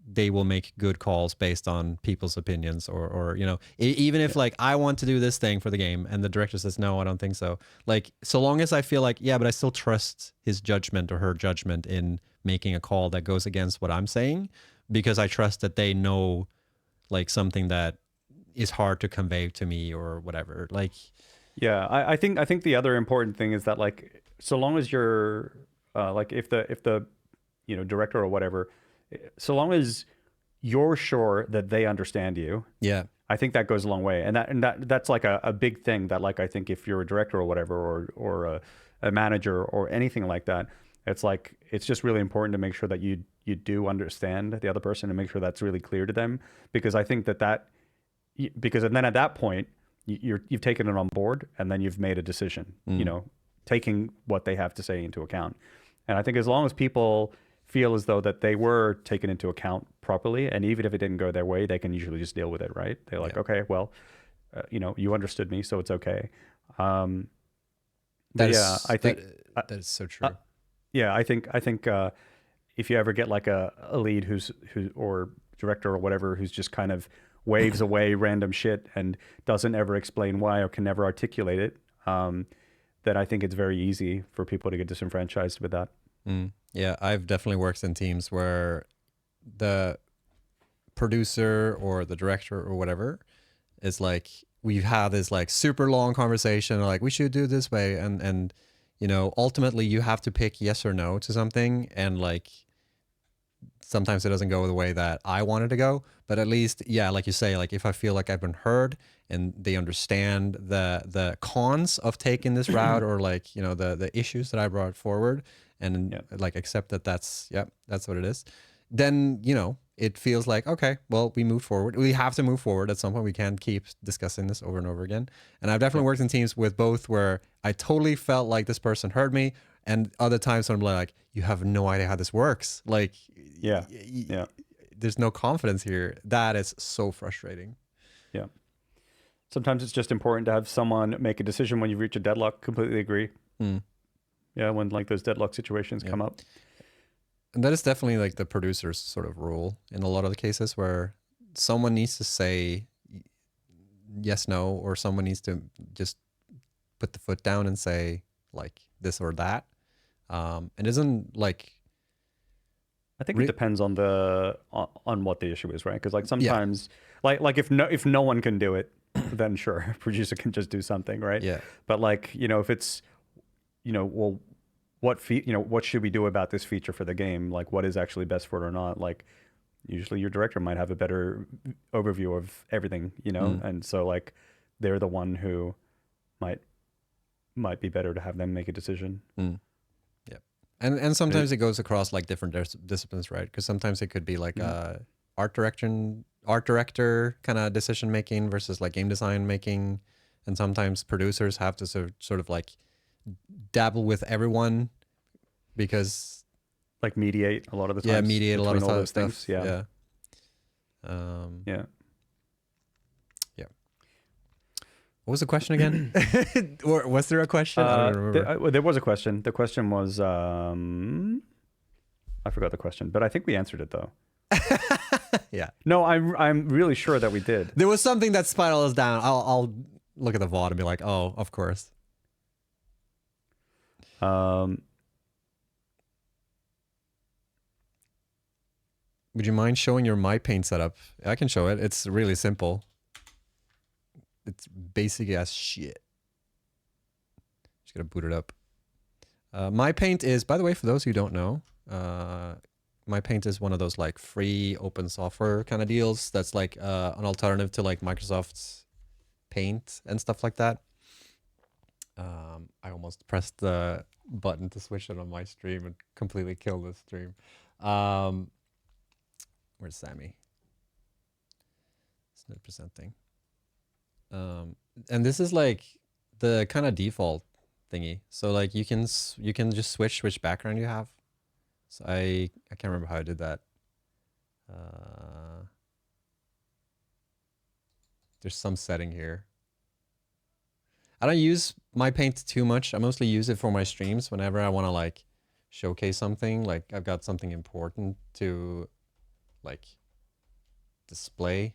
they will make good calls based on people's opinions or you know, even if like I want to do this thing for the game and the director says, no, I don't think so. Like, so long as I feel like, yeah, but I still trust his judgment or her judgment in making a call that goes against what I'm saying, because I trust that they know like something that is hard to convey to me or whatever. Like, I think the other important thing is that like, so long as you're like if the you know, director or whatever, so long as you're sure that they understand you, I think that goes a long way. And that's like a big thing that like, I think if you're a director or whatever, or a manager or anything like that, it's like, it's just really important to make sure that you do understand the other person and make sure that's really clear to them, because I think because then at that point you've taken it on board and then you've made a decision, you know, taking what they have to say into account. And I think as long as people feel as though that they were taken into account properly, and even if it didn't go their way, they can usually just deal with it, right? They're like, okay, well, you understood me, so it's okay. That Yeah, is I think that is so true. yeah, I think if you ever get like a lead who or director or whatever who's just kind of waves away random shit and doesn't ever explain why or can never articulate it, then I think it's very easy for people to get disenfranchised with that. Yeah, I've definitely worked in teams where the producer or the director or whatever is like, we've had this like super long conversation, like we should do it this way, and ultimately you have to pick yes or no to something, and like sometimes it doesn't go the way that I wanted to go, but at least, yeah, like you say, like if I feel like I've been heard and they understand the cons of taking this route, or like the issues that I brought forward, and like accept that that's what it is, then it feels like, okay, well, we moved forward. We have to move forward at some point. We can't keep discussing this over and over again. And I've definitely worked in teams with both where I totally felt like this person heard me, and other times when I'm like, you have no idea how this works. Like, there's no confidence here. That is so frustrating. Yeah. Sometimes it's just important to have someone make a decision when you reach a deadlock. Completely agree. Yeah, when like those deadlock situations come up. And that is definitely like the producer's sort of rule in a lot of the cases where someone needs to say yes, no, or someone needs to just put the foot down and say like this or that. It isn't like, I think it depends on on what the issue is, right? Because like sometimes, like if no one can do it, then sure, producer can just do something, right? Yeah. But like if it's, well, what should we do about this feature for the game? Like what is actually best for it or not? Like usually your director might have a better overview of everything, and so like they're the one who might be better to have them make a decision. Yeah. And sometimes it goes across like different disciplines, right? Because sometimes it could be like art director kind of decision making versus like game design making, and sometimes producers have to sort of like dabble with everyone, because like mediate a lot of the time. Mediate a lot of all those stuff. Things. Yeah. What was the question again? Or was there a question? I don't remember. There was a question. The question was, I forgot the question, but I think we answered it though. Yeah. No, I'm really sure that we did. There was something that spirals down. I'll look at the VOD and be like, oh, of course. Would you mind showing your My Paint setup? I can show it. It's really simple. It's basic as shit. Just gotta boot it up. My Paint is, by the way, for those who don't know, My Paint is one of those like free open software kind of deals. That's like an alternative to like Microsoft's Paint and stuff like that. I almost pressed the button to switch it on my stream and completely kill the stream. Where's Sammy? It's not presenting. And this is like the kind of default thingy. So like you can just switch which background you have. So I can't remember how I did that. There's some setting here. I don't use My Paint too much. I mostly use it for my streams whenever I want to like showcase something. Like I've got something important to like display.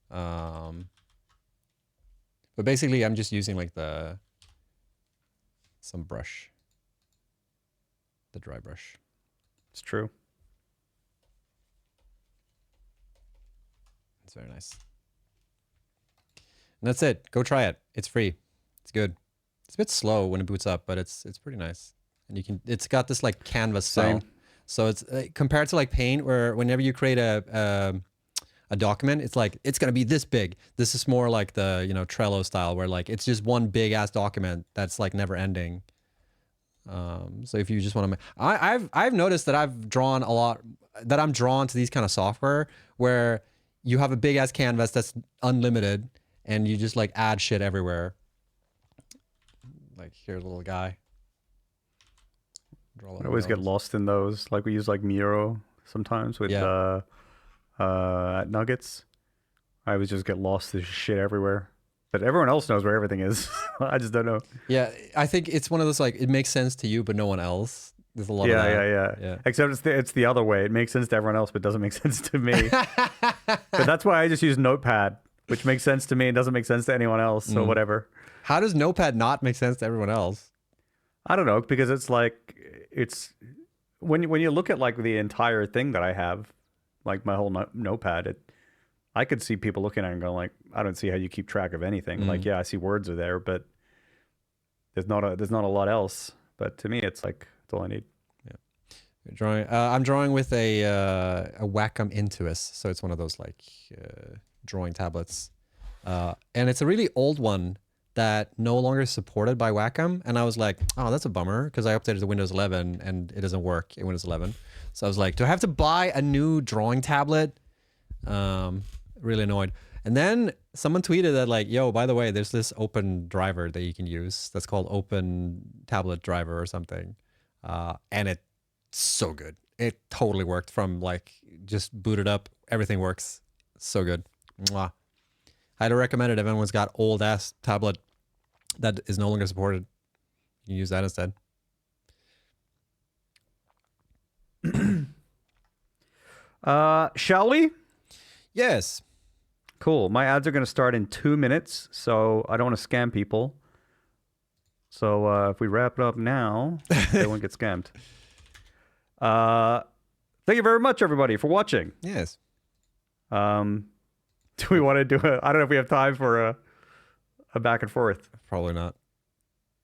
But basically I'm just using like some brush, the dry brush. It's true. It's very nice. And that's it. Go try it. It's free. It's good. It's a bit slow when it boots up, but it's pretty nice. And it's got this like canvas style. So it's compared to like Paint, where whenever you create a document, it's like it's gonna be this big. This is more like the Trello style, where like it's just one big ass document that's like never ending. So if you just want to, I've noticed that I'm drawn to these kind of software where you have a big ass canvas that's unlimited, and you just like add shit everywhere. Like here's a little guy. I always get lost in those. Like we use like Miro sometimes with Nuggets. I always just get lost. There's shit everywhere. But everyone else knows where everything is. I just don't know. Yeah, I think it's one of those like it makes sense to you, but no one else. There's a lot of Yeah, that. yeah. Except it's the other way. It makes sense to everyone else, but doesn't make sense to me. But that's why I just use Notepad, which makes sense to me and doesn't make sense to anyone else. So whatever. How does Notepad not make sense to everyone else? I don't know, because it's like when you look at like the entire thing that I have, like my whole Notepad, I could see people looking at it and going like, I don't see how you keep track of anything. Like, yeah, I see words are there, but there's not a lot else. But to me, it's like that's all I need. Yeah, drawing. I'm drawing with a Wacom Intuos, so it's one of those like drawing tablets, and it's a really old one that no longer is supported by Wacom. And I was like, oh, that's a bummer, because I updated to Windows 11 and it doesn't work in Windows 11. So I was like, do I have to buy a new drawing tablet? Really annoyed. And then someone tweeted that like, yo, by the way, there's this open driver that you can use that's called Open Tablet Driver or something. And it's so good. It totally worked from like just boot it up. Everything works. So good. Mwah. Highly recommend it if anyone's got old ass tablet that is no longer supported. You can use that instead. Shall we? Yes. Cool. My ads are going to start in 2 minutes, so I don't want to scam people. So if we wrap it up now, they won't get scammed. Thank you very much, everybody, for watching. Yes. Do we want to do I don't know if we have time for a back and forth. Probably not.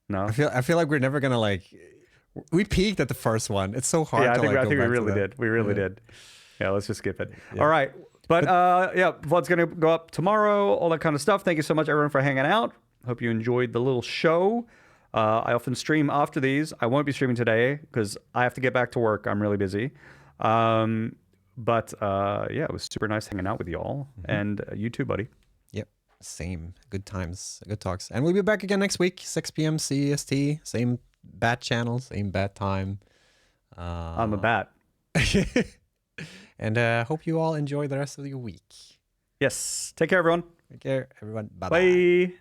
No. I feel like we're never gonna like. We peaked at the first one. It's so hard. Yeah, I think we really did. We really did. Yeah, let's just skip it. Yeah. All right. But yeah, VOD's going to go up tomorrow, all that kind of stuff. Thank you so much, everyone, for hanging out. Hope you enjoyed the little show. I often stream after these. I won't be streaming today because I have to get back to work. I'm really busy. But yeah, it was super nice hanging out with y'all. And you too, buddy. Yep. Same. Good times. Good talks. And we'll be back again next week, 6 p.m. CEST. Same bat channel, same bat time. I'm a bat. And hope you all enjoy the rest of your week. Yes. Take care, everyone. Take care, everyone. Bye-bye. Bye.